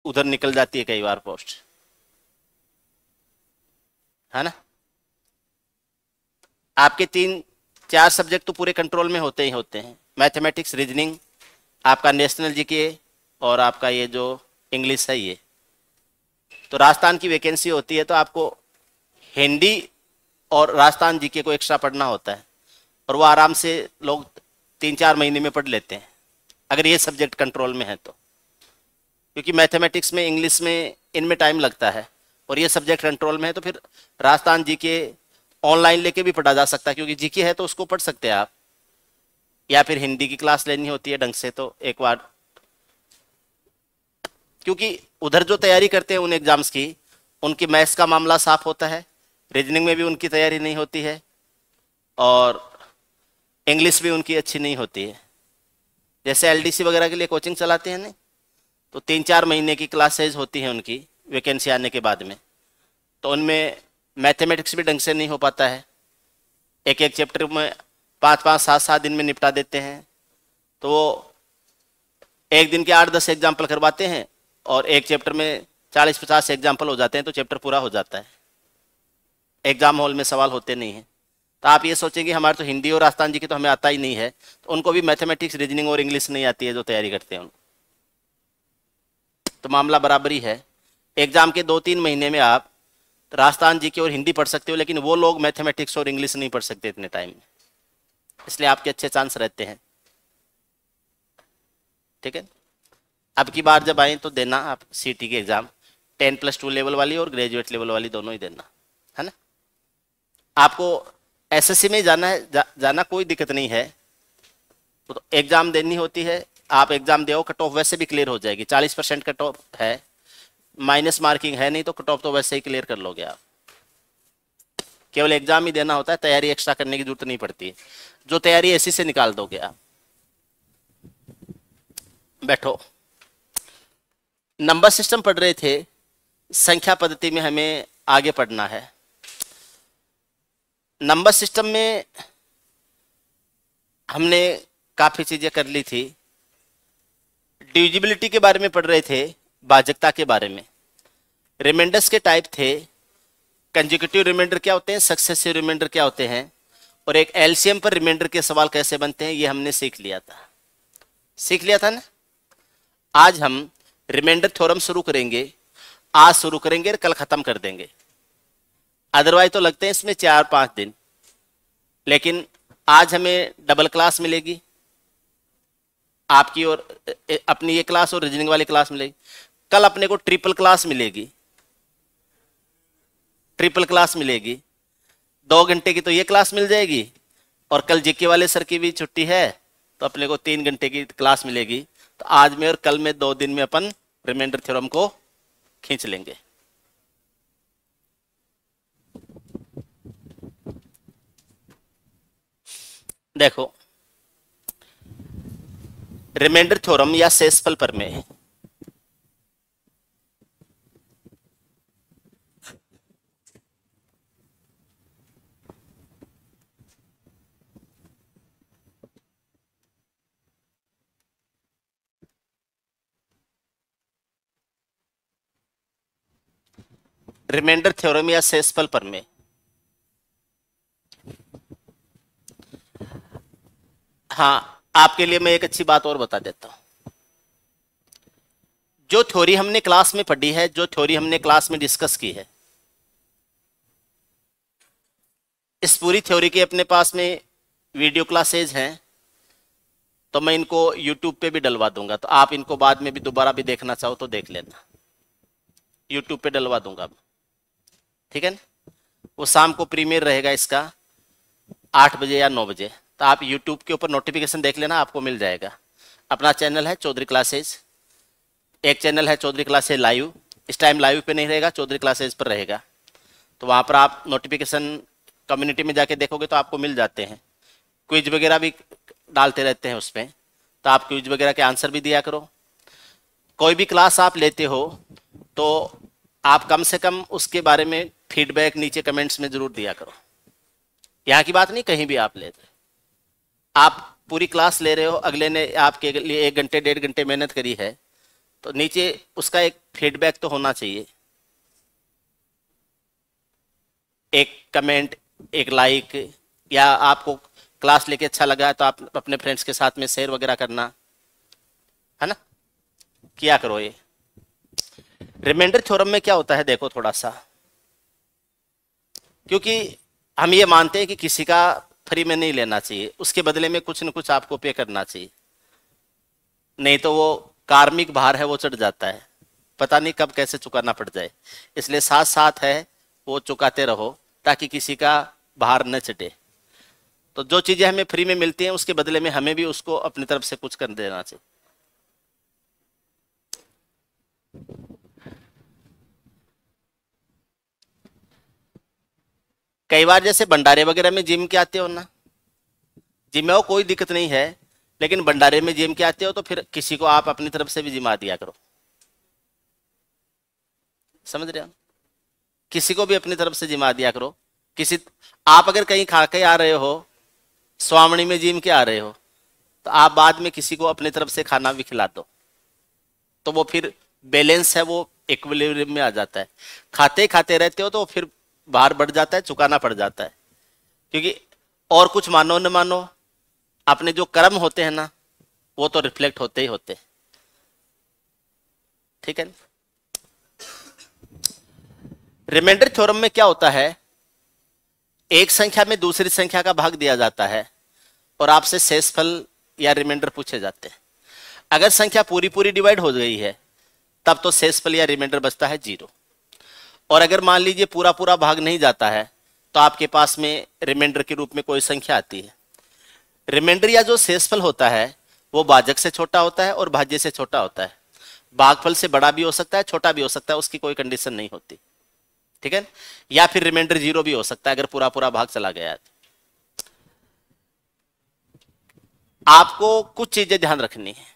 उधर निकल जाती है कई बार पोस्ट, है ना। आपके 3-4 सब्जेक्ट तो पूरे कंट्रोल में होते ही होते हैं, मैथमेटिक्स, रीजनिंग, आपका नेशनल जीके, और आपका ये जो इंग्लिश है ये। तो राजस्थान की वैकेंसी होती है तो आपको हिंदी और राजस्थान जीके को एक्स्ट्रा पढ़ना होता है, और वो आराम से लोग 3-4 महीने में पढ़ लेते हैं अगर ये सब्जेक्ट कंट्रोल में है तो, क्योंकि मैथमेटिक्स में, इंग्लिश में, इनमें टाइम लगता है, और ये सब्जेक्ट कंट्रोल में है तो फिर राजस्थान जीके ऑनलाइन लेके भी पढ़ा जा सकता है, क्योंकि जीके है तो उसको पढ़ सकते हैं आप, या फिर हिंदी की क्लास लेनी होती है ढंग से तो एक बार, क्योंकि उधर जो तैयारी करते हैं उन एग्जाम्स की, उनकी मैथ्स का मामला साफ होता है, रीजनिंग में भी उनकी तैयारी नहीं होती है, और इंग्लिश भी उनकी अच्छी नहीं होती है। जैसे एलडीसी वगैरह के लिए कोचिंग चलाते हैं ना, तो 3-4 महीने की क्लासेज होती हैं उनकी वैकेंसी आने के बाद में, तो उनमें मैथमेटिक्स भी ढंग से नहीं हो पाता है, एक एक चैप्टर में 5-5, 7-7 दिन में निपटा देते हैं, तो वो एक दिन के 8-10 एग्जाम्पल करवाते हैं, और एक चैप्टर में 40-50 एग्जाम्पल हो जाते हैं, तो चैप्टर पूरा हो जाता है, एग्जाम हॉल में सवाल होते नहीं हैं। तो आप ये सोचेंगे हमारे तो हिंदी और राजस्थान जी की तो हमें आता ही नहीं है, तो उनको भी मैथमेटिक्स, रीजनिंग और इंग्लिश नहीं आती है जो तैयारी करते हैं उनको, तो मामला बराबर ही है। एग्जाम के 2-3 महीने में आप राजस्थान जी की और हिंदी पढ़ सकते हो, लेकिन वो लोग मैथमेटिक्स और इंग्लिश नहीं पढ़ सकते इतने टाइम में, इसलिए आपके अच्छे चांस रहते हैं। ठीक है, अब की बार जब आए तो देना आप सीटी की एग्जाम, 10+2 लेवल वाली और ग्रेजुएट लेवल वाली दोनों ही देना, है ना। आपको एसएससी में जाना है, जाना कोई दिक्कत नहीं है, तो एग्जाम देनी होती है, आप एग्जाम दो, कट ऑफ वैसे भी क्लियर हो जाएगी, 40% कट ऑफ है, माइनस मार्किंग है नहीं, तो कट ऑफ तो वैसे ही क्लियर कर लोगे आप, केवल एग्जाम ही देना होता है, तैयारी एक्स्ट्रा करने की जरूरत नहीं पड़ती है, जो तैयारी ऐसी से निकाल दोगे आप। बैठो, नंबर सिस्टम पढ़ रहे थे, संख्या पद्धति में हमें आगे पढ़ना है। नंबर सिस्टम में हमने काफी चीजें कर ली थी, डिविजिबिलिटी के बारे में पढ़ रहे थे, भाजकता के बारे में, रिमाइंडर्स के टाइप थे, कंसेक्यूटिव रिमाइंडर क्या होते हैं, सक्सेसिव रिमाइंडर क्या होते हैं, और एक एलसीएम पर रिमाइंडर के सवाल कैसे बनते हैं, ये हमने सीख लिया था ना। आज हम रिमाइंडर थ्योरम शुरू करेंगे, आज शुरू करेंगे और कल खत्म कर देंगे, अदरवाइज तो लगते हैं इसमें 4-5 दिन, लेकिन आज हमें डबल क्लास मिलेगी आपकी, और अपनी ये क्लास और रीजनिंग वाली क्लास मिलेगी, कल अपने को ट्रिपल क्लास मिलेगी, 2 घंटे की तो ये क्लास मिल जाएगी, और कल जीके वाले सर की भी छुट्टी है तो अपने को 3 घंटे की क्लास मिलेगी, तो आज में और कल में 2 दिन में अपन रिमाइंडर थ्योरम को खींच लेंगे। देखो, रिमाइंडर थ्योरम या शेषफल प्रमेय, रिमाइंडर थ्योरम या शेषफल प्रमेय, हाँ, आपके लिए मैं एक अच्छी बात और बता देता हूं, जो थ्योरी हमने क्लास में पढ़ी है, जो थ्योरी हमने क्लास में डिस्कस की है, इस पूरी थ्योरी के अपने पास में वीडियो क्लासेज हैं, तो मैं इनको यूट्यूब पे भी डलवा दूंगा, तो आप इनको बाद में भी दोबारा भी देखना चाहो तो देख लेना, यूट्यूब पे डलवा दूंगा, ठीक है ना। वो शाम को प्रीमियर रहेगा इसका 8 बजे या 9 बजे, तो आप यूट्यूब के ऊपर नोटिफिकेशन देख लेना, आपको मिल जाएगा। अपना चैनल है चौधरी क्लासेज, एक चैनल है चौधरी क्लासेज लाइव, इस टाइम लाइव पे नहीं रहेगा, चौधरी क्लासेज पर रहेगा, तो वहाँ पर आप नोटिफिकेशन कम्युनिटी में जाके देखोगे तो आपको मिल जाते हैं, क्विज वगैरह भी डालते रहते हैं उसमें, तो आप क्विज वगैरह के आंसर भी दिया करो। कोई भी क्लास आप लेते हो तो आप कम से कम उसके बारे में फीडबैक नीचे कमेंट्स में जरूर दिया करो, यहाँ की बात नहीं, कहीं भी आप लेते, आप पूरी क्लास ले रहे हो, अगले ने आपके लिए 1 घंटे 1.5 घंटे मेहनत करी है, तो नीचे उसका एक फीडबैक तो होना चाहिए, एक कमेंट, एक लाइक, या आपको क्लास लेके अच्छा लगा तो आप अपने फ्रेंड्स के साथ में शेयर वगैरह करना, है ना, किया करो ये। रिमाइंडर थ्योरम में क्या होता है देखो थोड़ा सा, क्योंकि हम ये मानते हैं कि किसी का फ्री में नहीं लेना चाहिए, उसके बदले में कुछ न कुछ आपको पे करना चाहिए, नहीं तो वो कार्मिक भार है वो चढ़ जाता है, पता नहीं कब कैसे चुकाना पड़ जाए। इसलिए साथ साथ है वो चुकाते रहो ताकि किसी का भार न चढ़े। तो जो चीजें हमें फ्री में मिलती हैं उसके बदले में हमें भी उसको अपनी तरफ से कुछ कर देना चाहिए। कई बार जैसे भंडारे वगैरह में जिम के आते हो ना, जिम में हो कोई दिक्कत नहीं है, लेकिन भंडारे में जिम के आते हो तो फिर किसी को आप अपनी तरफ से भी जिमा दिया करो, समझ रहे हो, किसी को भी अपनी तरफ से जिमा दिया करो। किसी आप अगर कहीं खा के आ रहे हो, स्वामणी में जिम के आ रहे हो, तो आप बाद में किसी को अपनी तरफ से खाना भी खिला दो, तो वो फिर बैलेंस है वो इक्विलिब्रियम में आ जाता है। खाते खाते रहते हो तो फिर भार बढ़ जाता है, चुकाना पड़ जाता है, क्योंकि और कुछ मानो न मानो अपने जो कर्म होते हैं ना वो तो रिफ्लेक्ट होते ही होते, ठीक है। रिमाइंडर थ्योरम में क्या होता है, एक संख्या में दूसरी संख्या का भाग दिया जाता है और आपसे शेषफल या रिमाइंडर पूछे जाते हैं। अगर संख्या पूरी पूरी डिवाइड हो गई है तब तो शेषफल या रिमाइंडर बचता है 0, और अगर मान लीजिए पूरा पूरा भाग नहीं जाता है तो आपके पास में रिमाइंडर के रूप में कोई संख्या आती है। रिमाइंडर या जो शेषफल होता है वो भाजक से छोटा होता है और भाज्य से छोटा होता है, भागफल से बड़ा भी हो सकता है छोटा भी हो सकता है, उसकी कोई कंडीशन नहीं होती, ठीक है। या फिर रिमाइंडर 0 भी हो सकता है अगर पूरा पूरा भाग चला गया है। आपको कुछ चीजें ध्यान रखनी है।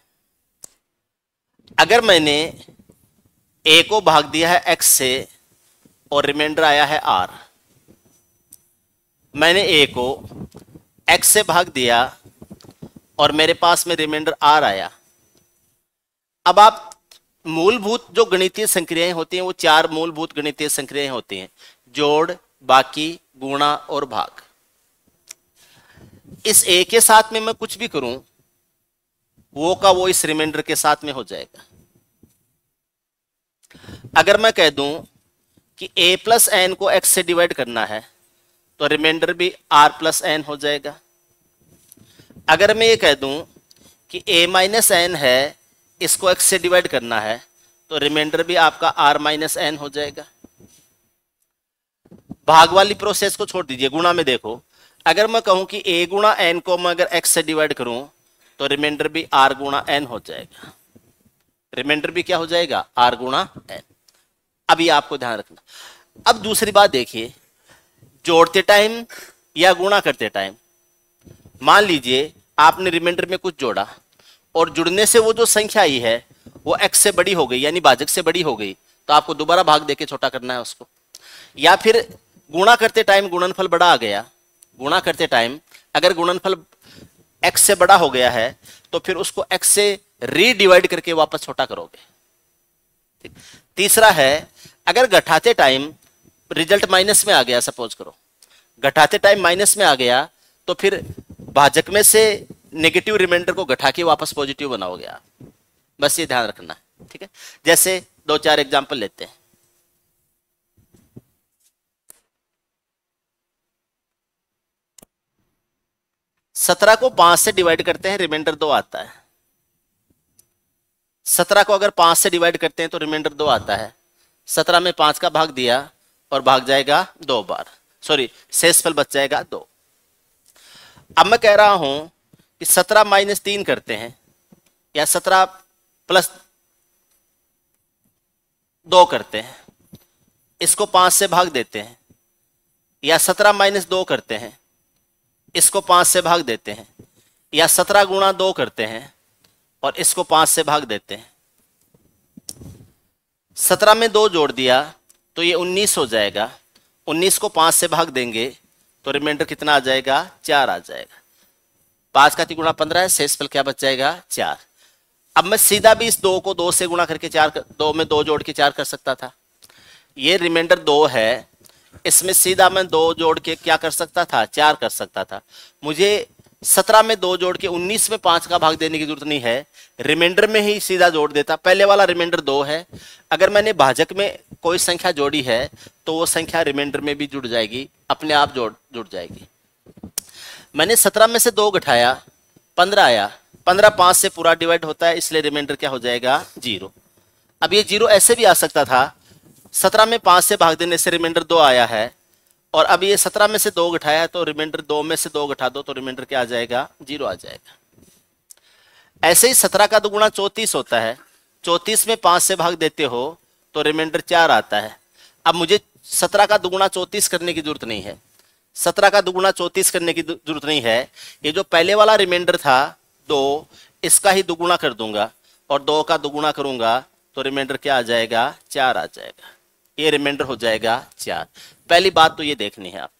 अगर मैंने a को भाग दिया है x से और रिमाइंडर आया है r, मैंने a को x से भाग दिया और मेरे पास में रिमाइंडर r आया। अब आप मूलभूत जो गणितीय संक्रियाएं होती हैं वो 4 मूलभूत गणितीय संक्रियाएं होती हैं, जोड़, बाकी, गुणा और भाग। इस a के साथ में मैं कुछ भी करूं वो का वो इस रिमाइंडर के साथ में हो जाएगा। अगर मैं कह दूं कि a प्लस एन को x से डिवाइड करना है तो रिमाइंडर भी r प्लस एन हो जाएगा। अगर मैं ये कह दूं कि a माइनस एन है, इसको x से डिवाइड करना है तो रिमाइंडर भी आपका r माइनस एन हो जाएगा। भाग वाली प्रोसेस को छोड़ दीजिए, गुणा में देखो, अगर मैं कहूं कि a गुणा एन को मैं अगर x से डिवाइड करूं तो रिमाइंडर भी r गुणा एन हो जाएगा। रिमाइंडर भी क्या हो जाएगा, r गुणा एन। अभी आपको ध्यान रखना। अब दूसरी बात देखिए, जोड़ते टाइम या गुणा करते टाइम, मान लीजिए आपने रिमाइंडर में कुछ जोड़ा और जुड़ने से वो जो संख्या आई है वो x से बड़ी हो गई, यानी भाजक से बड़ी हो गई, तो आपको दोबारा भाग देके छोटा करना है उसको। या फिर गुणा करते टाइम गुणनफल बड़ा आ गया, गुणा करते टाइम अगर गुणनफल x से बड़ा हो गया है तो फिर उसको x से रीडिवाइड करके वापस छोटा करोगे। तीसरा है, अगर घटाते टाइम रिजल्ट माइनस में आ गया, सपोज करो घटाते टाइम माइनस में आ गया, तो फिर भाजक में से नेगेटिव रिमाइंडर को घटा के वापस पॉजिटिव बनाओगे आप, बस ये ध्यान रखना है, ठीक है। जैसे 2-4 एग्जांपल लेते हैं। सत्रह को 5 से डिवाइड करते हैं, रिमाइंडर 2 आता है। 17 को अगर 5 से डिवाइड करते हैं तो रिमाइंडर 2 आता है। 17 में 5 का भाग दिया और भाग जाएगा 2 बार, सॉरी शेषफल बच जाएगा 2। अब मैं कह रहा हूं कि 17 माइनस 3 करते हैं या 17 प्लस 2 करते हैं, इसको 5 से भाग देते हैं, या 17 माइनस 2 करते हैं, इसको 5 से भाग देते हैं, या 17 गुणा 2 करते हैं और इसको 5 से भाग देते हैं। 17 में 2 जोड़ दिया तो ये 19 हो जाएगा। 19 को 5 से भाग देंगे तो रिमाइंडर कितना आ जाएगा, 4 आ जाएगा। 5 का 3 गुणा 15 है, शेषफल क्या बच जाएगा, 4। अब मैं सीधा भी इस 2 को 2 से गुणा करके 2 में 2 जोड़ के 4 कर सकता था। ये रिमाइंडर 2 है, इसमें सीधा मैं 2 जोड़ के क्या कर सकता था, 4 कर सकता था। मुझे 17 में 2 जोड़ के 19 में 5 का भाग देने की जरूरत नहीं है, रिमाइंडर में ही सीधा जोड़ देता। पहले वाला रिमाइंडर 2 है, अगर मैंने भाजक में कोई संख्या जोड़ी है तो वो संख्या रिमाइंडर में भी जुड़ जाएगी, अपने आप जुड़ जाएगी। मैंने 17 में से 2 घटाया, 15 आया, 15 5 से पूरा डिवाइड होता है, इसलिए रिमाइंडर क्या हो जाएगा, 0। अब ये 0 ऐसे भी आ सकता था, 17 में 5 से भाग देने से रिमाइंडर 2 आया है, और अब ये 17 में से 2 घटाया है तो रिमाइंडर 2 में से 2 घटा दो तो रिमाइंडर क्या आ जाएगा, 0 आ जाएगा। ऐसे ही 17 का दुगुना 34 होता है, 34 में 5 से भाग देते हो तो रिमाइंडर 4 आता है। अब मुझे 17 का दुगुना 34 करने की जरूरत नहीं है, 17 का दुगुना 34 करने की जरूरत नहीं है। ये जो पहले वाला रिमाइंडर था 2, इसका ही दुगुना कर दूंगा और 2 का दुगुना करूंगा तो रिमाइंडर क्या आ जाएगा, 4 आ जाएगा। ये रिमाइंडर हो जाएगा 4। पहली बात तो ये देखनी है आप,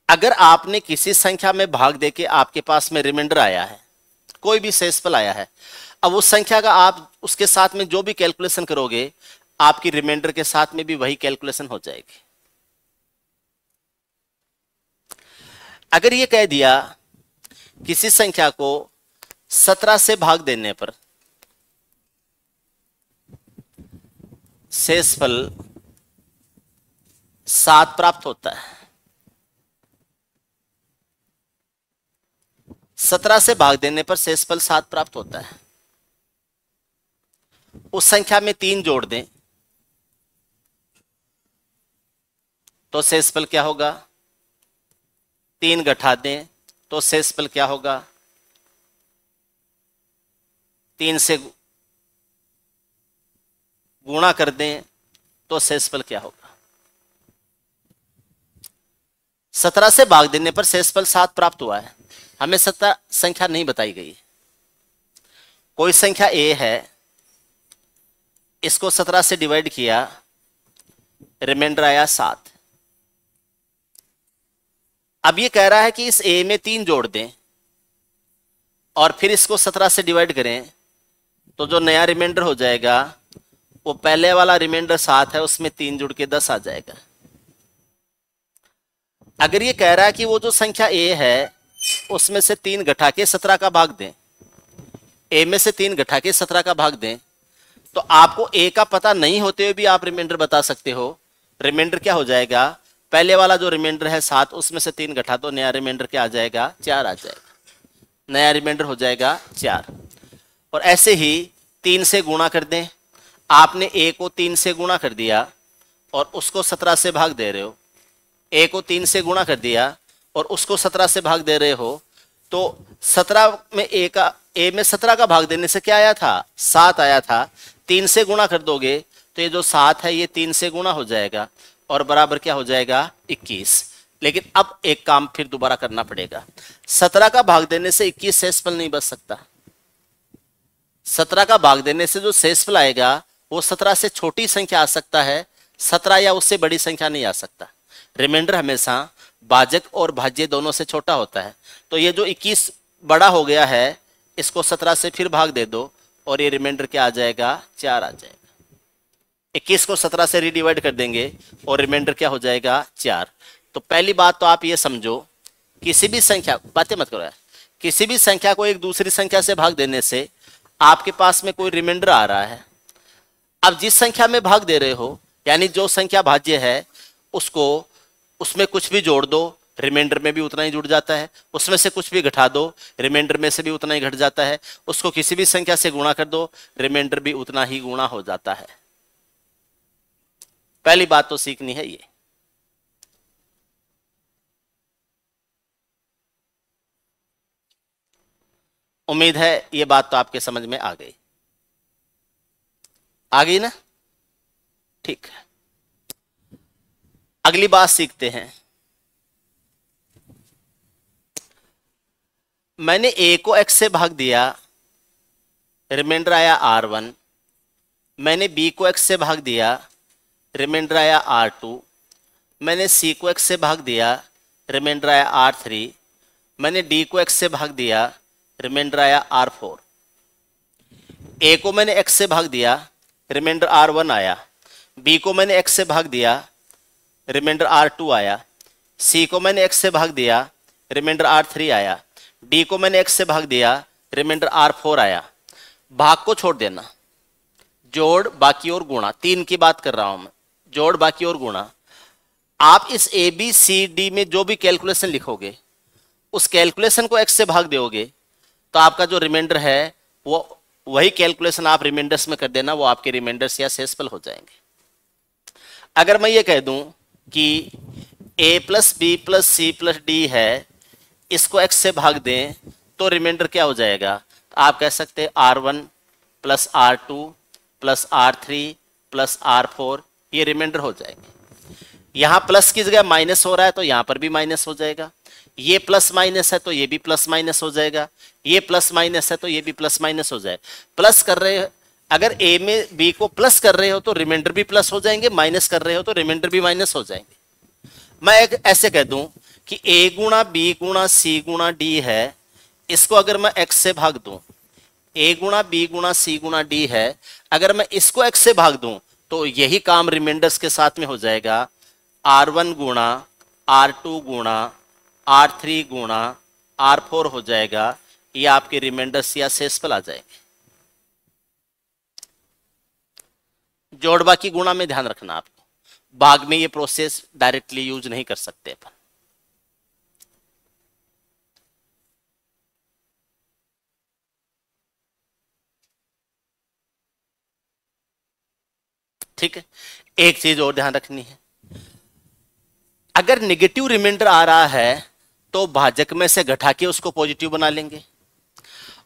अगर आपने किसी संख्या में भाग देके आपके पास में रिमाइंडर आया है, कोई भी शेषफल आया है, अब उस संख्या का आप उसके साथ में जो भी कैलकुलेशन करोगे आपकी रिमाइंडर के साथ में भी वही कैलकुलेशन हो जाएगी। अगर ये कह दिया किसी संख्या को 17 से भाग देने पर शेषफल 7 प्राप्त होता है, 17 से भाग देने पर शेषफल 7 प्राप्त होता है, उस संख्या में 3 जोड़ दें तो शेषफल क्या होगा, 3 घटा दें तो शेषफल क्या होगा, 3 से गुणा कर दें तो शेषफल क्या होगा। 17 से भाग देने पर शेषफल 7 प्राप्त हुआ है, हमें सत्ता संख्या नहीं बताई गई। कोई संख्या a है, इसको 17 से डिवाइड किया, रिमाइंडर आया 7। अब ये कह रहा है कि इस a में 3 जोड़ दें और फिर इसको 17 से डिवाइड करें तो जो नया रिमाइंडर हो जाएगा वो पहले वाला रिमाइंडर 7 है, उसमें 3 जुड़ के 10 आ जाएगा। अगर ये कह रहा है कि वो जो संख्या a है उसमें से 3 घटा के 17 का भाग दें, a में से 3 घटा के 17 का भाग दें, तो आपको a का पता नहीं होते हुए भी आप रिमाइंडर बता सकते हो। रिमाइंडर क्या हो जाएगा, पहले वाला जो रिमाइंडर है 7, उसमें से 3 घटा दो, नया रिमाइंडर क्या आ जाएगा, 4 आ जाएगा। नया रिमाइंडर हो जाएगा 4। और ऐसे ही 3 से गुणा कर दें, आपने a को 3 से गुणा कर दिया और उसको 17 से भाग दे रहे हो, a को 3 से गुणा कर दिया और उसको 17 से भाग दे रहे हो, तो 17 में a में 17 का भाग देने से क्या आया था, 7 आया था। 3 से गुणा कर दोगे तो ये जो 7 है ये 3 से गुणा हो जाएगा और बराबर क्या हो जाएगा, 21। लेकिन अब एक काम फिर दोबारा करना पड़ेगा, 17 का भाग देने से 21 शेषफल नहीं बच सकता। 17 का भाग देने से जो शेषफल आएगा वो 17 से छोटी संख्या आ सकता है, 17 या उससे बड़ी संख्या नहीं आ सकता। रिमाइंडर हमेशा भाजक और भाज्य दोनों से छोटा होता है। तो ये जो 21 बड़ा हो गया है, इसको 17 से फिर भाग दे दो और ये रिमाइंडर क्या आ जाएगा, 4 आ जाएगा। 21 को 17 से रिडिवाइड कर देंगे और रिमाइंडर क्या हो जाएगा, 4। तो पहली बात तो आप ये समझो, किसी भी संख्या, बातें मत करो यार, किसी भी संख्या को एक दूसरी संख्या से भाग देने से आपके पास में कोई रिमाइंडर आ रहा है। अब जिस संख्या में भाग दे रहे हो, यानी जो संख्या भाज्य है उसको, उसमें कुछ भी जोड़ दो, रिमाइंडर में भी उतना ही जुड़ जाता है। उसमें से कुछ भी घटा दो, रिमाइंडर में से भी उतना ही घट जाता है। उसको किसी भी संख्या से गुणा कर दो, रिमाइंडर भी उतना ही गुणा हो जाता है। पहली बात तो सीखनी है ये। उम्मीद है ये बात तो आपके समझ में आ गई, आ गई ना, ठीक है। अगली बात सीखते हैं। मैंने a को x से भाग दिया, रिमाइंडर आया r1। मैंने b को x से भाग दिया, रिमाइंडर आया r2। मैंने c को x से भाग दिया, रिमाइंडर आया r3। मैंने d को x से भाग दिया, रिमाइंडर आया r4। ए को मैंने x से भाग दिया, रिमाइंडर R1 आया। बी को मैंने x से भाग दिया, रिमाइंडर R2 आया। सी को मैंने x से भाग दिया, रिमाइंडर R3 आया। डी को मैंने x से भाग दिया, रिमाइंडर R4 आया। भाग को छोड़ देना, जोड़ बाकी और गुणा, तीन की बात कर रहा हूं मैं, जोड़ बाकी और गुणा। आप इस ए बी सी डी में जो भी कैलकुलेशन लिखोगे उस कैलकुलेशन को x से भाग दोगे तो आपका जो रिमाइंडर है वो वही कैलकुलेशन आप रिमाइंडर्स में कर देना, वो आपके रिमाइंडर्स या शेषफल हो जाएंगे। अगर मैं ये कह दूं कि a plus B plus C plus D है, इसको x से भाग दें तो रिमाइंडर क्या हो जाएगा? तो आप कह सकते हैं R1 plus R2 plus R3 plus R4, ये रिमाइंडर हो जाएंगे। यहां प्लस की जगह माइनस हो रहा है तो यहां पर भी माइनस हो जाएगा, ये प्लस माइनस है तो ये भी प्लस माइनस हो जाएगा, ये प्लस माइनस है तो ये भी प्लस माइनस हो जाएगा। प्लस कर रहे हो, अगर ए में बी को प्लस कर रहे हो तो रिमाइंडर भी प्लस हो जाएंगे, माइनस कर रहे हो तो रिमाइंडर भी माइनस हो जाएंगे। मैं एक ऐसे कह दूं कि ए गुणा बी गुणा सी गुणा डी है, इसको अगर मैं x से भाग दूं, a गुणा बी गुणा सी गुणा डी है, अगर मैं इसको x से भाग दूं तो यही काम रिमाइंडर्स के साथ में हो जाएगा। R1 गुणा R2 गुणा R3 गुणा R4 हो जाएगा, ये आपके रिमाइंडर्स या शेषफल आ जाएंगे। जोड़ बाकी गुणा में ध्यान रखना आपको, भाग में ये प्रोसेस डायरेक्टली यूज नहीं कर सकते अपन। ठीक है, एक चीज और ध्यान रखनी है, अगर नेगेटिव रिमाइंडर आ रहा है तो भाजक में से घटा के उसको पॉजिटिव बना लेंगे,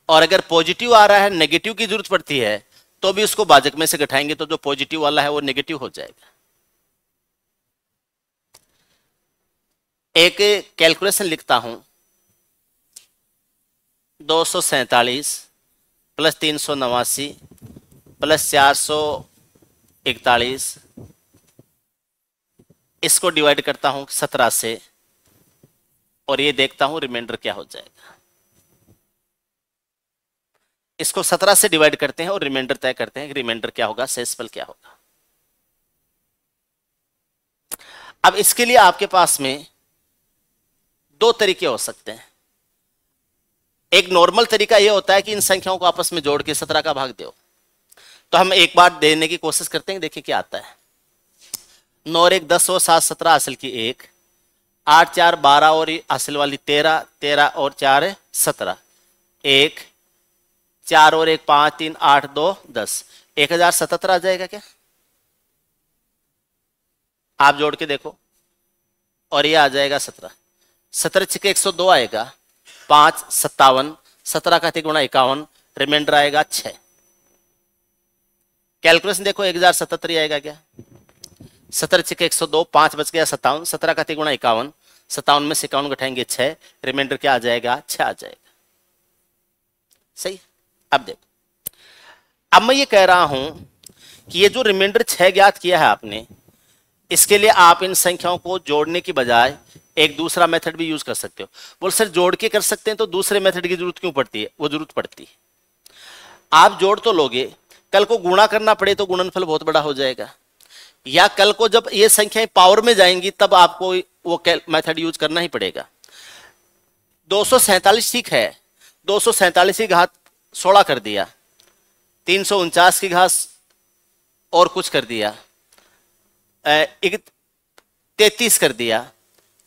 और अगर पॉजिटिव आ रहा है, नेगेटिव की जरूरत पड़ती है तो भी उसको भाजक में से घटाएंगे तो जो पॉजिटिव वाला है वो नेगेटिव हो जाएगा। एक कैलकुलेशन लिखता हूं, 247 प्लस 389 प्लस 441, इसको डिवाइड करता हूं 17 से और ये देखता हूं रिमाइंडर क्या हो जाएगा। इसको 17 से डिवाइड करते हैं और रिमाइंडर तय करते हैं कि रिमाइंडर क्या होगा, शेषफल क्या होगा। अब इसके लिए आपके पास में दो तरीके हो सकते हैं। एक नॉर्मल तरीका यह होता है कि इन संख्याओं को आपस में जोड़ के 17 का भाग दो। तो हम एक बार देने की कोशिश करते हैं, देखिए क्या आता है। 9 और 1 10 और 7 17 हासिल की 1, 8 4 12 और हासिल वाली 13, 13 और 4 17, 1 4 और 1 5 3 8 2 10, 1077 आ जाएगा क्या? आप जोड़ के देखो, और ये आ जाएगा 17, 17 छके 102 आएगा, 5 57, 17 का 3 गुणा 51, रिमाइंडर आएगा 6। कैलकुलेशन देखो 1077 आएगा क्या? 17 छके 102, 5 बच गया 57, 17 का 3 गुणा 51, 57 में से 51 घटाएंगे 6, रिमाइंडर क्या आ जाएगा? 6 आ जाएगा। सही। अब देखो, अब मैं ये कह रहा हूं कि ये जो रिमाइंडर 6 ज्ञात किया है आपने, इसके लिए आप इन संख्याओं को जोड़ने की बजाय एक दूसरा मेथड भी यूज कर सकते हो। बोल सर जोड़ के कर सकते हैं तो दूसरे मेथड की जरूरत क्यों पड़ती है? वो जरूरत पड़ती है, आप जोड़ तो लोगे, कल को गुणा करना पड़े तो गुणनफल बहुत बड़ा हो जाएगा, या कल को जब ये संख्याएं पावर में जाएंगी तब आपको वो मेथड यूज करना ही पड़ेगा। 247 ठीक है, 247 की घात 16 कर दिया, 349 की घात और कुछ कर दिया, 33 कर दिया,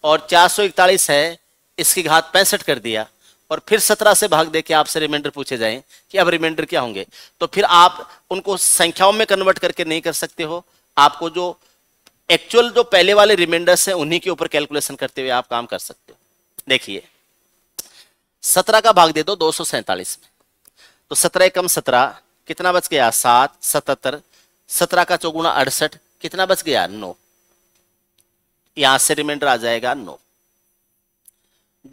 और 441 है, इसकी घात 65 कर दिया, और फिर 17 से भाग दे के आपसे रिमाइंडर पूछे जाएं कि अब रिमाइंडर क्या होंगे, तो फिर आप उनको संख्याओं में कन्वर्ट करके नहीं कर सकते हो। आपको जो एक्चुअल जो पहले वाले रिमाइंडर्स हैं उन्हीं के ऊपर कैलकुलेशन करते हुए आप काम कर सकते हो। देखिए 17 का भाग दे दो 247 में, तो 17 कम 17 कितना बच गया? 7 77, 17 का चौगुना 68, कितना बच गया? 9। यहां से रिमाइंडर आ जाएगा 9।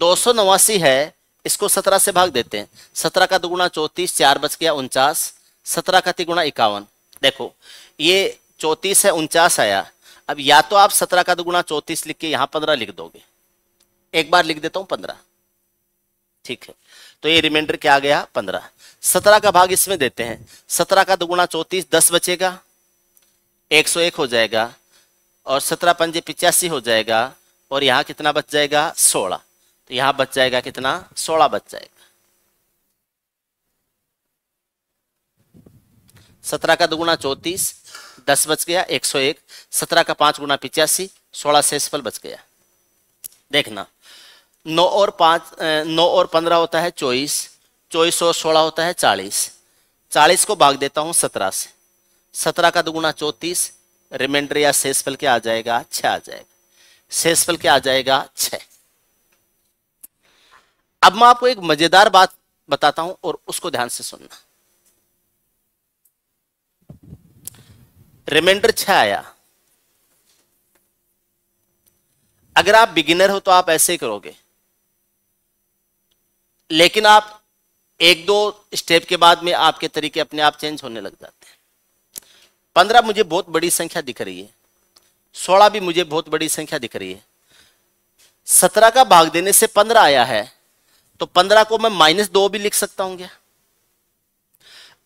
289 है, इसको 17 से भाग देते हैं, 17 का दुगुना 34, 4 बच गया 49, 17 का तिगुना 51। देखो ये 34 है, 49 आया। अब या तो आप 17 का दुगुना 34 लिख के यहां 15 लिख दोगे, एक बार लिख देता हूं 15, ठीक है, तो ये रिमाइंडर क्या आ गया? 15। 17 का भाग इसमें देते हैं, 17 का दुगुना 34, 10 बचेगा, 101 हो जाएगा, और 17 पंजे 85 हो जाएगा, और यहाँ कितना बच जाएगा 16। तो यहाँ बच जाएगा कितना 16 बच जाएगा। 17 का दुगुना 34, 10 बच गया 101, 17 का 5 गुना 85, 16 शेषफल बच गया। देखना 9 और 15 होता है 24, 24 और 16 होता है 40, 40 को भाग देता हूं 17 से, 17 का दुगुना 34, रिमाइंडर या शेषफल क्या आ जाएगा 6 आ जाएगा, शेषफल क्या आ जाएगा 6। अब मैं आपको एक मजेदार बात बताता हूं और उसको ध्यान से सुनना। रिमाइंडर 6 आया, अगर आप बिगिनर हो तो आप ऐसे ही करोगे, लेकिन आप एक दो स्टेप के बाद में आपके तरीके अपने आप चेंज होने लग जाते हैं। 15 मुझे बहुत बड़ी संख्या दिख रही है, 16 भी मुझे बहुत बड़ी संख्या दिख रही है, 17 का भाग देने से 15 आया है, तो 15 को मैं -2 भी लिख सकता हूं क्या?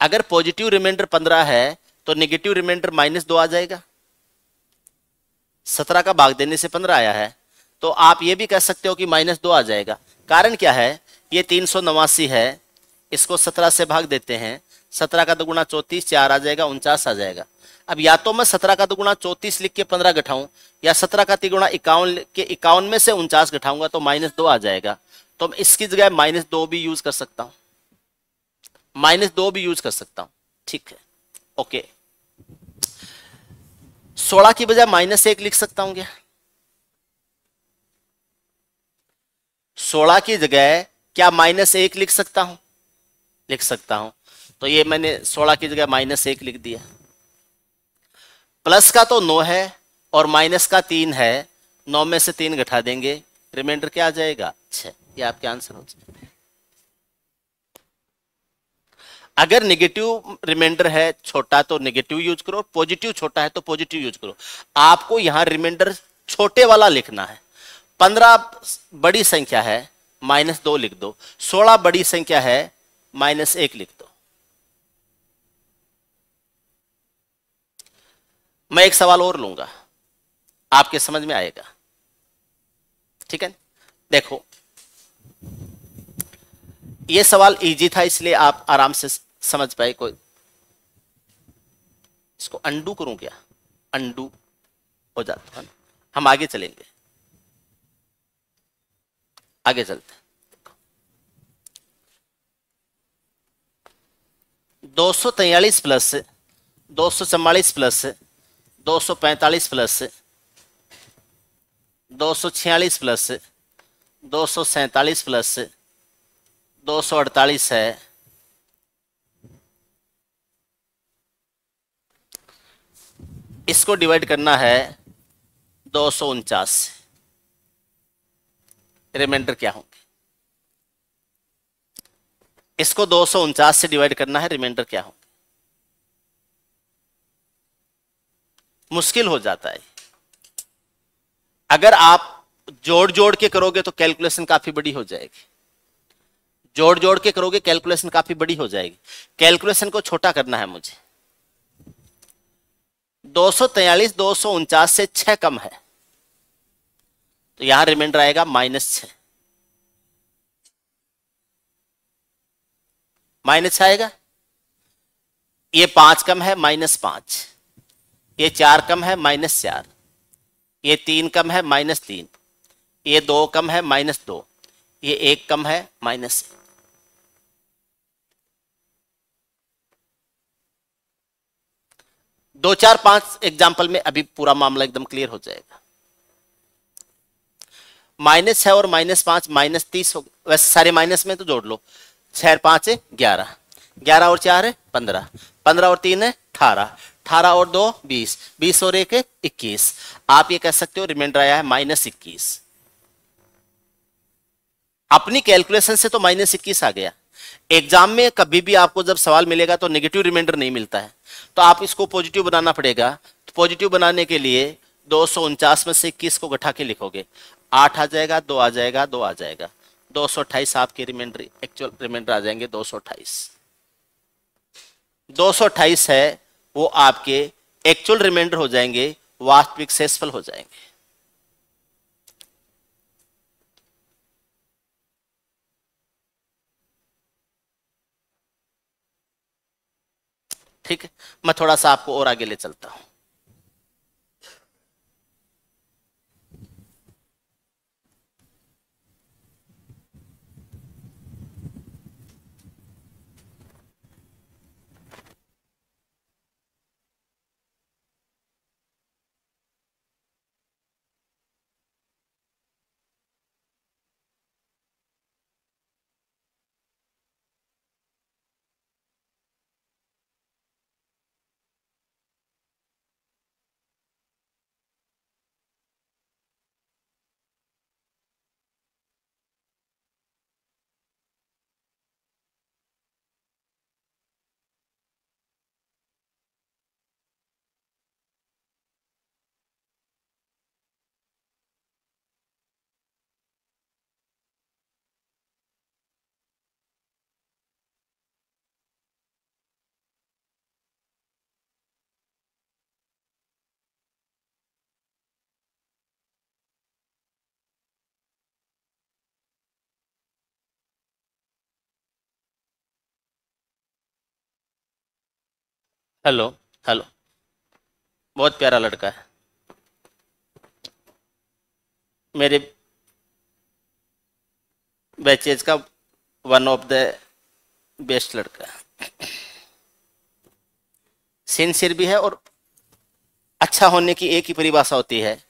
अगर पॉजिटिव रिमाइंडर 15 है तो नेगेटिव रिमाइंडर -2 आ जाएगा। 17 का भाग देने से 15 आया है, तो आप ये भी कह सकते हो कि -2 आ जाएगा। कारण क्या है, ये 389 है, इसको 17 से भाग देते हैं, 17 का दुगुना 34, 4 आ जाएगा, 49 आ जाएगा। अब या तो मैं 17 का दुगुना 34 लिख के 15 घटाऊं, या 17 का तिगुना 51 लिख के 51 में से 49 घटाऊंगा तो -2 आ जाएगा। तो मैं इसकी जगह -2 भी यूज कर सकता हूं, -2 भी यूज कर सकता हूं, ठीक है, ओके। 16 की बजाय -1 लिख सकता हूं क्या? 16 की जगह क्या -1 लिख सकता हूं? लिख सकता हूं। तो ये मैंने 16 की जगह -1 लिख दिया। प्लस का तो 9 है और माइनस का 3 है, 9 में से 3 घटा देंगे, रिमाइंडर क्या आ जाएगा 6। ये आपके आंसर हो जाएगा। अगर नेगेटिव रिमाइंडर है छोटा तो नेगेटिव यूज करो, पॉजिटिव छोटा है तो पॉजिटिव यूज करो। आपको यहां रिमाइंडर छोटे वाला लिखना है। 15 बड़ी संख्या है, -2 लिख दो। 16 बड़ी संख्या है, -1 लिख दो। मैं एक सवाल और लूंगा, आपके समझ में आएगा, ठीक है। देखो ये सवाल इजी था इसलिए आप आराम से समझ पाए। कोई इसको अंडू करूं क्या? अंडू हो जाता है। हम आगे चलेंगे, आगे चलते हैं। 243 plus 244 plus 245 plus 246 plus 247 plus 248 है। इसको डिवाइड करना है 249 से, रिमाइंडर क्या होंगे? इसको 249 से डिवाइड करना है, रिमाइंडर क्या होंगे? मुश्किल हो जाता है। अगर आप जोड़ जोड़ के करोगे तो कैलकुलेशन काफी बड़ी हो जाएगी। जोड़ जोड़ के करोगे कैलकुलेशन काफी बड़ी हो जाएगी। कैलकुलेशन को छोटा करना है मुझे। 243 249 से 6 कम है, तो यहां रिमाइंडर आएगा -6। -6 आएगा। ये 5 कम है, -5। ये 4 कम है, -4। ये 3 कम है, -3। ये 2 कम है, -2। ये 1 कम है, -1। दो चार पांच एग्जाम्पल में अभी पूरा मामला एकदम क्लियर हो जाएगा। -6 और -5 -30 हो। वैसे सारे माइनस में तो जोड़ लो। 6 और 5 है 11, 11 और 4 है 15, 15 और 3 है 18, 18 और 2 20, 20 और 1 है 21। आप ये कह सकते हो रिमाइंडर आया है -21। अपनी कैलकुलेशन से तो -21 आ गया। एग्जाम में कभी भी आपको जब सवाल मिलेगा तो नेगेटिव रिमाइंडर नहीं मिलता है, तो आप इसको पॉजिटिव बनाना पड़ेगा। तो पॉजिटिव बनाने के लिए 249 में से 21 को घटा के लिखोगे, 8 आ जाएगा, 2 आ जाएगा, 2 आ जाएगा, 228 आपके रिमाइंडर एक्चुअल रिमाइंडर आ जाएंगे 228। 228 है वो आपके एक्चुअल रिमाइंडर हो जाएंगे, वास्तविक शेषफल हो जाएंगे। ठीक है, मैं थोड़ा सा आपको और आगे ले चलता हूं। हेलो। हेलो। बहुत प्यारा लड़का है, मेरे बैचेज का वन ऑफ द बेस्ट लड़का है। सिंसियर भी है, और अच्छा होने की एक ही परिभाषा होती है,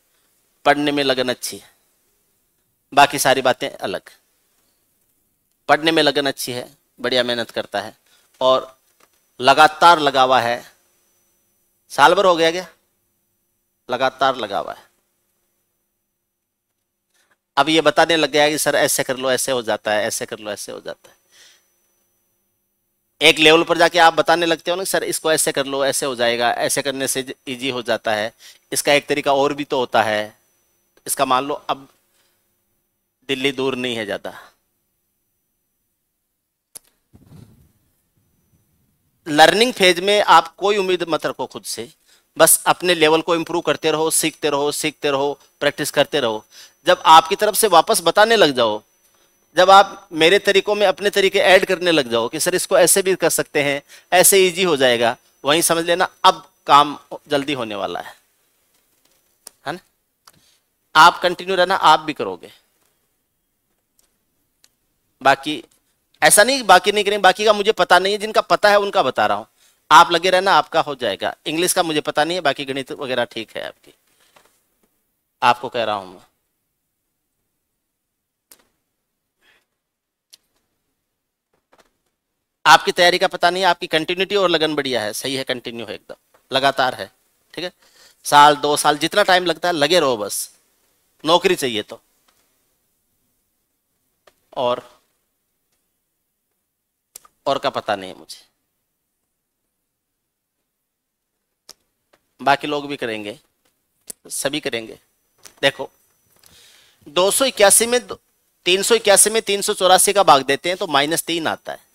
पढ़ने में लगन अच्छी है, बाकी सारी बातें अलग। पढ़ने में लगन अच्छी है, बढ़िया मेहनत करता है, और लगातार लगा हुआ है। साल भर हो गया क्या, लगातार लगा हुआ है। अब ये बताने लग गया कि सर ऐसे कर लो ऐसे हो जाता है, ऐसे कर लो ऐसे हो जाता है। एक लेवल पर जाके आप बताने लगते हो ना सर इसको ऐसे कर लो ऐसे हो जाएगा, ऐसे करने से इजी हो जाता है, इसका एक तरीका और भी तो होता है। इसका मान लो अब दिल्ली दूर नहीं है ज्यादा। लर्निंग फेज में आप कोई उम्मीद मत रखो खुद से, बस अपने लेवल को इंप्रूव करते रहो, सीखते रहो, सीखते रहो, प्रैक्टिस करते रहो। जब आपकी तरफ से वापस बताने लग जाओ, जब आप मेरे तरीकों में अपने तरीके ऐड करने लग जाओ कि सर इसको ऐसे भी कर सकते हैं, ऐसे इजी हो जाएगा, वहीं समझ लेना अब काम जल्दी होने वाला है ना। आप कंटिन्यू रहना, आप भी करोगे। बाकी ऐसा नहीं बाकी नहीं करेंगे, बाकी का मुझे पता नहीं है, जिनका पता है उनका बता रहा हूं। आप लगे रहना, आपका हो जाएगा। इंग्लिश का मुझे पता नहीं है, बाकी गणित वगैरह ठीक है आपकी, आपको कह रहा हूं मैं। आपकी तैयारी का पता नहीं है, आपकी कंटिन्यूटी और लगन बढ़िया है, सही है, कंटिन्यू है, एकदम लगातार है। ठीक है, साल 2 साल जितना टाइम लगता है लगे रहो, बस नौकरी चाहिए तो। और और का पता नहीं है मुझे, बाकी लोग भी करेंगे, सभी करेंगे। देखो 281 में 381 में 384 का भाग देते हैं तो -3 आता है।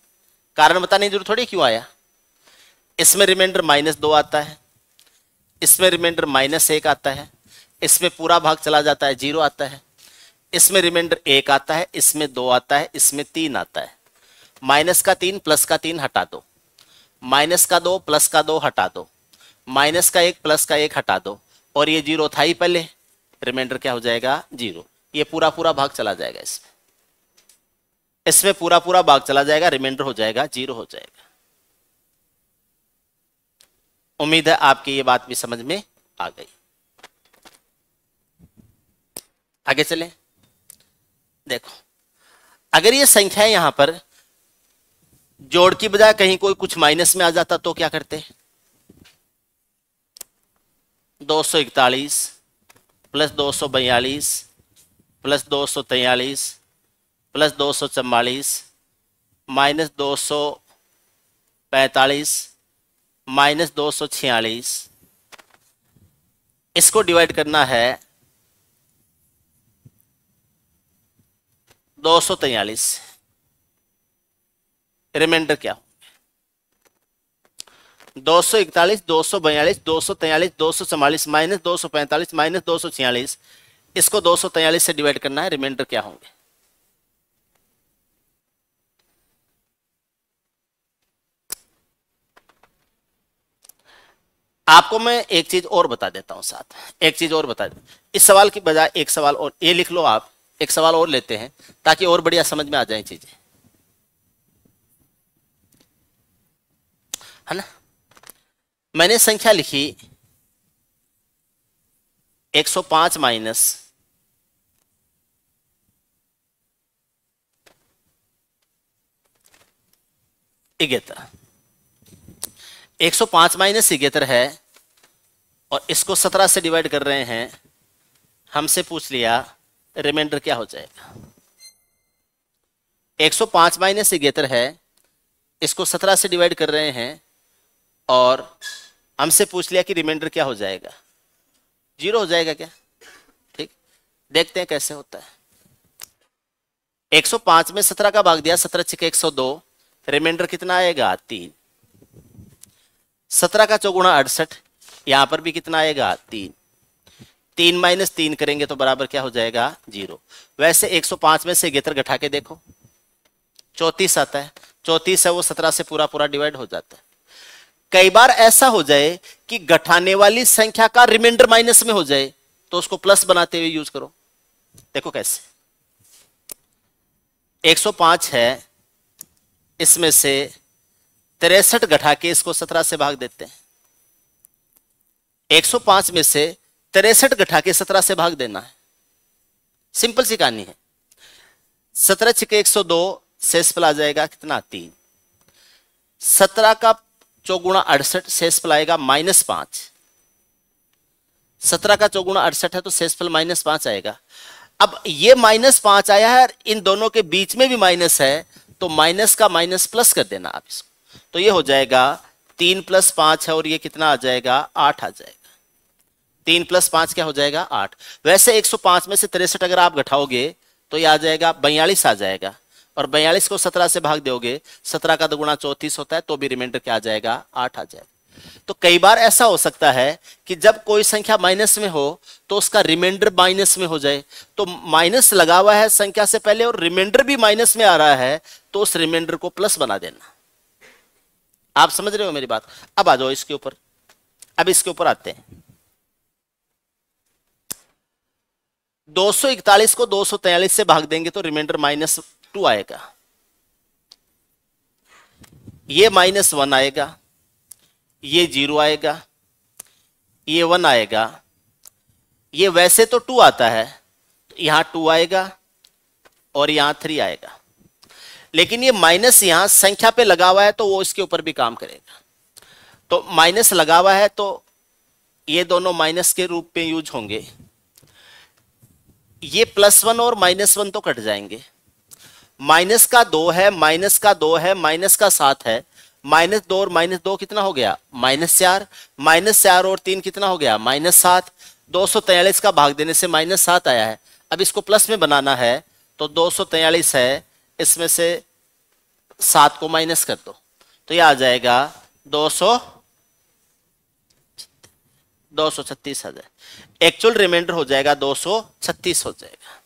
कारण बताने की जरूरत थोड़ी क्यों आया। इसमें रिमाइंडर -2 आता है, इसमें रिमाइंडर -1 आता है, इसमें पूरा भाग चला जाता है 0 आता है, इसमें रिमाइंडर 1 आता है, इसमें 2 आता है, इसमें 3 आता है। माइनस का 3 प्लस का 3 हटा दो, माइनस का 2 प्लस का 2 हटा दो, माइनस का 1 प्लस का 1 हटा दो, और ये 0 था ही पहले, रिमाइंडर क्या हो जाएगा 0। ये पूरा पूरा भाग चला जाएगा, इसमें इसमें पूरा पूरा भाग चला जाएगा, रिमाइंडर हो जाएगा 0 हो जाएगा। उम्मीद है आपकी ये बात भी समझ में आ गई। आगे चलें। देखो अगर ये संख्या यहां पर जोड़ की बजाय कहीं कोई कुछ माइनस में आ जाता तो क्या करते। 241 प्लस 242 प्लस 243 प्लस 244 -245 -246, इसको डिवाइड करना है 243। रिमाइंडर क्या हो, 241, 242, 243, 244 माइनस 245 माइनस 246, इसको 243 से डिवाइड करना है, रिमाइंडर क्या होंगे? आपको मैं एक चीज और बता देता हूं, साथ एक चीज और बता दे, इस सवाल की बजाय एक सवाल और ये लिख लो आप, एक सवाल और लेते हैं ताकि और बढ़िया समझ में आ जाए चीजें, है ना। मैंने संख्या लिखी 105 माइनस 71, 105 माइनस 71 है और इसको 17 से डिवाइड कर रहे हैं, हमसे पूछ लिया रिमाइंडर क्या हो जाएगा। 105 माइनस 71 है, इसको 17 से डिवाइड कर रहे हैं और हमसे पूछ लिया कि रिमाइंडर क्या हो जाएगा, 0 हो जाएगा क्या? ठीक, देखते हैं कैसे होता है। 105 में 17 का भाग दिया, 17 छिके 102, रिमाइंडर कितना आएगा? 3। 17 का चौगुना 68, यहां पर भी कितना आएगा? 3। 3 माइनस 3 करेंगे तो बराबर क्या हो जाएगा? 0। वैसे 105 में से 71 घटा के देखो, 34 आता है, 34 है वो 17 से पूरा पूरा डिवाइड हो जाता है। कई बार ऐसा हो जाए कि घटाने वाली संख्या का रिमाइंडर माइनस में हो जाए तो उसको प्लस बनाते हुए यूज करो। देखो कैसे, 105 है, इसमें से 63 घटा के इसको 17 से भाग देते हैं। 105 में से 63 घटा के 17 से भाग देना है, सिंपल सी कहानी है। 17 छिके 102, शेष पल आ जाएगा कितना? 3। 17 का चौगुना 68, शेष फल आएगा -5। 17 का चौगुना 68 है तो शेष फल -5 आएगा। अब ये -5 आया है, इन दोनों के बीच में भी माइनस है, तो माइनस का माइनस प्लस कर देना आप इसको, तो ये हो जाएगा 3 + 5 है और ये कितना आ जाएगा? 8 आ जाएगा। 3 + 5 क्या हो जाएगा? 8। वैसे 105 में से 63 अगर आप घटाओगे तो ये आ जाएगा 42 आ जाएगा, और 42 को 17 से भाग दोगे, 17 का 2 गुणा 34 होता है, तो भी रिमाइंडर क्या आ जाएगा? 8 आ जाएगा। तो कई बार ऐसा हो सकता है कि जब कोई संख्या माइनस में हो तो उसका रिमाइंडर माइनस में हो जाए, तो माइनस लगा हुआ है संख्या से पहले और रिमाइंडर भी माइनस में आ रहा है, तो उस रिमाइंडर को प्लस बना देना। आप समझ रहे हो मेरी बात? अब आ जाओ इसके ऊपर, अब इसके ऊपर आते हैं। 241 को 243 से भाग देंगे तो रिमाइंडर -2 आएगा, ये -1 आएगा, ये 0 आएगा, ये 1 आएगा, ये वैसे तो 2 आता है, तो यहां 2 आएगा और यहां 3 आएगा, लेकिन ये माइनस यहां संख्या पे लगा हुआ है तो वो इसके ऊपर भी काम करेगा। तो माइनस लगा हुआ है तो ये दोनों माइनस के रूप में यूज होंगे, ये +1 और -1 तो कट जाएंगे, माइनस का 2 है, माइनस का 2 है, माइनस का 7 है, -2 और -2 कितना हो गया? -4, -4 और 3 कितना हो गया? -7। 243 का भाग देने से -7 आया है, अब इसको प्लस में बनाना है तो 243 है, इसमें से 7 को माइनस कर दो तो ये आ जाएगा 236 आ जाए, एक्चुअल रिमाइंडर हो जाएगा 236 हो जाएगा।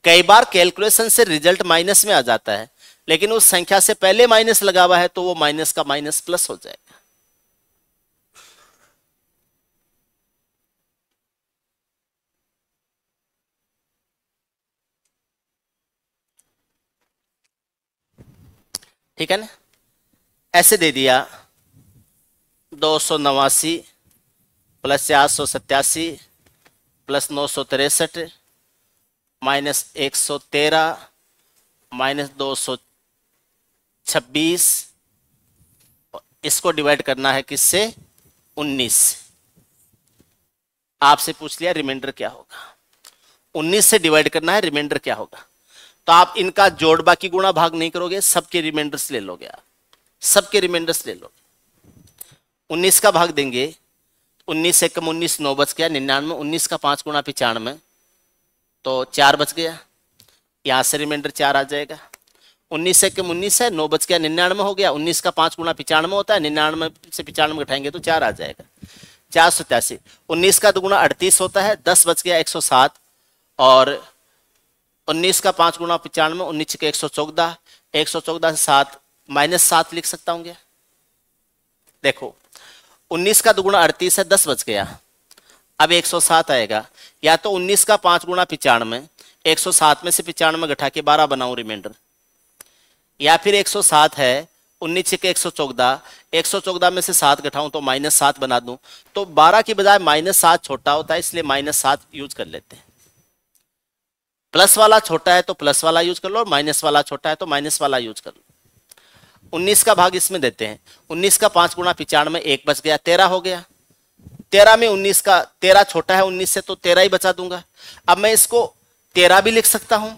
कई बार कैलकुलेशन से रिजल्ट माइनस में आ जाता है, लेकिन उस संख्या से पहले माइनस लगा हुआ है तो वो माइनस का माइनस प्लस हो जाएगा। ठीक है ना? ऐसे दे दिया 289 + 487 + 963 -113 -226, इसको डिवाइड करना है किससे? 19। आपसे पूछ लिया रिमाइंडर क्या होगा, 19 से डिवाइड करना है, रिमाइंडर क्या होगा। तो आप इनका जोड़ बाकी गुणा भाग नहीं करोगे, सबके रिमाइंडर्स ले लोगे, आप सबके रिमाइंडर्स ले लोगे। 19 का भाग देंगे, 19 × 19 9 बच गया 99, 19 का 5 गुणा 95 तो 4 बच गया, यहां से रिमाइंडर 4 आ जाएगा। 19 से कम 19 है, 9 बच गया 99 हो गया। 19 का 5 गुना 95 होता है, 99 से 95 घटाएंगे तो 4 आ जाएगा, 487। 19 का 2 गुना 38 होता है, 10 बच गया 107, और 19 का 5 गुना 95, 19 के 114, 114 से 7 -7 लिख सकता हूँ क्या? देखो 19 का 2 गुना 38 है, 10 बच गया, अब 107 आएगा। या तो 19 का 5 गुना 95, 107 में से 95 घटा के 12 बनाऊं रिमाइंडर, या फिर 107 है, 19 के 114, 114 में से 7 घटाऊं तो -7 बना दूं। तो 12 की बजाय -7 छोटा होता है, इसलिए -7 यूज कर लेते हैं। प्लस वाला छोटा है तो प्लस वाला यूज कर लो, और माइनस वाला छोटा है तो माइनस वाला यूज कर लो। 19 का भाग इसमें देते हैं। 19 का 5 गुना 95, 1 बच गया, 13 हो गया। 13 में 19 का 13 छोटा है 19 से, तो 13 ही बचा दूंगा। अब मैं इसको 13 भी लिख सकता हूं,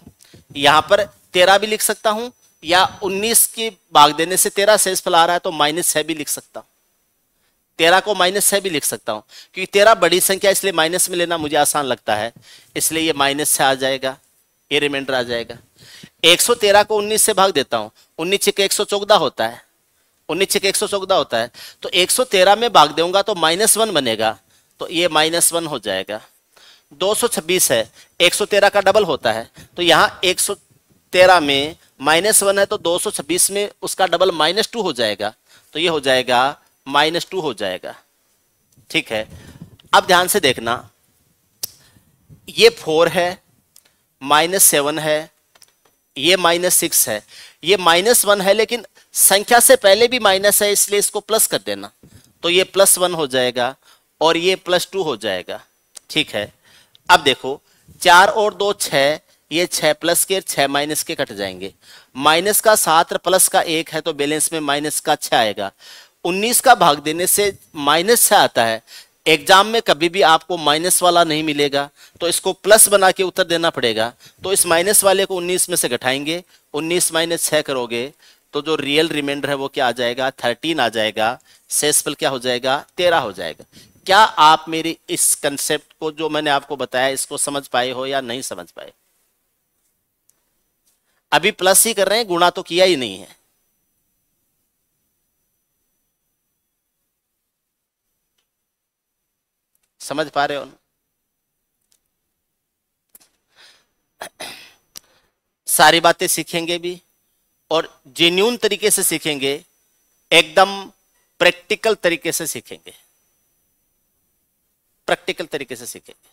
यहां पर 13 भी लिख सकता हूं, या 19 की भाग देने से 13 शेषफल आ रहा है तो -6 भी लिख सकता हूं। 13 को -6 भी लिख सकता हूं, क्योंकि 13 बड़ी संख्या इसलिए माइनस में लेना मुझे आसान लगता है, इसलिए ये -6 आ जाएगा, ये रिमाइंडर आ जाएगा। 113 को 19 से भाग देता हूं, 19 के 114 होता है, 19 के 114 होता है, तो 113 में भाग दूंगा तो -1 बनेगा, तो ये -1 हो जाएगा। 226 है, 113 का डबल होता है, तो यहां 113 में -1 है तो 226 में उसका डबल -2 हो जाएगा, तो ये हो जाएगा -2 हो जाएगा। ठीक है, अब ध्यान से देखना, ये 4 है, -7 है, ये -6 है, ये -1 है, लेकिन संख्या से पहले भी माइनस है, इसलिए इसको प्लस कर देना, तो ये +1 हो जाएगा और ये +2 हो जाएगा। ठीक है, अब देखो 4 और 2 6, ये 6 प्लस के 6 माइनस के कट जाएंगे, माइनस का 7 प्लस का 1 है तो बैलेंस में माइनस का 6 आएगा। 19 का भाग देने से -6 आता है, एग्जाम में कभी भी आपको माइनस वाला नहीं मिलेगा, तो इसको प्लस बना के उत्तर देना पड़ेगा। तो इस माइनस वाले को 19 में से घटाएंगे, 19 - 6 करोगे तो जो रियल रिमाइंडर है वो क्या आ जाएगा, 13 आ जाएगा। शेषफल क्या हो जाएगा, 13 हो जाएगा। क्या आप मेरी इस कंसेप्ट को जो मैंने आपको बताया इसको समझ पाए हो या नहीं समझ पाए? अभी प्लस ही कर रहे हैं, गुणा तो किया ही नहीं है। समझ पा रहे हो ना? सारी बातें सीखेंगे भी और जेन्यून तरीके से सीखेंगे, एकदम प्रैक्टिकल तरीके से सीखेंगे, प्रैक्टिकल तरीके से सीखेंगे।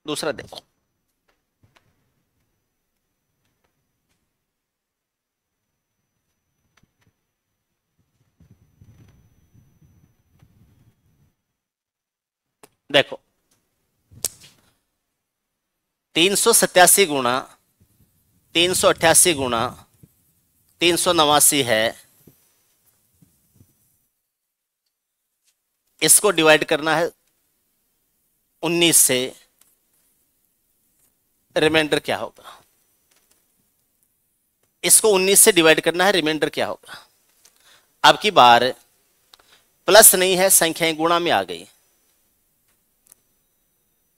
दूसरा देखो, देखो 387 गुणा 388 गुणा 389 है, इसको डिवाइड करना है 19 से, रिमाइंडर क्या होगा? इसको 19 से डिवाइड करना है, रिमाइंडर क्या होगा? अब की बार प्लस नहीं है, संख्याएं गुणा में आ गई,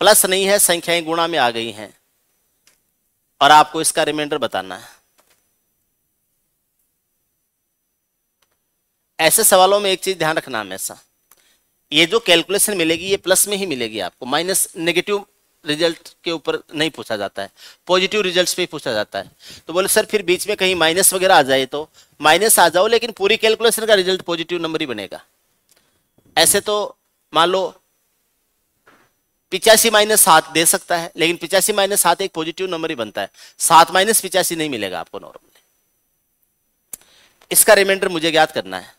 प्लस नहीं है, संख्याएं गुणा में आ गई हैं, और आपको इसका रिमाइंडर बताना है। ऐसे सवालों में एक चीज ध्यान रखना हमेशा, ये जो कैलकुलेशन मिलेगी ये प्लस में ही मिलेगी आपको, माइनस नेगेटिव रिजल्ट के ऊपर नहीं पूछा जाता है, पॉजिटिव रिजल्ट्स पे ही पूछा जाता है। तो बोले सर फिर बीच में कहीं माइनस वगैरह आ जाए तो माइनस आ जाओ, लेकिन पूरी कैलकुलेशन का रिजल्ट पॉजिटिव नंबर ही बनेगा। ऐसे तो मान लो 85 - 7 दे सकता है, लेकिन 85 - 7 एक पॉजिटिव नंबर ही बनता है, 7 - 85 नहीं मिलेगा आपको नॉर्मली। इसका रिमाइंडर मुझे ज्ञात करना है।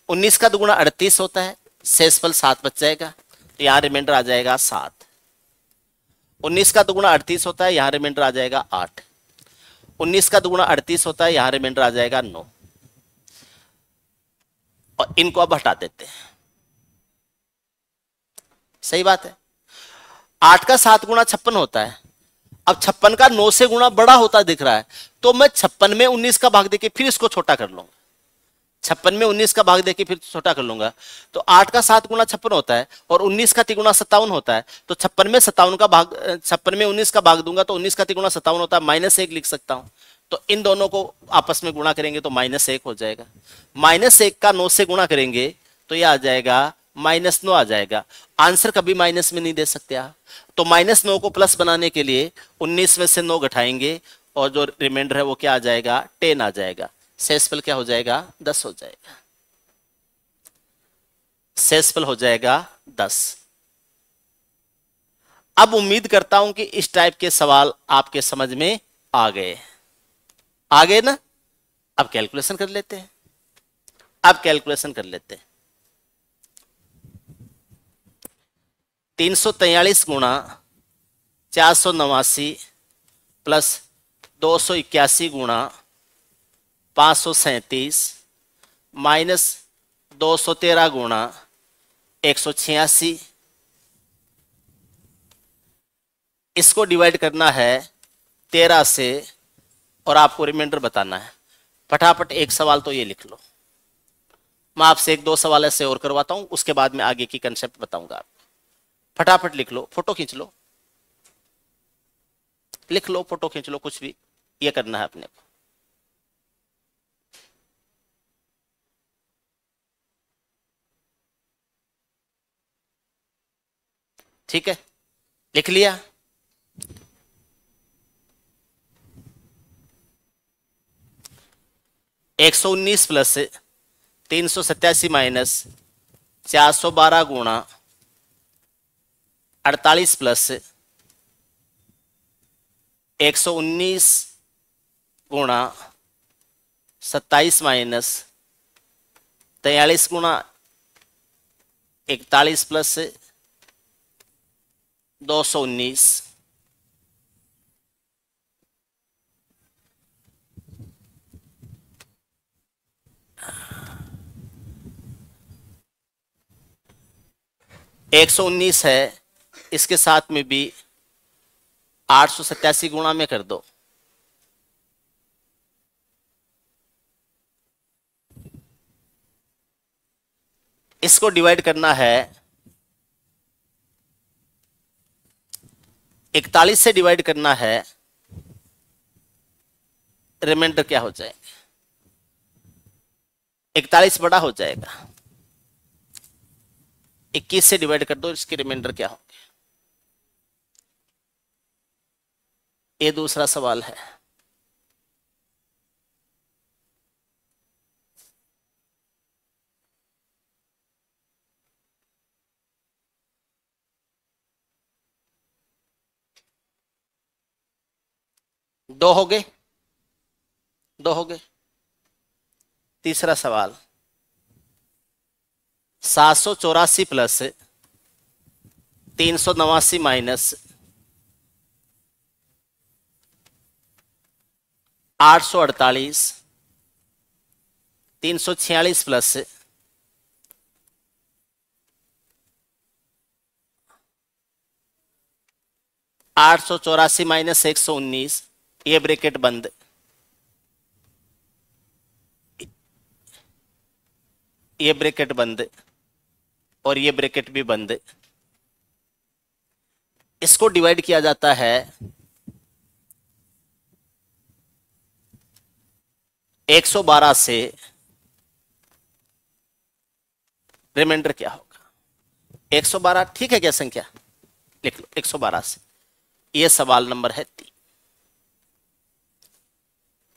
19 का 2 गुना 38 होता है, शेषफल 7 बच जाएगा, तो यहां रिमाइंडर आ जाएगा 7। 19 का 2 गुना 38 होता है, यहां रिमाइंडर आ जाएगा 8। 19 का 2 गुना 38 होता है, यहां रिमाइंडर आ जाएगा 9। और इनको अब हटा देते हैं, सही बात है। 8 का 7 गुना 56 होता है, अब 56 का 9 से गुना बड़ा होता दिख रहा है, तो मैं 56 में 19 का भाग देके फिर इसको छोटा कर लूंगा, 56 में 19 का भाग देके फिर छोटा कर लूंगा, तो 8 का 7 गुना 56 होता है और 19 का 3 गुना 57 होता है। तो 56 में 57 का भाग, 56 में 19 का भाग दूंगा तो 19 का 3 गुना 57 होता है, -1 लिख सकता हूं। तो इन दोनों को आपस में गुणा करेंगे तो -1 हो जाएगा। -1 का 9 से गुणा करेंगे तो यह आ जाएगा -9 आ जाएगा। आंसर कभी माइनस में नहीं दे सकते आप। तो -9 को प्लस बनाने के लिए 19 में से 9 घटाएंगे और जो रिमाइंडर है वो क्या आ जाएगा, 10 आ जाएगा। शेषफल क्या हो जाएगा, 10 हो जाएगा। शेषफल हो जाएगा 10। अब उम्मीद करता हूं कि इस टाइप के सवाल आपके समझ में आ गए। आ गए ना? अब कैलकुलेशन कर लेते हैं। अब कैलकुलेशन कर लेते हैं। 343 गुणा 489 प्लस 281 गुणा 537 माइनस 213 गुणा 186, इसको डिवाइड करना है 13 से और आपको रिमाइंडर बताना है। फटाफट एक सवाल तो ये लिख लो। मैं आपसे एक दो सवाल ऐसे और करवाता हूं, उसके बाद में आगे की कंसेप्ट बताऊंगा आपको। फटाफट लिख लो, फोटो खींच लो, लिख लो, फोटो खींच लो, कुछ भी ये करना है अपने को। ठीक है, लिख लिया? एक 119 प्लस 387 माइनस 412 गुणा 48 प्लस 119 गुणा 27 माइनस 43 गुणा 41 प्लस 219, एक 119 है, इसके साथ में भी 887 गुणा में कर दो। इसको डिवाइड करना है 41 से डिवाइड करना है, रिमाइंडर क्या हो जाएगा, 41 बड़ा हो जाएगा। 21 से डिवाइड कर दो, इसके रिमाइंडर क्या होंगे। ये दूसरा सवाल है। दो हो गए, दो हो गए। तीसरा सवाल 784 प्लस 389 माइनस 848 346 प्लस 884 माइनस 119, ये ब्रैकेट बंद, ये ब्रैकेट बंद और ये ब्रैकेट भी बंद। इसको डिवाइड किया जाता है 112 से, रिमाइंडर क्या होगा 112। ठीक है क्या संख्या, लिख लो 112 से। ये सवाल नंबर है 3।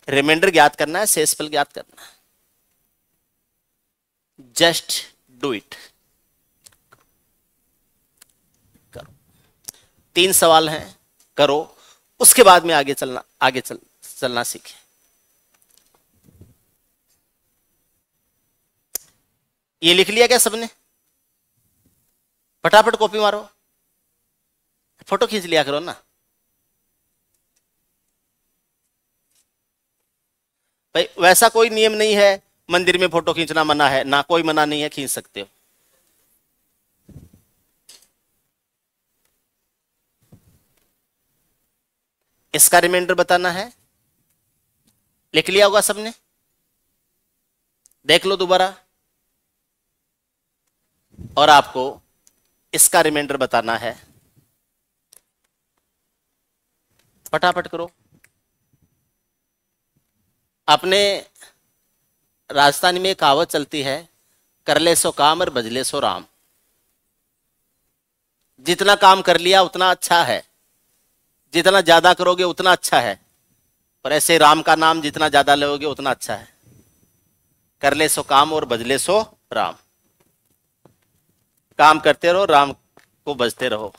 रिमाइंडर ज्ञात करना है, शेषफल ज्ञात करना है। Just do it. करो, 3 सवाल हैं, करो, उसके बाद में आगे चलना सीखें। ये लिख लिया क्या सबने? फटाफट कॉपी मारो, फोटो खींच लिया करो ना भाई। वैसा कोई नियम नहीं है मंदिर में फोटो खींचना मना है ना, कोई मना नहीं है, खींच सकते हो। इसका रिमाइंडर बताना है, लिख लिया होगा सबने। देख लो दोबारा, और आपको इसका रिमाइंडर बताना है। फटाफट करो। अपने राजस्थानी में एक कहावत चलती है, कर ले सो काम और बजले सो राम। जितना काम कर लिया उतना अच्छा है, जितना ज्यादा करोगे उतना अच्छा है, और ऐसे राम का नाम जितना ज्यादा लोगे उतना अच्छा है। कर ले सो काम और बजले सो राम। काम करते रहो, राम को बजते रहो।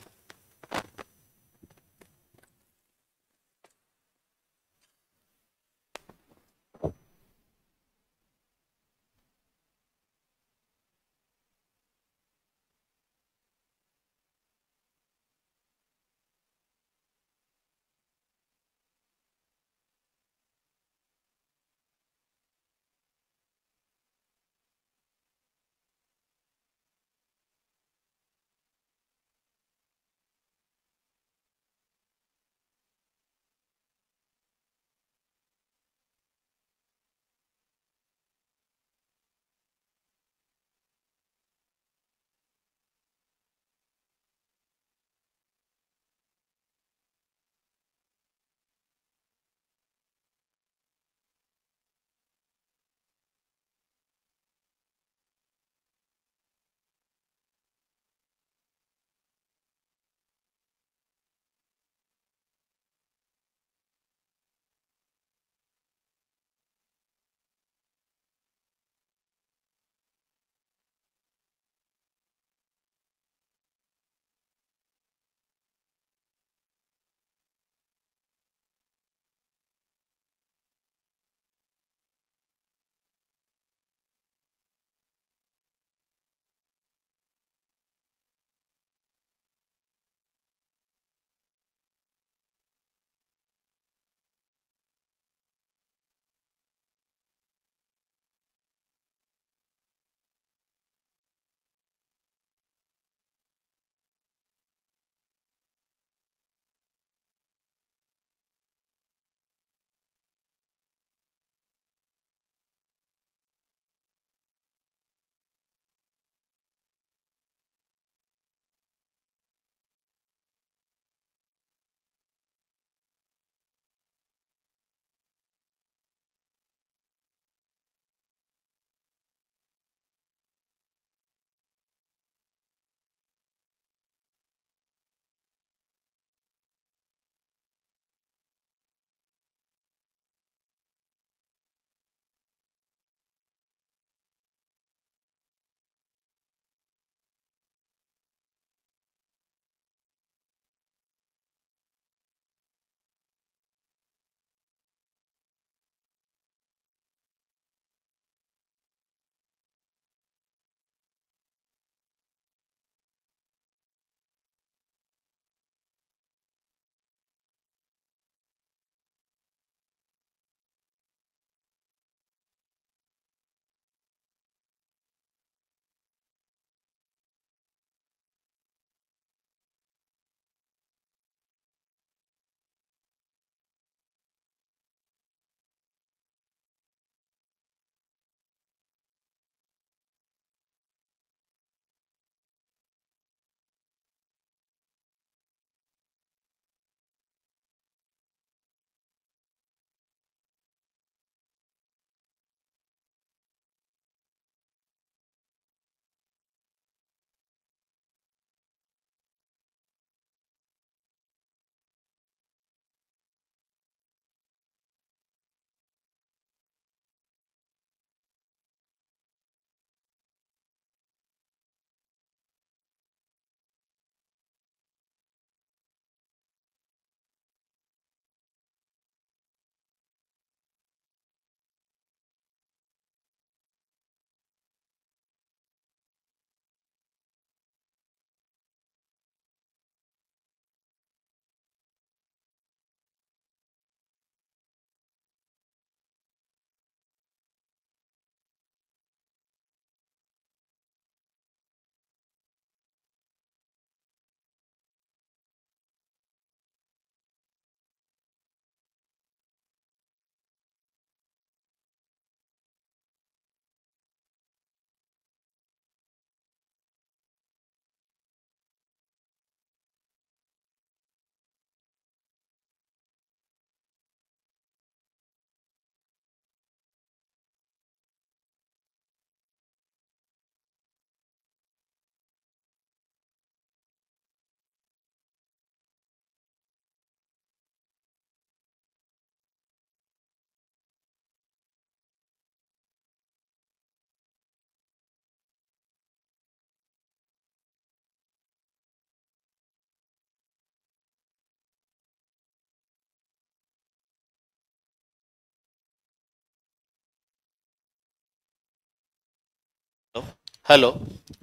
हेलो,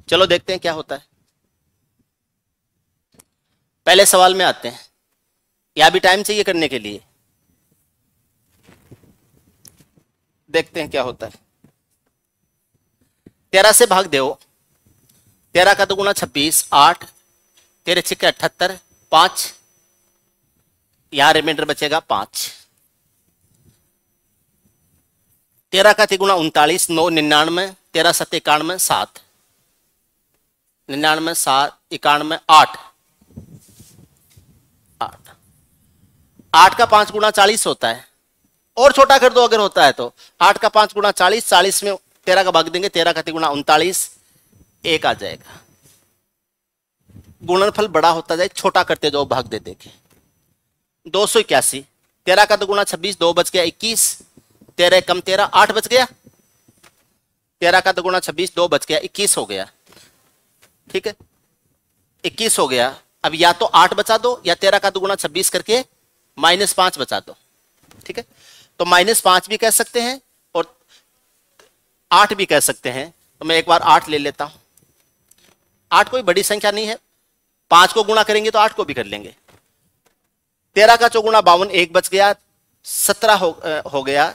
चलो देखते हैं क्या होता है। पहले सवाल में आते हैं। यहां भी टाइम चाहिए करने के लिए, देखते हैं क्या होता है। 13 से भाग दो। 13 का दुगुना 26, 8, 13 छिक्के 78, 5, यहां रिमाइंडर बचेगा 5। 13 का तिगुना 39, 9, 99, 13 7 91, 7, 99, 7, 91, 8, 8, 8 का 5 गुना 40 होता है। और छोटा कर दो अगर होता है तो। 8 का 5 गुना 40, 40 में 13 का भाग देंगे, 13 का तिगुना 39, 1 आ जाएगा। गुणनफल बड़ा होता जाए, छोटा करते जाओ भाग दे देके। 281, 13 का दुगुना 26, 2 बच गया 21, 13 कम 13, 8 बच गया। 13 का दुगुना 26, 2 बच गया 21 हो गया। ठीक है, 21 हो गया। अब या तो 8 बचा दो या 13 का दुगुना 26 करके -5 बचा दो। ठीक है, तो -5 भी कह सकते हैं और 8 भी कह सकते हैं। तो मैं एक बार 8 ले लेता हूं। 8 कोई बड़ी संख्या नहीं है, 5 को गुणा करेंगे तो 8 को भी कर लेंगे। 13 का चौगुना 52, 1 बच गया, 17 हो गया।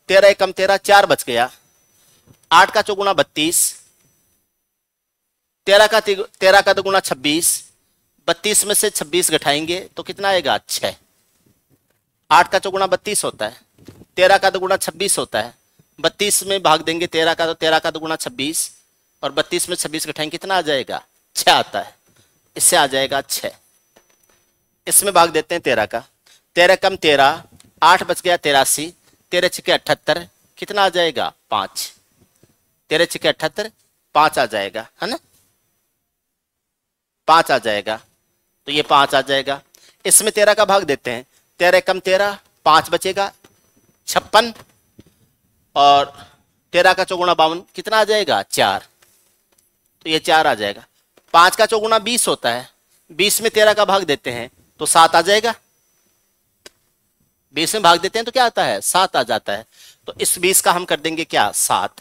13 कम 13, 4 बच गया। 8 का चौगुना 32, 13 का दुगुना 26, 32 में से 26 घटाएंगे तो कितना आएगा? 6। 8 का चौगुना 32 होता है, 13 का दुगुना 26 होता है। 32 में भाग देंगे 13 का, तो 13 का दुगुना 26 और 32 में 26 घटाएंगे कितना आ जाएगा? 6 आता है। इससे आ जाएगा 6। इसमें भाग देते हैं 13 का। 13 कम 13, 8 बच गया 83, 13 छिके 78, कितना आ जाएगा? 5। 13 छिके 78, 5 आ जाएगा, है ना? 5 आ जाएगा, तो ये 5 आ जाएगा। इसमें 13 का भाग देते हैं। 13 कम 13, 5 बचेगा 56, और 13 का चौगुना 52 कितना आ जाएगा? 4, तो ये 4 आ जाएगा। 5 का चौगुना 20 होता है, 20 में 13 का भाग देते हैं तो 7 आ जाएगा। 20 में भाग देते हैं तो क्या आता है? 7 आ जाता है। तो इस 20 का हम कर देंगे क्या? 7।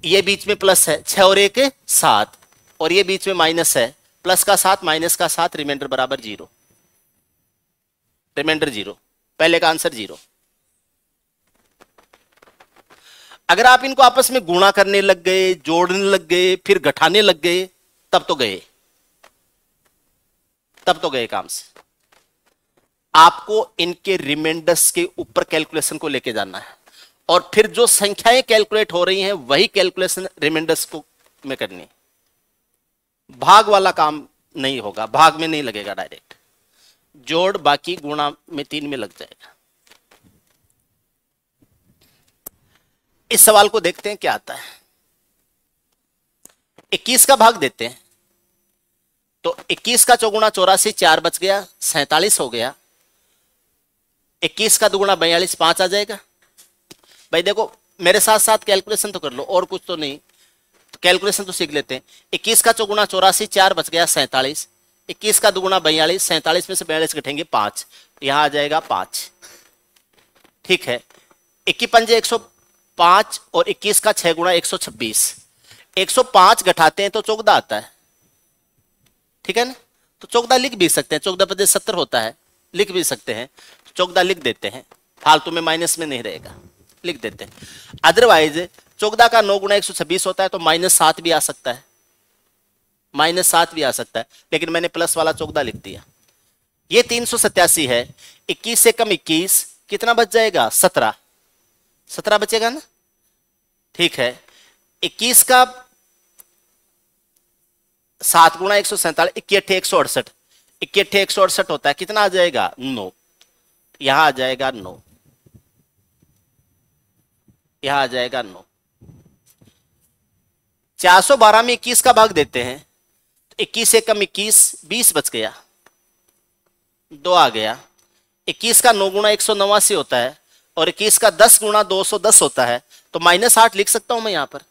ये बीच में प्लस है, 6 और 1 7, और ये बीच में माइनस है, प्लस का 7 माइनस का 7, रिमाइंडर बराबर 0। रिमाइंडर 0, पहले का आंसर 0। अगर आप इनको आपस में गुणा करने लग गए, जोड़ने लग गए, फिर घटाने लग गए, तब तो गए, तब तो गए काम से। आपको इनके रिमाइंडर्स के ऊपर कैलकुलेशन को लेके जाना है, और फिर जो संख्याएं कैलकुलेट हो रही हैं वही कैलकुलेशन रिमाइंडर्स को में करनी। भाग वाला काम नहीं होगा, भाग में नहीं लगेगा डायरेक्ट, जोड़ बाकी गुणा में 3 में लग जाएगा। इस सवाल को देखते हैं क्या आता है। 21 का भाग देते हैं, तो 21 का चौगुना 84, 4 बच गया 47 हो गया। 21 का दुगुना 42, 5 आ जाएगा। भाई देखो, मेरे साथ साथ कैलकुलेशन तो कर लो, और कुछ तो नहीं, तो कैलकुलेशन तो सीख लेते हैं। 21 का चौगुना 84, 4 बच गया 47। 21 का दुगुना 42, 47 में से 42 घटेंगे 5, यहां आ जाएगा 5। ठीक है, 21 पंजे 105 और 21 का 6 गुणा 126। 105 घटाते हैं तो 14 आता है, ठीक है ना? तो 14 लिख भी सकते हैं, 14 पंजे 70 होता है, लिख भी सकते हैं। 14 लिख देते हैं, फालतू में माइनस में नहीं रहेगा, लिख देते हैं। अदरवाइज 14 का 9 गुणा 126 होता है, तो -7 भी आ सकता है, -7 भी आ सकता है, लेकिन मैंने प्लस वाला 14 लिख दिया। ये 387 है। 21 से कम 21 कितना बच जाएगा? 17। 17 बचेगा ना? ठीक है, 21 का 7 गुणा 147, 21 168, 21 168 होता है, कितना आ जाएगा? 9। यहां आ जाएगा 9, यहां आ जाएगा 9। 412 में 21 का भाग देते हैं, 21 से कम 21, 20 बच गया, 2 आ गया। 21 का 9 गुणा 189 होता है, और 21 का 10 गुणा 210 होता है, तो -8 लिख सकता हूं मैं यहां पर।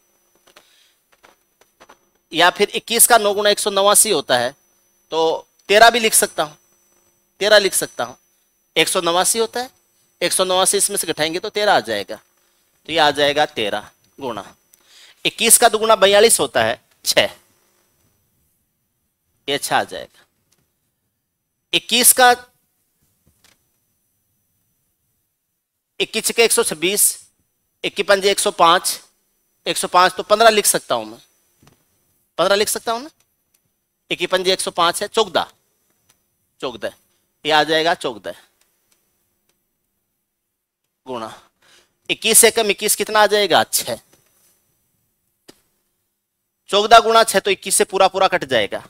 या फिर 21 का 9 गुणा 189 होता है, तो 13 भी लिख सकता हूं, 13 लिख सकता हूं। 189 होता है, 189 इसमें से घटाएंगे तो 13 आ जाएगा, तो ये आ जाएगा 13 गुणा। 21 का दुगुना 42 होता है 6, ये 6 आ जाएगा। 21 का 21 के 126, 21 पंजे 105, 105 तो 15 लिख सकता हूं मैं, 15 लिख सकता हूं ना। 21 पंजे 105 है, 14, 14 ये आ जाएगा 14 गुणा 21 से कम 21 कितना आ जाएगा 6, 14 गुणा 6 तो 21 से पूरा पूरा कट जाएगा।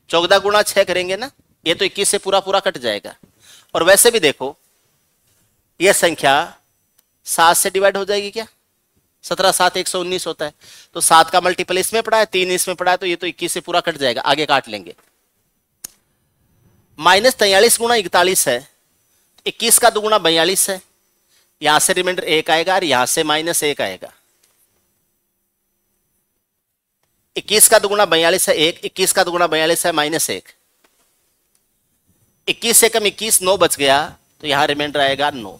14 गुणा 6 करेंगे ना, ये तो 21 से पूरा पूरा कट जाएगा। और वैसे भी देखो यह संख्या 7 से डिवाइड हो जाएगी क्या, 17 7 119 होता है, तो 7 का मल्टीपल इसमें पड़ा है, 3 इसमें पड़ा है, तो ये तो 21 से पूरा कट जाएगा, आगे काट लेंगे। -43 गुणा 41 है, 21 का दुगुना 42 है, यहां से रिमाइंडर 1 आएगा और यहां से -1 आएगा। 21 का दुगुना 42 है 1, 21 का दुगुना 42 है -1, 21 से कम 21 9 बच गया, तो यहां रिमाइंडर आएगा 9,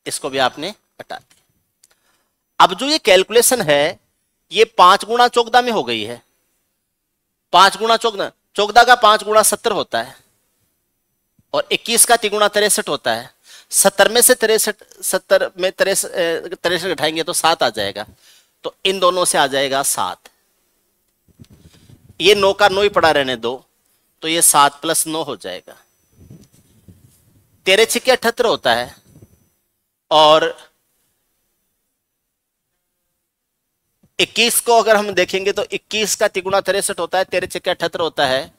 इसको भी आपने हटा दिया। अब जो ये कैलकुलेशन है ये 5 गुणा 14 में हो गई है। 5 गुणा 14 का 5 गुणा 70 होता है और 21 का 3 गुणा 63 होता है। 70 में से 63 में 63 घटाएंगे तो 7 आ जाएगा, तो इन दोनों से आ जाएगा 7। ये 9 का 9 ही पड़ा रहने दो, तो ये 7 + 9 हो जाएगा। 13 छिके 78 होता है और 21 को अगर हम देखेंगे तो 21 का 3 गुणा 63 होता है, 13 छिके 78 होता है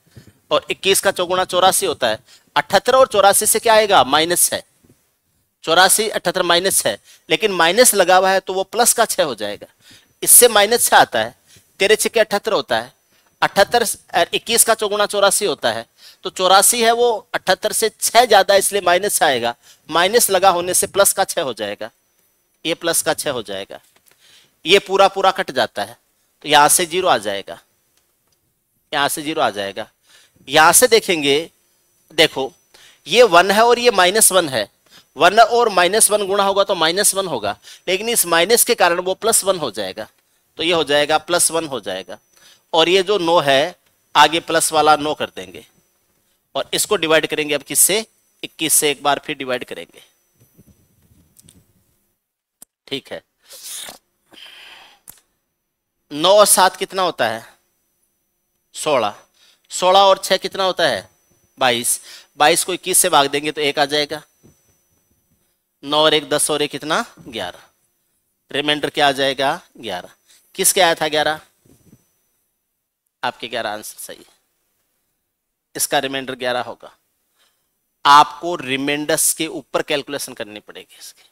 और 21 का 4 गुणा 84 होता है। 78 और 84 से क्या आएगा, माइनस है। 84 78 माइनस है, लेकिन माइनस लगा हुआ है तो वो प्लस का 6 हो जाएगा, इससे -6 आता है। 13 छिके 78 होता है, 78 21 का 4 गुणा 84 होता है, तो 84 है वो 78 से 6 ज्यादा, इसलिए माइनस आएगा। माइनस लगा होने से प्लस का 6 हो जाएगा, ये प्लस का 6 हो जाएगा। ये पूरा पूरा कट जाता है, तो यहां से 0 आ जाएगा, यहां से 0 आ जाएगा। यहां से देखेंगे, देखो ये 1 है और ये -1 है, 1 और -1 गुणा होगा तो -1 होगा, लेकिन इस माइनस के कारण वो +1 हो जाएगा, तो ये हो जाएगा +1 हो जाएगा। और ये जो 9 है आगे प्लस वाला 9 कर देंगे और इसको डिवाइड करेंगे अब किससे, 21 से एक बार फिर डिवाइड करेंगे, ठीक है। 9 और 7 कितना होता है, 16, 16 और 6 कितना होता है, 22, 22 को 21 से भाग देंगे तो 1 आ जाएगा। 9 और 1 10 और 1 कितना, 11, रिमाइंडर क्या आ जाएगा, 11। किसके आया था 11, आपके 11 आंसर सही है, इसका रिमाइंडर 11 होगा। आपको रिमाइंडर्स के ऊपर कैलकुलेशन करनी पड़ेगी इसकी।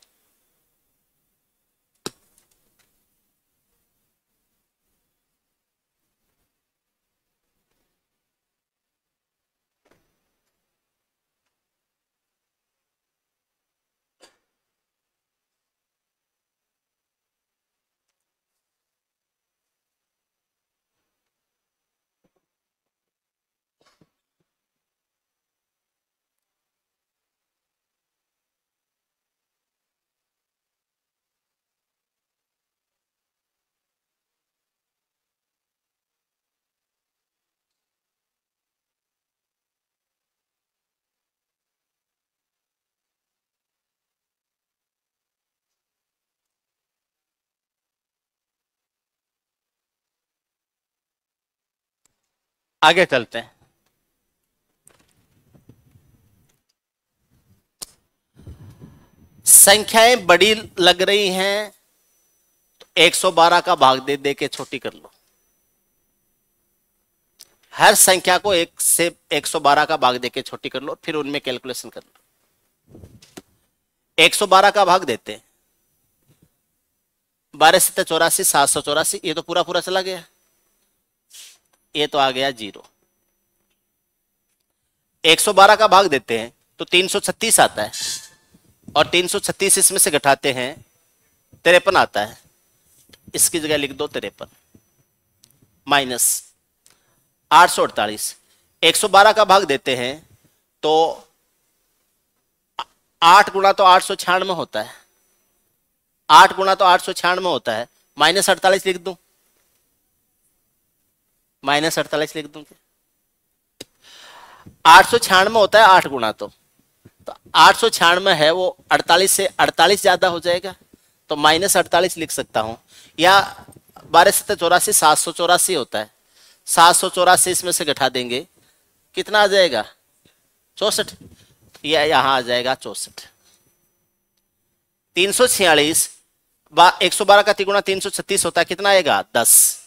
आगे चलते हैं। संख्याएं बड़ी लग रही हैं तो 112 का भाग दे दे के छोटी कर लो। हर संख्या को 1 से 112 का भाग दे के छोटी कर लो, फिर उनमें कैलकुलेशन कर लो। 112 का भाग देते हैं, 12 से 84 784, ये तो पूरा पूरा चला गया, ये तो आ गया 0। 112 का भाग देते हैं तो 336 आता है और 336 इसमें से घटाते हैं 53 आता है, इसकी जगह लिख दो 53 माइनस 848। 112 का भाग देते हैं तो 8 गुणा तो 896 होता है, 8 गुना तो 896 होता है, -48 लिख दूं, -48 लिख दूं क्या? 896 होता है 8 गुना, तो 896 है वो 48 से 48 ज्यादा हो जाएगा, तो -48 लिख सकता हूं। या 12×7=84, 784 होता है, 784 इसमें से घटा देंगे, कितना आ जाएगा? 64, या यहां आ जाएगा 64। 346 112 का 3 गुना 336 होता है, कितना आएगा? 10,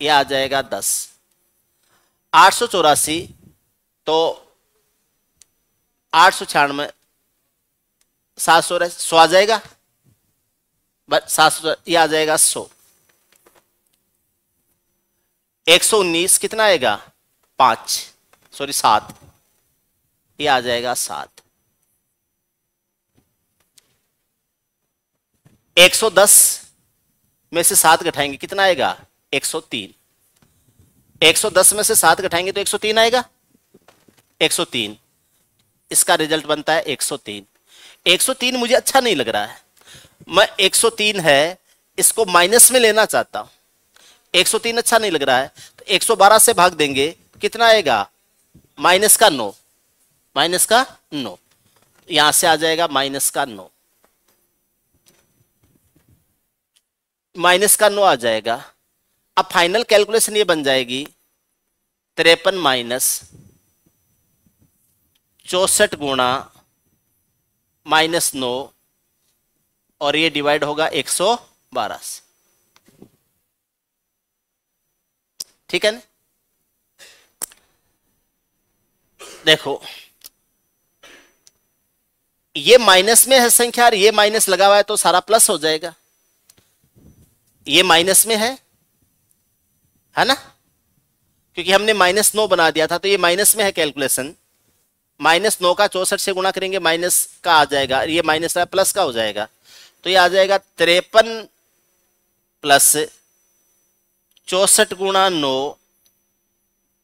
ये आ जाएगा 10। 884 तो 896 700 आ जाएगा, 700, ये आ जाएगा 100। 119 कितना आएगा? 7, ये आ जाएगा 7। 110 में से 7 घटाएंगे, कितना आएगा? 103। 110 में से 7 घटाएंगे तो 103 आएगा, 103। इसका रिजल्ट बनता है 103। 103 मुझे अच्छा नहीं लग रहा है, मैं 103 है इसको माइनस में लेना चाहता हूं। 103 अच्छा नहीं लग रहा है तो 112 से भाग देंगे, कितना आएगा? -9, -9, यहां से आ जाएगा -9, -9 आ जाएगा। अब फाइनल कैलकुलेशन ये बन जाएगी 53 - 64 गुणा -9, और ये डिवाइड होगा 112 से, ठीक है ना? देखो ये माइनस में है संख्या और ये माइनस लगा हुआ है तो सारा प्लस हो जाएगा। ये माइनस में है ना, क्योंकि हमने -9 बना दिया था, तो ये माइनस में है कैलकुलेशन। -9 का 64 से गुणा करेंगे, माइनस का आ जाएगा, ये माइनस का प्लस का हो जाएगा, तो ये आ जाएगा 53 + 64 गुणा 9,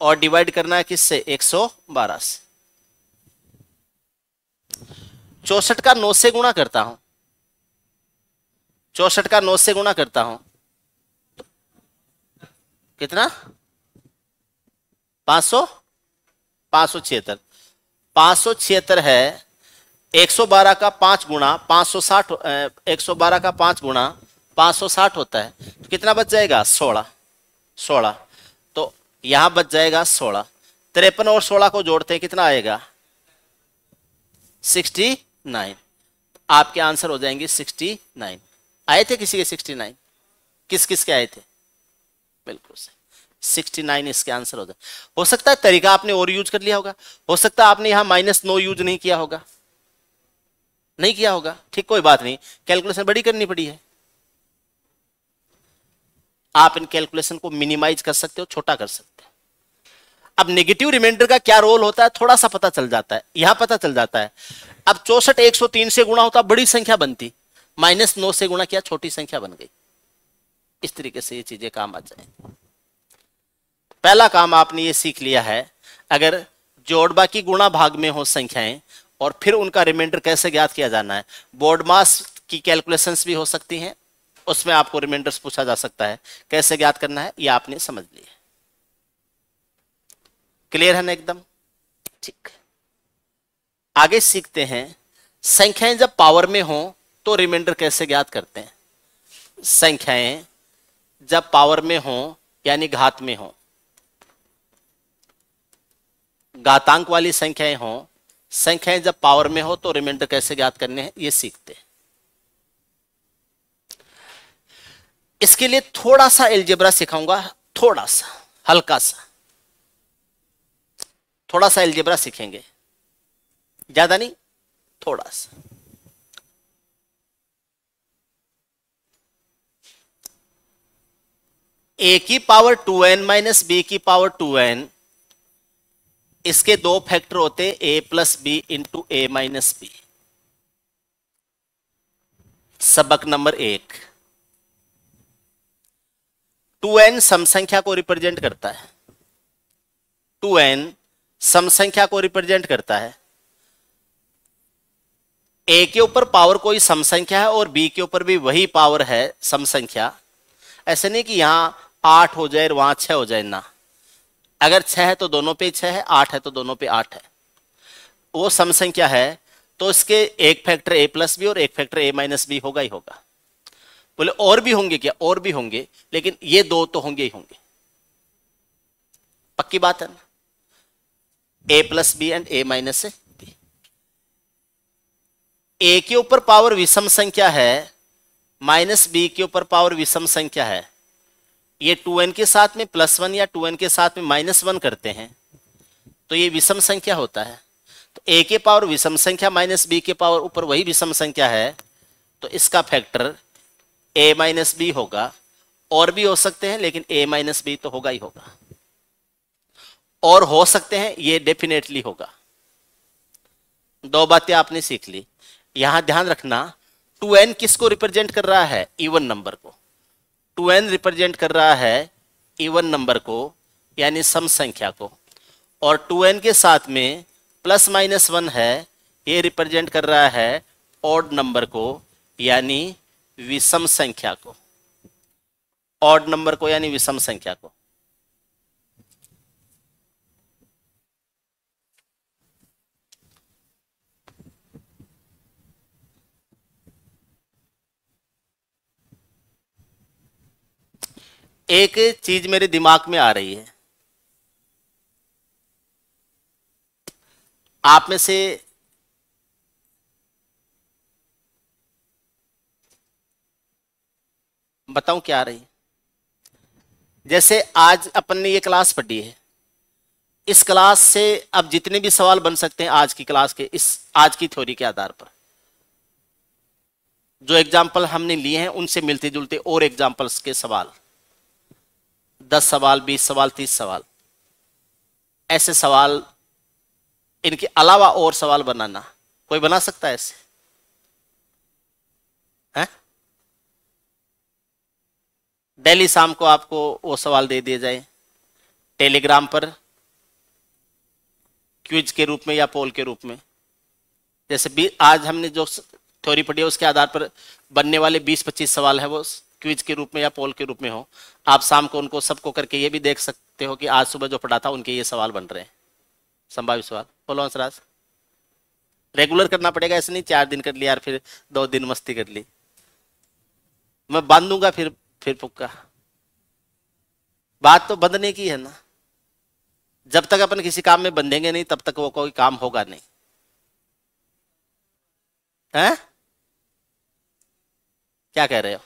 और डिवाइड करना है किससे? 112 से। 64 का 9 से गुणा करता हूं, 64 का 9 से गुणा करता हूं, कितना? 576। 576 है 112 का 5 गुणा 560, 112 का 5 गुणा 560 होता है, तो कितना बच जाएगा? 16। तो यहां बच जाएगा 16। 53 और 16 को जोड़ते हैं, कितना आएगा? 69। आपके आंसर हो जाएंगे 69। आए थे किसी के 69? किस किस के आए थे? बिल्कुल सही, 69 इसके आंसर हो जाए। हो सकता है तरीका आपने और यूज कर लिया होगा, हो सकता है आपने यहां -9 यूज नहीं किया होगा, ठीक, कोई बात नहीं, कैलकुलेशन बड़ी करनी पड़ी है। आप इन कैलकुलेशन को मिनिमाइज कर सकते हो, छोटा कर सकते हो। अब नेगेटिव रिमाइंडर का क्या रोल होता है थोड़ा सा पता चल जाता है, यहां पता चल जाता है। अब 64 103 से गुणा होता बड़ी संख्या बनती, -9 से गुणा किया छोटी संख्या बन गई। इस तरीके से ये चीजें काम आ जाए। पहला काम आपने ये सीख लिया है, अगर जोड़ बाकी गुणा भाग में हो संख्याएं और फिर उनका रिमाइंडर कैसे ज्ञात किया जाना है। बोर्ड मास की कैलकुलेशंस भी हो सकती हैं, उसमें आपको रिमाइंडर्स पूछा जा सकता है, कैसे ज्ञात करना है ये आपने समझ लिया। क्लियर है ना एकदम? ठीक, आगे सीखते हैं संख्याएं जब पावर में हो तो रिमाइंडर कैसे ज्ञात करते हैं। संख्याएं जब पावर में हो यानी घात में हो, घातांक वाली संख्याएं हो, संख्याएं जब पावर में हो तो रिमाइंडर कैसे ज्ञात करने हैं ये सीखते हैं। इसके लिए थोड़ा सा एलजेब्रा सिखाऊंगा, थोड़ा सा हल्का सा, थोड़ा सा एलजेब्रा सीखेंगे, ज्यादा नहीं, थोड़ा सा। a की पावर 2n माइनस b की पावर 2n, इसके दो फैक्टर होते हैं a plus B into a minus B. सबक नंबर 1, 2n सम संख्या को रिप्रेजेंट करता है, 2n सम संख्या को रिप्रेजेंट करता है। ए के ऊपर पावर कोई सम संख्या है और बी के ऊपर भी वही पावर है सम संख्या। ऐसे नहीं कि यहां 8 हो जाए और वहां 6 हो जाए ना। अगर 6 है तो दोनों पे 6 है, 8 है तो दोनों पे 8 है, वो सम संख्या है, तो इसके एक फैक्टर ए प्लस बी और एक फैक्टर ए माइनस बी होगा ही होगा। बोले और भी होंगे क्या? और भी होंगे, लेकिन ये दो तो होंगे ही होंगे। पक्की बात है ना? A plus b and a minus b. A के ऊपर पावर विषम संख्या है, माइनस बी के ऊपर पावर विषम संख्या है। ये 2n के साथ में +1 या 2n के साथ में -1 करते हैं तो ये विषम संख्या होता है। तो ए के पावर विषम संख्या माइनस बी के पावर ऊपर वही विषम संख्या है, तो इसका फैक्टर a माइनस बी होगा। और भी हो सकते हैं, लेकिन a माइनस बी तो होगा ही होगा। और हो सकते हैं, ये डेफिनेटली होगा। दो बातें आपने सीख ली। यहां ध्यान रखना, 2n किसको रिप्रेजेंट कर रहा है? इवन नंबर को। 2n रिप्रेजेंट कर रहा है इवन नंबर को, यानी सम संख्या को। और 2n के साथ में +-1 है, ये रिप्रेजेंट कर रहा है ऑड नंबर को, यानी विषम संख्या को। ऑड नंबर को यानी विषम संख्या को। एक चीज मेरे दिमाग में आ रही है, आप में से बताऊं क्या आ रही है? जैसे आज अपन ने ये क्लास पढ़ी है, इस क्लास से अब जितने भी सवाल बन सकते हैं आज की क्लास के, इस आज की थ्योरी के आधार पर, जो एग्जाम्पल हमने लिए हैं उनसे मिलते जुलते और एग्जाम्पल्स के सवाल, 10 सवाल, 20 सवाल, 30 सवाल, ऐसे सवाल, इनके अलावा और सवाल बनाना कोई बना सकता है ऐसे? है? डेली शाम को आपको वो सवाल दे दिए जाए टेलीग्राम पर क्विज के रूप में या पोल के रूप में। जैसे भी आज हमने जो थ्योरी पढ़ी है उसके आधार पर बनने वाले 20-25 सवाल है वो क्विज के रूप में या पोल के रूप में हो। आप शाम को उनको सबको करके ये भी देख सकते हो कि आज सुबह जो पढ़ा था उनके ये सवाल बन रहे हैं, संभावित सवाल। बोलो हंसराज, रेगुलर करना पड़ेगा, ऐसे नहीं 4 दिन कर लिया यार फिर 2 दिन मस्ती कर ली। मैं बांधूंगा फिर पुक्का। बात तो बंधने की है ना। जब तक अपन किसी काम में बंधेंगे नहीं तब तक वो कोई काम होगा नहीं। है? क्या कह रहे हो?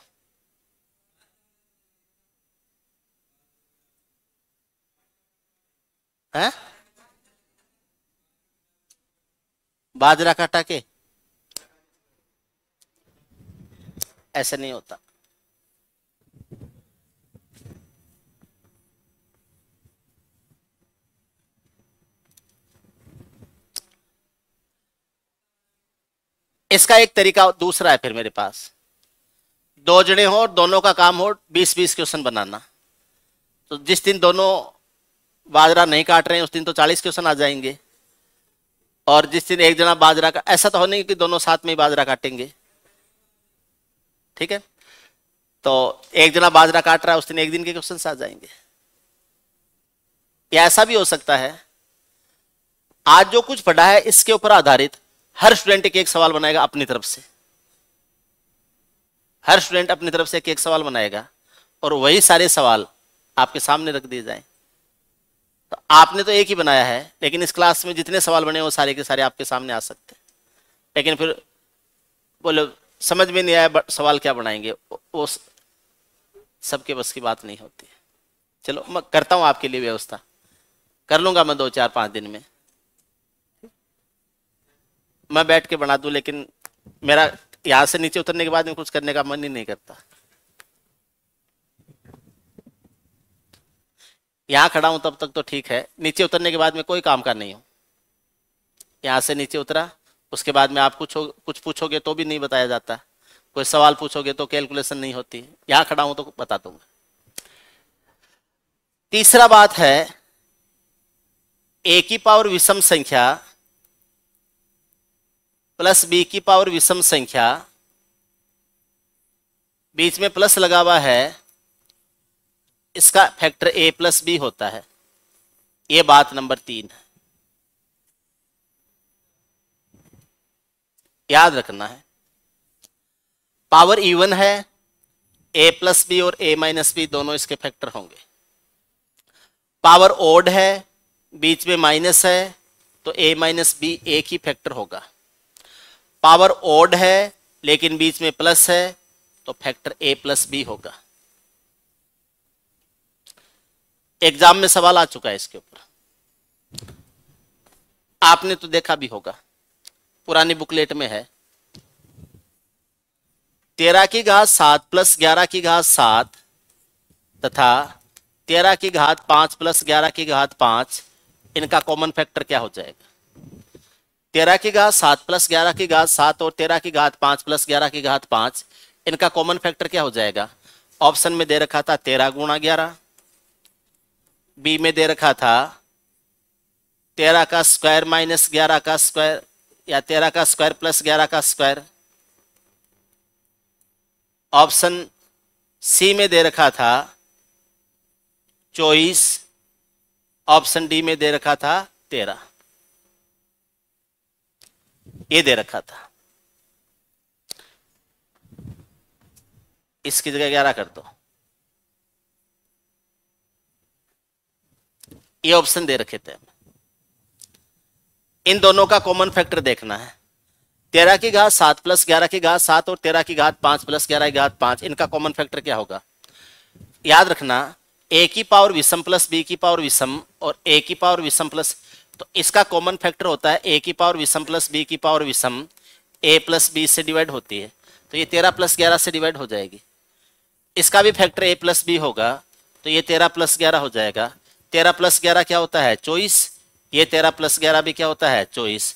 हैं? बाजरा काटा के? ऐसे नहीं होता। इसका एक तरीका दूसरा है फिर मेरे पास। 2 जने हो और दोनों का काम हो 20-20 क्वेश्चन बनाना। तो जिस दिन दोनों बाजरा नहीं काट रहे हैं उस दिन तो 40 क्वेश्चन आ जाएंगे। और जिस दिन एक जना बाजरा का, ऐसा तो हो नहीं कि दोनों साथ में ही बाजरा काटेंगे। ठीक है? तो एक जना बाजरा काट रहा है उस दिन एक दिन के क्वेश्चन आ जाएंगे। या ऐसा भी हो सकता है आज जो कुछ पढ़ा है इसके ऊपर आधारित हर स्टूडेंट एक सवाल बनाएगा अपनी तरफ से। हर स्टूडेंट अपनी तरफ से एक सवाल बनाएगा और वही सारे सवाल आपके सामने रख दिए जाएं। तो आपने तो एक ही बनाया है, लेकिन इस क्लास में जितने सवाल बने वो सारे के सारे आपके सामने आ सकते हैं। लेकिन फिर बोलो समझ में नहीं आया सवाल क्या बनाएंगे, वो सबके बस की बात नहीं होती है। चलो मैं करता हूं आपके लिए व्यवस्था, कर लूंगा मैं 2-4-5 दिन में। मैं बैठ के बना दूं, लेकिन मेरा यहां से नीचे उतरने के बाद में कुछ करने का मन ही नहीं करता। यहां खड़ा हूं तब तक तो ठीक है, नीचे उतरने के बाद में कोई काम का नहीं हो। यहां से नीचे उतरा उसके बाद में आप कुछ पूछोगे तो भी नहीं बताया जाता, कोई सवाल पूछोगे तो कैलकुलेशन नहीं होती। यहां खड़ा हूं तो बता दूंगा। तीसरा बात है, ए की पावर विषम संख्या प्लस बी की पावर विषम संख्या, बीच में प्लस लगा हुआ है, इसका फैक्टर ए प्लस बी होता है। ये बात नंबर 3 है, याद रखना है। पावर इवन है, ए प्लस बी और ए माइनस बी दोनों इसके फैक्टर होंगे। पावर ओड है, बीच में माइनस है, तो ए माइनस बी एक ही फैक्टर होगा। पावर ओड है लेकिन बीच में प्लस है, तो फैक्टर ए प्लस बी होगा। एग्जाम में सवाल आ चुका है इसके ऊपर, आपने तो देखा भी होगा, पुरानी बुकलेट में है। 13 की घात 7 प्लस 11 की घात 7 तथा 13 की घात 5 प्लस 11 की घात 5, इनका कॉमन फैक्टर क्या हो जाएगा? 13 की घात 7 प्लस 11 की घात 7 और 13 की घात 5 प्लस 11 की घात 5, इनका कॉमन फैक्टर क्या हो जाएगा? ऑप्शन में दे रखा था 13 गुणा 11, बी में दे रखा था 13 का स्क्वायर माइनस 11 का स्क्वायर, या 13 का स्क्वायर प्लस 11 का स्क्वायर। ऑप्शन सी में दे रखा था 24, ऑप्शन डी में दे रखा था 13। ये दे रखा था, इसकी जगह 11 कर दो। ये ऑप्शन दे रखे थे। इन दोनों का कॉमन फैक्टर देखना है। 13 की घात 7 प्लस 11 की घात 7 और 13 की घात 5 प्लस 11 की घात 5, इनका कॉमन फैक्टर क्या होगा? याद रखना, ए की पावर विषम प्लस बी की पावर विषम और ए की पावर विषम प्लस, तो इसका कॉमन फैक्टर होता है ए की पावर विषम प्लस बी की पावर विषम, ए प्लस बी से डिवाइड होती है, तो ये 13 प्लस 11 से डिवाइड हो जाएगी। इसका भी फैक्टर ए प्लस बी होगा, तो ये 13 प्लस 11 हो जाएगा। 13 प्लस 11 क्या होता है? 24। ये 13 प्लस 11 भी क्या होता है? 24।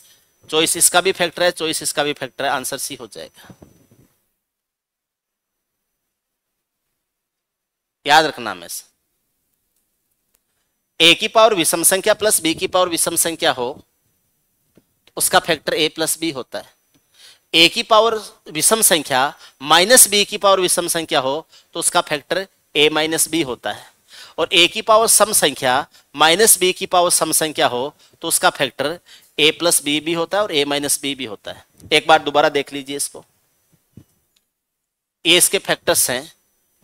24 इसका भी फैक्टर है, 24 इसका भी फैक्टर है, आंसर सी हो जाएगा। याद रखना में से ए की पावर विषम संख्या प्लस बी की पावर विषम संख्या हो, उसका फैक्टर ए प्लस बी होता है। ए की पावर विषम संख्या माइनस बी की पावर विषम संख्या हो, तो उसका फैक्टर ए माइनस बी होता है। और ए की पावर सम संख्या माइनस बी की पावर सम संख्या हो, तो उसका फैक्टर ए प्लस बी भी होता है और ए माइनस बी भी होता है। एक बार दोबारा देख लीजिए इसको, ये इसके फैक्टर्स हैं।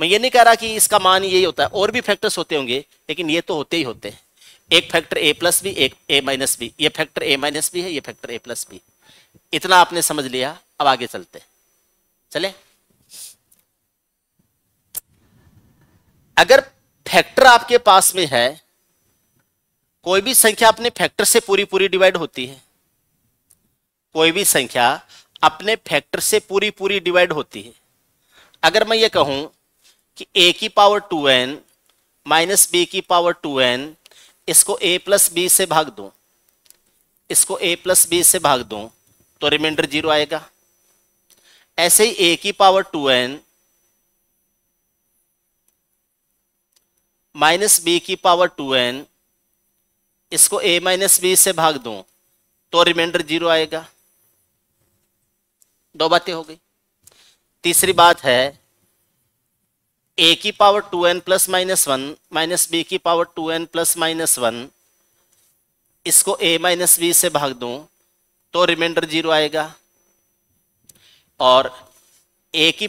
मैं ये नहीं कह रहा कि इसका मान यही होता है, और भी फैक्टर्स होते होंगे, लेकिन ये तो होते ही होते हैं। एक फैक्टर ए प्लस बी, एक ए माइनस बी, ये फैक्टर ए माइनस बी है, ये फैक्टर ए प्लस बी। इतना आपने समझ लिया, अब आगे चलते चले। अगर फैक्टर आपके पास में है, कोई भी संख्या अपने फैक्टर से पूरी पूरी डिवाइड होती है, कोई भी संख्या अपने फैक्टर से पूरी पूरी डिवाइड होती है। अगर मैं ये कहूं कि a की पावर 2n माइनस बी की पावर 2n, इसको a प्लस बी से भाग दूं, इसको a प्लस बी से भाग दूं, तो रिमाइंडर 0 आएगा। ऐसे ही a की पावर 2n माइनस बी की पावर 2n, इसको a माइनस बी से भाग दूं, तो रिमाइंडर 0 आएगा। दो बातें हो गई। तीसरी बात है a की power 2n plus minus 1 minus B की पावर 2n प्लस माइनस 1, इसको a माइनस बी से भाग दूं, तो रिमाइंडर 0 आएगा। और a की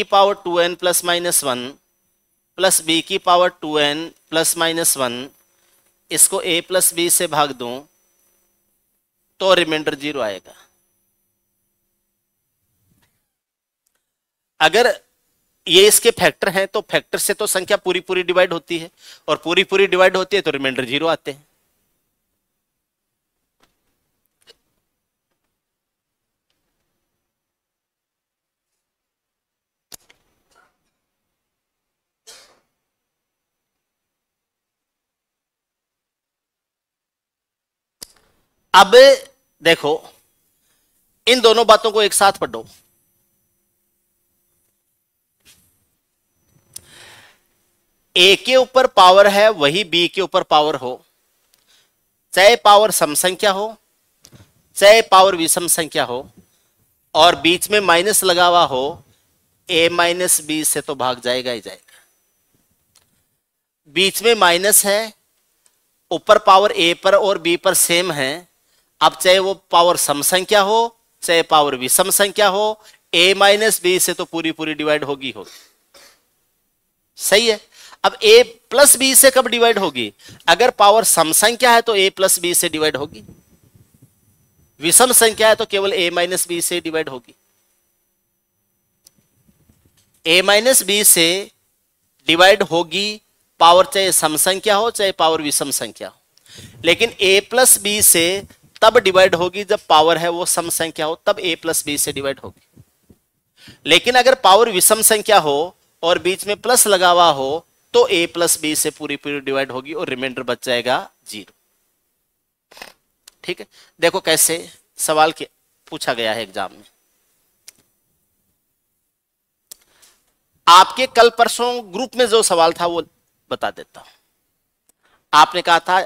power 2n plus minus 1 plus B की पावर 2n प्लस माइनस 1, इसको a प्लस बी से भाग दूं, तो रिमाइंडर 0 आएगा। अगर ये इसके फैक्टर हैं, तो फैक्टर से तो संख्या पूरी पूरी डिवाइड होती है, और पूरी पूरी डिवाइड होती है तो रिमाइंडर 0 आते हैं। अब देखो, इन दोनों बातों को एक साथ पढ़ो। ए के ऊपर पावर है, वही बी के ऊपर पावर हो, चाहे पावर सम संख्या हो चाहे पावर विषम संख्या हो और बीच में माइनस लगा हुआ हो, a माइनस बी से तो भाग जाएगा ही जाएगा। बीच में माइनस है, ऊपर पावर a पर और b पर सेम है। अब चाहे वो पावर सम संख्या हो चाहे पावर विषम संख्या हो, a माइनस बी से तो पूरी पूरी डिवाइड होगी। सही है। अब a प्लस बी से कब डिवाइड होगी? अगर पावर सम संख्या है तो a प्लस बी से डिवाइड होगी, विषम संख्या है तो केवल a माइनस बी से डिवाइड होगी। a माइनस बी से डिवाइड होगी पावर चाहे सम संख्या हो चाहे पावर विषम संख्या हो, लेकिन a प्लस बी से तब डिवाइड होगी जब पावर है वो सम संख्या हो, तब a प्लस बी से डिवाइड होगी। लेकिन अगर पावर विषम संख्या हो और बीच में प्लस लगा हुआ हो तो a प्लस बी से पूरी पूरी डिवाइड होगी और रिमाइंडर बच जाएगा 0। ठीक है, देखो कैसे सवाल पूछा गया है एग्जाम में। आपके कल परसों ग्रुप में जो सवाल था वो बता देता हूं। आपने कहा था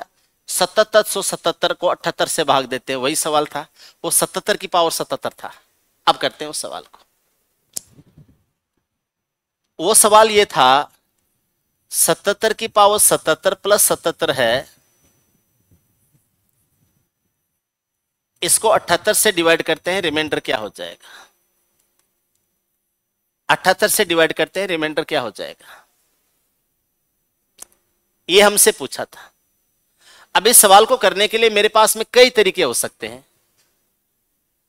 7777 को 78 से भाग देते हैं, वही सवाल था। वो 77 की पावर 77 था। अब करते हैं उस सवाल को। वो सवाल ये था 77 की पावर 77 प्लस 77 है, इसको 78 से डिवाइड करते हैं, रिमाइंडर क्या हो जाएगा? 78 से डिवाइड करते हैं, रिमाइंडर क्या हो जाएगा? ये हमसे पूछा था। अब इस सवाल को करने के लिए मेरे पास में कई तरीके हो सकते हैं,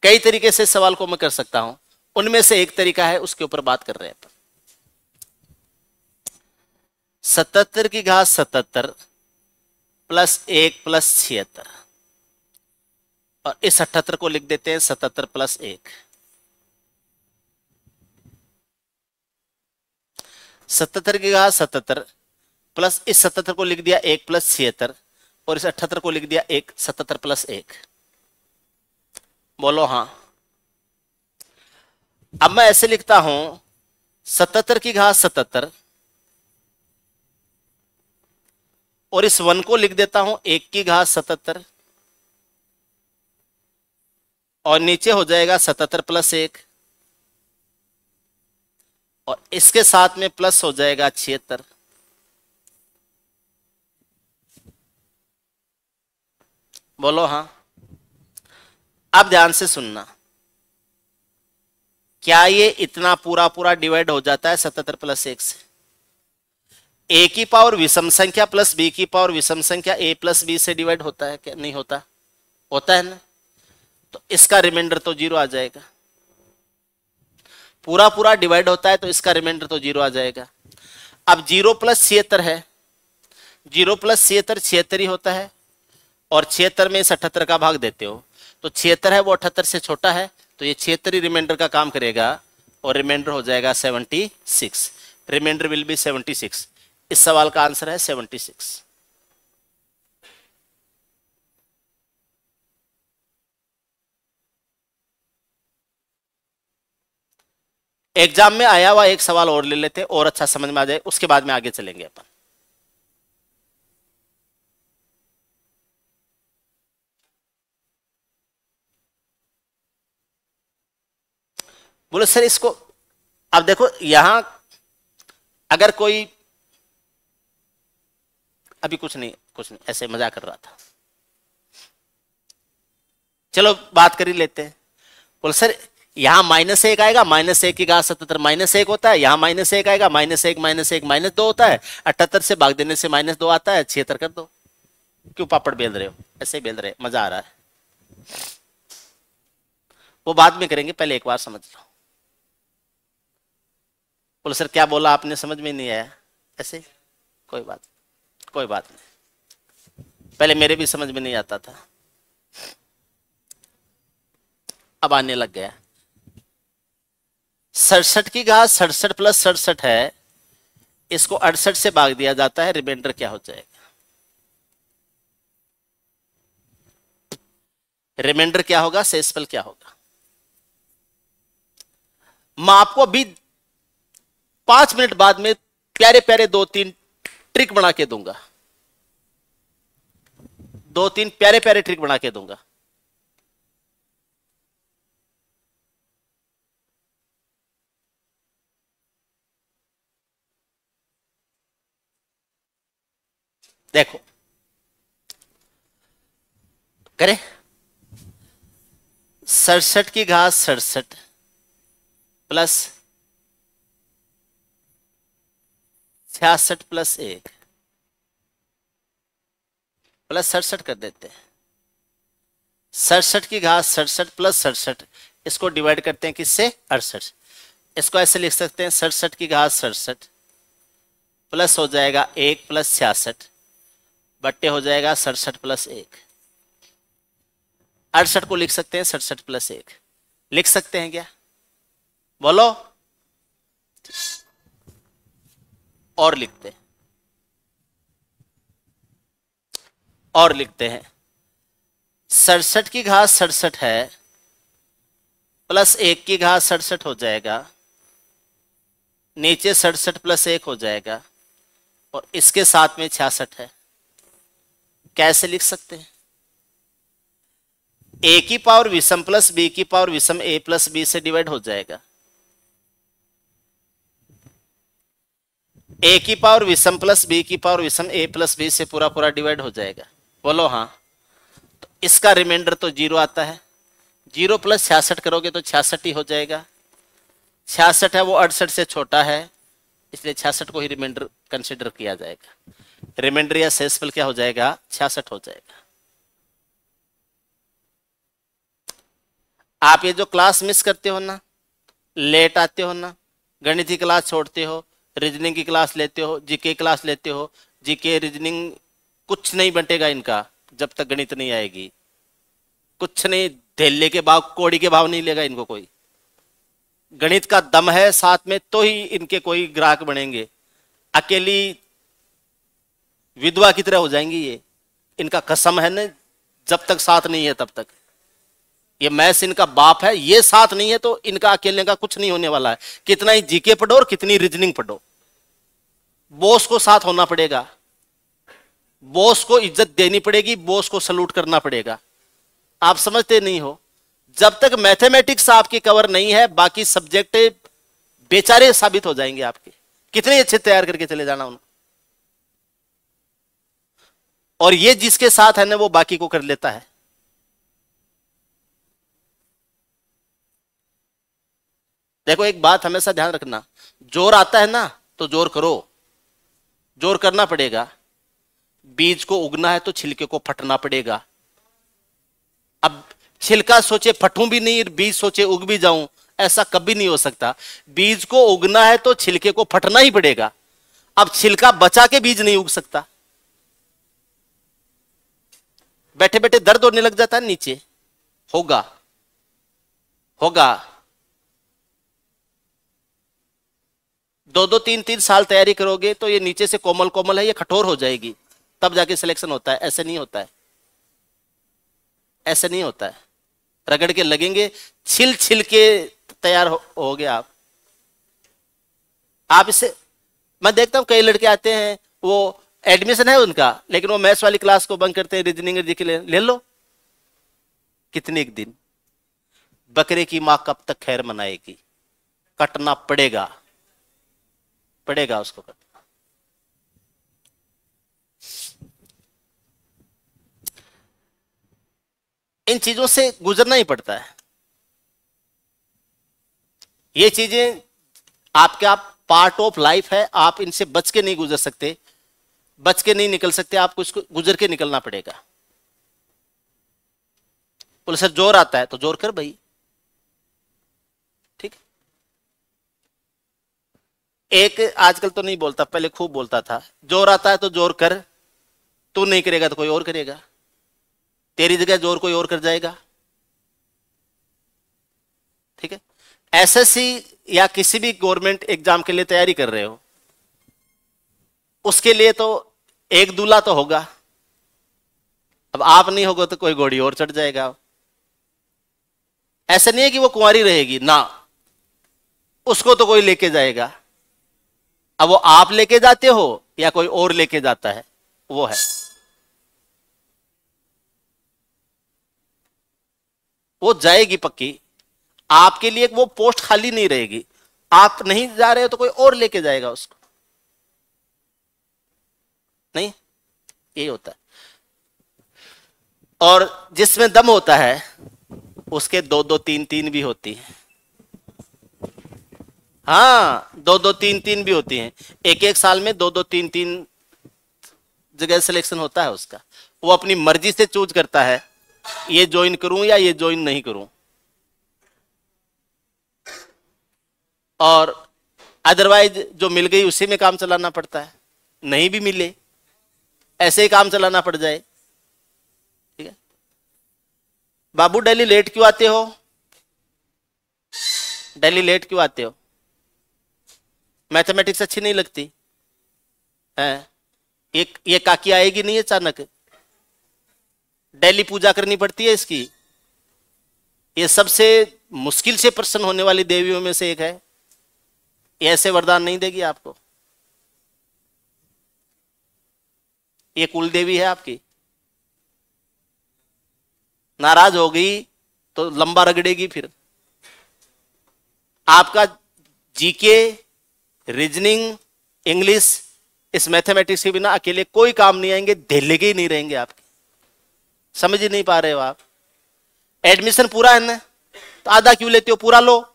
कई तरीके से सवाल को मैं कर सकता हूं। उनमें से एक तरीका है, उसके ऊपर बात कर रहे हैं। 77 की घात 77 प्लस 1 प्लस 76 और इस 78 को लिख देते हैं 77 प्लस 1। 77 की घात 77 प्लस इस 77 को लिख दिया 1 प्लस 76 और इस 78 को लिख दिया 1, 77 प्लस 1। बोलो हाँ। अब मैं ऐसे लिखता हूं 77 की घात 77 और इस 1 को लिख देता हूं 1 की घात 77 और नीचे हो जाएगा 77 प्लस 1 और इसके साथ में प्लस हो जाएगा 76। बोलो हाँ। अब ध्यान से सुनना, क्या ये इतना पूरा पूरा डिवाइड हो जाता है 77 प्लस 1 से? a की पावर विषम संख्या प्लस b की पावर विषम संख्या a प्लस b से डिवाइड होता है क्या? नहीं होता? होता है ना। तो इसका रिमाइंडर तो 0 आ जाएगा। पूरा पूरा डिवाइड होता है तो इसका रिमाइंडर तो 0 आ जाएगा। अब 0 प्लस 76 है, 0 प्लस 76 76 ही होता है और 76 में इस 78 का भाग देते हो तो 76 है वो 78 से छोटा है, तो ये 76 ही रिमाइंडर का काम करेगा और रिमाइंडर हो जाएगा 76। Remainder will be 76। इस सवाल का आंसर है 76। एग्जाम में आया हुआ एक सवाल और ले लेते और अच्छा समझ में आ जाए, उसके बाद में आगे चलेंगे अपन। बोले सर इसको, अब देखो यहां अगर कोई, अभी कुछ नहीं ऐसे मजाक कर रहा था, चलो बात कर ही लेते हैं। बोले सर यहां -1 आएगा, -1 की घात 77 -1 होता है, यहां -1 आएगा, -1 -1 -2 होता है, 78 से भाग देने से -2 आता है, 76 कर दो। क्यों पापड़ बेल रहे हो? ऐसे ही बेल रहे, मजा आ रहा है। वो बाद में करेंगे, पहले एक बार समझ लो। बोले सर क्या बोला आपने, समझ में नहीं आया? ऐसे कोई बात नहीं, पहले मेरे भी समझ में नहीं आता था, अब आने लग गया। 67 की घात 67 प्लस 67 है, इसको 68 से भाग दिया जाता है, रिमाइंडर क्या हो जाएगा? रिमाइंडर क्या होगा? शेषफल क्या होगा? मैं आपको अभी 5 मिनट बाद में प्यारे प्यारे 2-3 ट्रिक बना के दूंगा। दो तीन प्यारे प्यारे ट्रिक बना के दूंगा। देखो करें, 67 की घात 67 प्लस 66 प्लस 1 प्लस 67 कर देते हैं। 67 की घात 67 प्लस 67, इसको डिवाइड करते हैं किससे? 68। इसको ऐसे लिख सकते हैं 67 की घात 67 प्लस हो जाएगा 1 प्लस 66 बट्टे हो जाएगा 67 प्लस 1। 68 को लिख सकते हैं 67 प्लस 1, लिख सकते हैं क्या? बोलो। और लिखते हैं, और लिखते हैं 67 की घात 67 है प्लस 1 की घात 67 हो जाएगा, नीचे 67 प्लस 1 हो जाएगा और इसके साथ में 66 है। कैसे लिख सकते हैं? ए की पावर विषम प्लस बी की पावर विषम ए प्लस बी से डिवाइड हो जाएगा। ए की पावर विषम प्लस बी की पावर विषम ए प्लस बी से पूरा पूरा डिवाइड हो जाएगा। बोलो हाँ। तो इसका रिमाइंडर तो 0 आता है। 0 प्लस 66 करोगे तो 66 ही हो जाएगा। 66 है वो 68 से छोटा है, इसलिए 66 को ही रिमाइंडर कंसिडर किया जाएगा। रिमाइंडर या शेषफल क्या हो जाएगा? 66 हो जाएगा। आप ये जो क्लास मिस करते हो ना, लेट आते हो ना, गणित की क्लास छोड़ते हो, रीजनिंग की क्लास लेते हो, जीके क्लास लेते हो, जीके रीजनिंग कुछ नहीं बटेगा इनका जब तक गणित नहीं आएगी। कुछ नहीं, धेले के भाव कोड़ी के भाव नहीं लेगा इनको कोई। गणित का दम है साथ में तो ही इनके कोई ग्राहक बनेंगे। अकेली विधवा की तरह हो जाएंगी ये, इनका कसम है ना, जब तक साथ नहीं है तब तक। ये मैथ्स इनका बाप है, ये साथ नहीं है तो इनका अकेले का कुछ नहीं होने वाला है। कितना ही जीके पढ़ो और कितनी रीजनिंग पढ़ो, बॉस को साथ होना पड़ेगा, बॉस को इज्जत देनी पड़ेगी, बॉस को सलूट करना पड़ेगा। आप समझते नहीं हो। जब तक मैथमेटिक्स आपकी कवर नहीं है, बाकी सब्जेक्ट बेचारे साबित हो जाएंगे आपके। कितने अच्छे तैयार करके चले जाना उनको, और ये जिसके साथ है ना वो बाकी को कर लेता है। देखो एक बात हमेशा ध्यान रखना, जोर आता है ना तो जोर करो, जोर करना पड़ेगा। बीज को उगना है तो छिलके को फटना पड़ेगा। अब छिलका सोचे फटूं भी नहीं, बीज सोचे उग भी जाऊं, ऐसा कभी नहीं हो सकता। बीज को उगना है तो छिलके को फटना ही पड़ेगा। अब छिलका बचा के बीज नहीं उग सकता। बैठे बैठे दर्द होने लग जाता है नीचे, होगा होगा। 2-2 3-3 साल तैयारी करोगे तो ये नीचे से कोमल कोमल है, ये कठोर हो जाएगी, तब जाके सिलेक्शन होता है। ऐसे नहीं होता है, ऐसे नहीं होता है। रगड़ के लगेंगे, छिल छिल के तैयार हो गए आप इससे। मैं देखता हूं कई लड़के आते हैं, वो एडमिशन है उनका, लेकिन वो मैथ्स वाली क्लास को बंक करते हैं, रीजनिंग के ले लो। कितने एक दिन बकरे की मां कब तक खैर मनाएगी? कटना पड़ेगा, पड़ेगा उसको कटना। इन चीजों से गुजरना ही पड़ता है। ये चीजें आपके आप पार्ट ऑफ लाइफ है, आप इनसे बच के नहीं गुजर सकते, बच के नहीं निकल सकते, आपको इसको गुजर के निकलना पड़ेगा। बोले सर जोर आता है तो जोर कर भाई, ठीक। एक आजकल तो नहीं बोलता, पहले खूब बोलता था, जोर आता है तो जोर कर, तू नहीं करेगा तो कोई और करेगा, तेरी जगह जोर कोई और कर जाएगा, ठीक है। एसएससी या किसी भी गवर्नमेंट एग्जाम के लिए तैयारी कर रहे हो, उसके लिए तो एक दूल्हा तो होगा। अब आप नहीं होगा तो कोई घोड़ी और चढ़ जाएगा। ऐसा नहीं है कि वो कुंवारी रहेगी ना, उसको तो कोई लेके जाएगा। अब वो आप लेके जाते हो या कोई और लेके जाता है, वो है। वो जाएगी पक्की, आपके लिए वो पोस्ट खाली नहीं रहेगी। आप नहीं जा रहे हो तो कोई और लेके जाएगा उसको, नहीं, यही होता है। और जिसमें दम होता है उसके दो दो तीन तीन भी होती है। हाँ, दो दो तीन तीन भी होती हैं। एक एक साल में दो दो तीन तीन जगह सिलेक्शन होता है उसका। वो अपनी मर्जी से चूज करता है, ये ज्वाइन करूं या ये ज्वाइन नहीं करूं। और अदरवाइज जो मिल गई उसी में काम चलाना पड़ता है, नहीं भी मिले ऐसे ही काम चलाना पड़ जाए। ठीक है बाबू, डेली लेट क्यों आते हो? डेली लेट क्यों आते हो? मैथमेटिक्स अच्छी नहीं लगती है? ये काकी आएगी नहीं अचानक, डेली पूजा करनी पड़ती है इसकी। ये सबसे मुश्किल से प्रसन्न होने वाली देवियों में से एक है। ये ऐसे वरदान नहीं देगी आपको। ये कुल देवी है आपकी, नाराज हो गई तो लंबा रगड़ेगी। फिर आपका जीके, रीजनिंग, इंग्लिश, इस मैथमेटिक्स के बिना अकेले कोई काम नहीं आएंगे, ढेलेगे ही नहीं रहेंगे आपके। समझ ही नहीं पा रहे हो आप। एडमिशन पूरा है ना, तो आधा क्यों लेते हो? पूरा लो।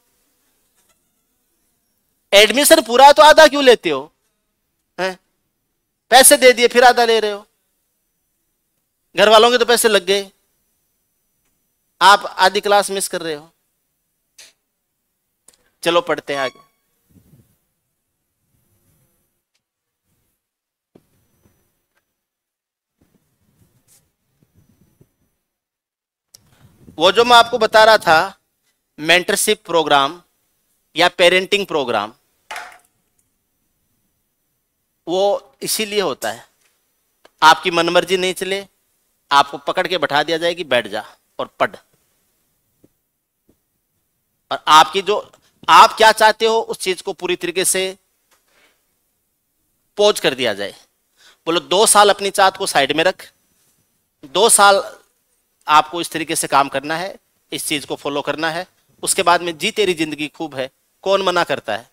एडमिशन पूरा है तो आधा क्यों लेते हो? हैं? पैसे दे दिए फिर आधा ले रहे हो। घर वालों के तो पैसे लग गए, आप आधी क्लास मिस कर रहे हो। चलो पढ़ते हैं आगे। वो जो मैं आपको बता रहा था मेंटरशिप प्रोग्राम या पेरेंटिंग प्रोग्राम, वो इसीलिए होता है। आपकी मनमर्जी नहीं चले, आपको पकड़ के बैठा दिया जाए कि बैठ जा और पढ़। और आपकी जो आप क्या चाहते हो उस चीज को पूरी तरीके से पोज कर दिया जाए। बोलो 2 साल अपनी चाहत को साइड में रख, 2 साल आपको इस तरीके से काम करना है, इस चीज को फॉलो करना है, उसके बाद में जी तेरी जिंदगी खूब है। कौन मना करता है?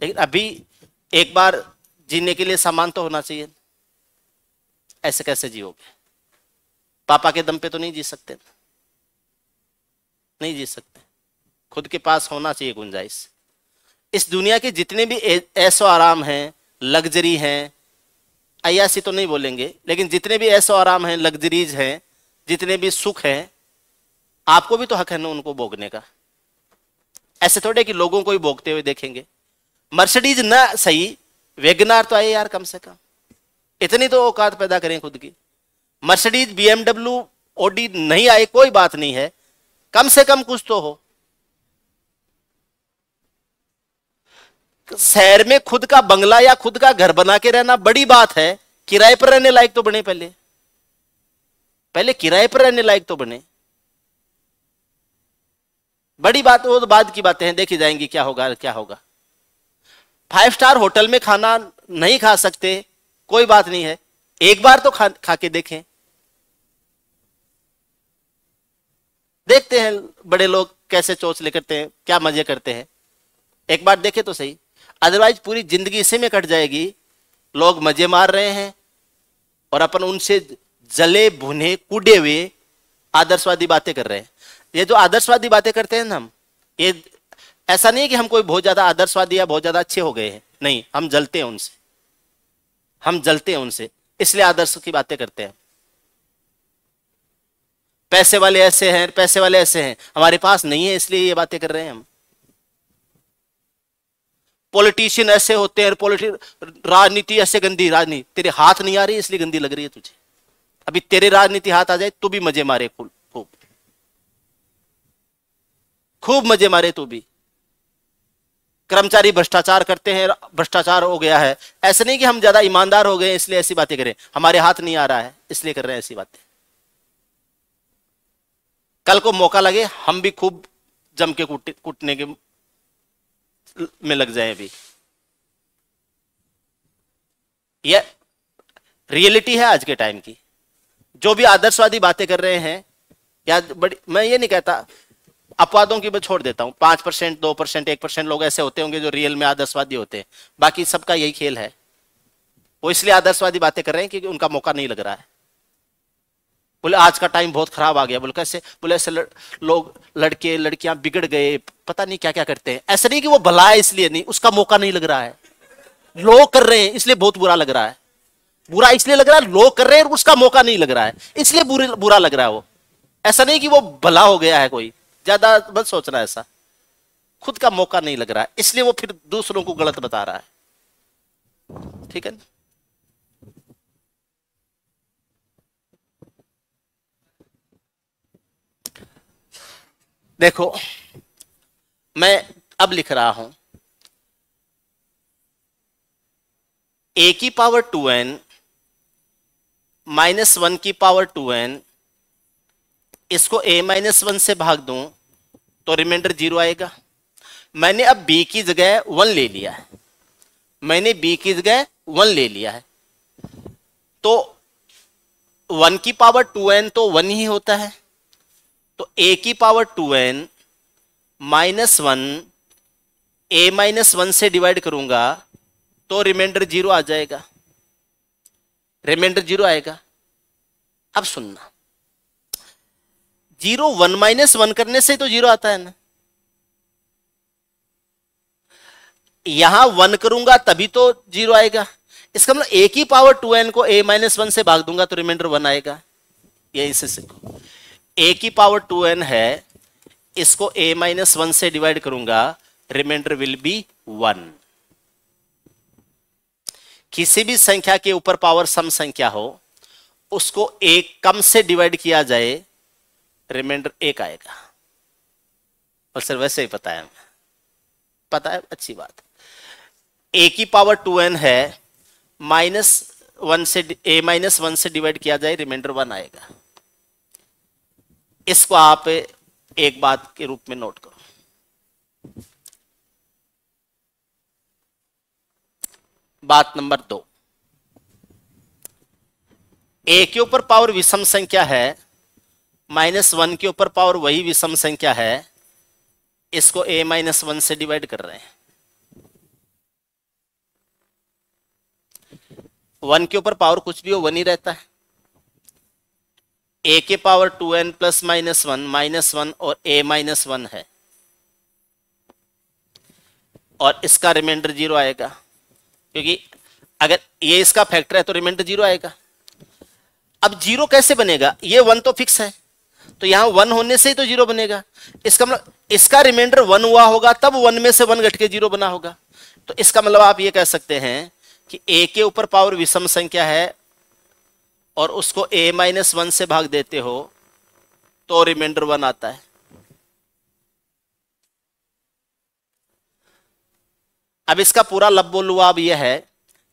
लेकिन अभी एक बार जीने के लिए सामान तो होना चाहिए। ऐसे कैसे जियोगे? पापा के दम पे तो नहीं जी सकते, नहीं जी सकते। खुद के पास होना चाहिए गुंजाइश। इस दुनिया के जितने भी ऐशो आराम हैं, लग्जरी हैं, अय्यासी तो नहीं बोलेंगे, लेकिन जितने भी ऐशो आराम हैं, लग्जरीज हैं, जितने भी सुख हैं, आपको भी तो हक है ना उनको भोगने का। ऐसे थोड़े कि लोगों को ही भोगते हुए देखेंगे। मर्सिडीज ना सही, वेगनार तो आए यार, कम से कम इतनी तो औकात पैदा करें खुद की। मर्सिडीज, बीएमडब्ल्यू, ऑडी नहीं आए कोई बात नहीं है, कम से कम कुछ तो हो। शहर में खुद का बंगला या खुद का घर बना के रहना बड़ी बात है, किराए पर रहने लायक तो बने। पहले किराए पर रहने लायक तो बने। बड़ी बात वो तो बाद की बातें हैं, देखी जाएंगी क्या होगा क्या होगा। 5 स्टार होटल में खाना नहीं खा सकते, कोई बात नहीं है, एक बार तो खा के देखें। देखते हैं बड़े लोग कैसे चोचले करते हैं, क्या मजे करते हैं, एक बार देखे तो सही। अदरवाइज पूरी जिंदगी इसी में कट जाएगी। लोग मजे मार रहे हैं और अपन उनसे जले भुने कूदे हुए आदर्शवादी बातें कर रहे हैं। ये जो आदर्शवादी बातें करते हैं ना हम, ये ऐसा नहीं है कि हम कोई बहुत ज्यादा आदर्शवादी या बहुत ज्यादा अच्छे हो गए हैं, नहीं, हम जलते हैं उनसे, हम जलते हैं उनसे, इसलिए आदर्श की बातें करते हैं। पैसे वाले ऐसे हैं, पैसे वाले ऐसे हैं, हमारे पास नहीं है इसलिए ये बातें कर रहे हैं हम। पॉलिटिशियन ऐसे होते हैं, राजनीति ऐसे गंदी, राजनीति तेरे हाथ नहीं आ रही इसलिए गंदी लग रही है तुझे। अभी तेरे राजनीति हाथ आ जाए तू भी मजे मारे, खूब खूब मजे मारे तू भी। कर्मचारी भ्रष्टाचार करते हैं, भ्रष्टाचार हो गया है, ऐसे नहीं कि हम ज्यादा ईमानदार हो गए इसलिए ऐसी बातें करें, हमारे हाथ नहीं आ रहा है इसलिए कर रहे हैं ऐसी बातें। कल को मौका लगे हम भी खूब जम के कूटने के में लग जाए। अभी यह रियलिटी है आज के टाइम की। जो भी आदर्शवादी बातें कर रहे हैं या बड़ी, मैं ये नहीं कहता, अपवादों की मैं छोड़ देता हूं, 5%, 2%, 1% लोग ऐसे होते होंगे जो रियल में आदर्शवादी होते हैं, बाकी सबका यही खेल है। वो इसलिए आदर्शवादी बातें कर रहे हैं क्योंकि उनका मौका नहीं लग रहा है। बोले आज का टाइम बहुत खराब आ गया, बोले कैसे, बोले ऐसे लोग, लड़के लड़कियां बिगड़ गए, पता नहीं क्या क्या करते हैं। ऐसा नहीं कि वो भला है इसलिए नहीं, उसका मौका नहीं लग रहा है, लोग कर रहे हैं इसलिए बहुत बुरा लग रहा है। बुरा इसलिए लग रहा है, लोग कर रहे हैं और उसका मौका नहीं लग रहा है, इसलिए बुरा लग रहा है वो। ऐसा नहीं कि वो भला हो गया है, कोई ज्यादा मत सोचना ऐसा, खुद का मौका नहीं लग रहा है इसलिए वो फिर दूसरों को गलत बता रहा है। ठीक है ना? देखो मैं अब लिख रहा हूं a की पावर 2n -1 की पावर 2n, इसको a -1 से भाग दूं तो रिमाइंडर 0 आएगा। मैंने अब b की जगह 1 ले लिया है, मैंने b की जगह 1 ले लिया है, तो 1 की पावर 2n तो 1 ही होता है, तो a की पावर 2n -1 a-1 से डिवाइड करूंगा तो रिमाइंडर 0 आ जाएगा, रिमाइंडर 0 आएगा। अब सुनना, 0 1 -1 करने से तो 0 आता है ना, यहां 1 करूंगा तभी तो 0 आएगा। इसका मतलब a की पावर 2n को a-1 से भाग दूंगा तो रिमाइंडर 1 आएगा। ये इससे सीखो, a की पावर 2n है, इसको a-1 से डिवाइड करूंगा, रिमाइंडर विल बी 1। किसी भी संख्या के ऊपर पावर सम संख्या हो, उसको एक कम से डिवाइड किया जाए, रिमाइंडर 1 आएगा। और सर वैसे ही पता है, पता है, अच्छी बात। a की पावर 2n है, -1 से a-1 से डिवाइड किया जाए, रिमाइंडर 1 आएगा। इसको आप एक बात के रूप में नोट करो। बात नंबर 2, a के ऊपर पावर विषम संख्या है, -1 के ऊपर पावर वही विषम संख्या है, इसको a-1 से डिवाइड कर रहे हैं। 1 के ऊपर पावर कुछ भी हो 1 ही रहता है। a के पावर 2n प्लस -1 और a-1 है, और इसका रिमाइंडर 0 आएगा, क्योंकि अगर ये इसका फैक्टर है तो रिमाइंडर 0 आएगा। अब 0 कैसे बनेगा, ये 1 तो फिक्स है, तो यहां 1 होने से ही तो 0 बनेगा। इसका मतलब इसका रिमाइंडर 1 हुआ होगा, तब 1 में से 1 घट के 0 बना होगा। तो इसका मतलब आप ये कह सकते हैं कि a के ऊपर पावर विषम संख्या है और उसको a-1 से भाग देते हो तो रिमाइंडर 1 आता है। अब इसका पूरा लब्बो लुआब यह है,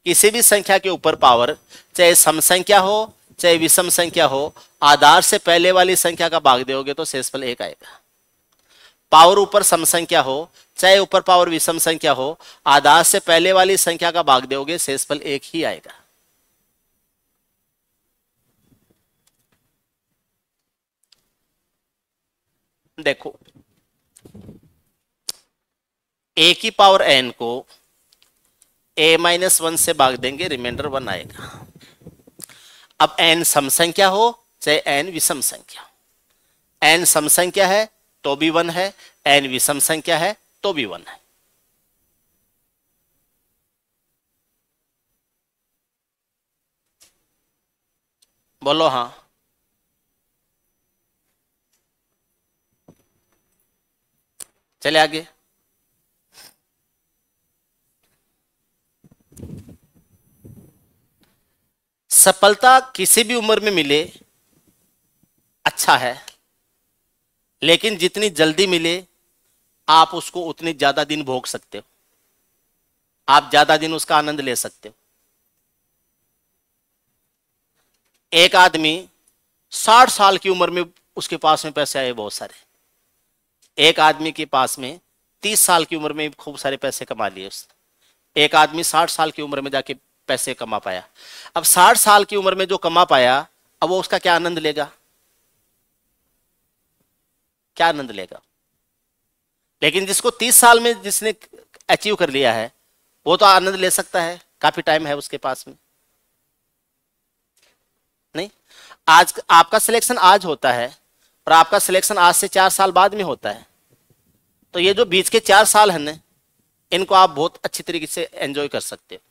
किसी भी संख्या के ऊपर पावर, चाहे सम संख्या हो चाहे विषम संख्या हो, आधार से पहले वाली संख्या का भाग दोगे तो शेषफल 1 आएगा। पावर ऊपर सम संख्या हो चाहे ऊपर पावर विषम संख्या हो, आधार से पहले वाली संख्या का भाग दोगे, शेषफल 1 ही आएगा। देखो, a की पावर n को a-1 से भाग देंगे, रिमाइंडर 1 आएगा। अब n सम संख्या हो चाहे n विषम संख्या हो, n सम संख्या है तो भी 1 है, n विषम संख्या है तो भी 1 है। बोलो हाँ। चले आगे। सफलता किसी भी उम्र में मिले अच्छा है, लेकिन जितनी जल्दी मिले आप उसको उतने ज्यादा दिन भोग सकते हो, आप ज्यादा दिन उसका आनंद ले सकते हो। एक आदमी 60 साल की उम्र में उसके पास में पैसे आए बहुत सारे, एक आदमी के पास में 30 साल की उम्र में खूब सारे पैसे कमा लिए उसने, एक आदमी 60 साल की उम्र में जाके पैसे कमा पाया। अब 60 साल की उम्र में जो कमा पाया, अब वो उसका क्या आनंद लेगा? क्या आनंद लेगा? लेकिन जिसको 30 साल में जिसने अचीव कर लिया है वो तो आनंद ले सकता है, काफी टाइम है उसके पास में। नहीं, आज आपका सिलेक्शन आज होता है और आपका सिलेक्शन आज से 4 साल बाद में होता है, तो ये जो बीच के 4 साल है ना, इनको आप बहुत अच्छी तरीके से एंजॉय कर सकते हो।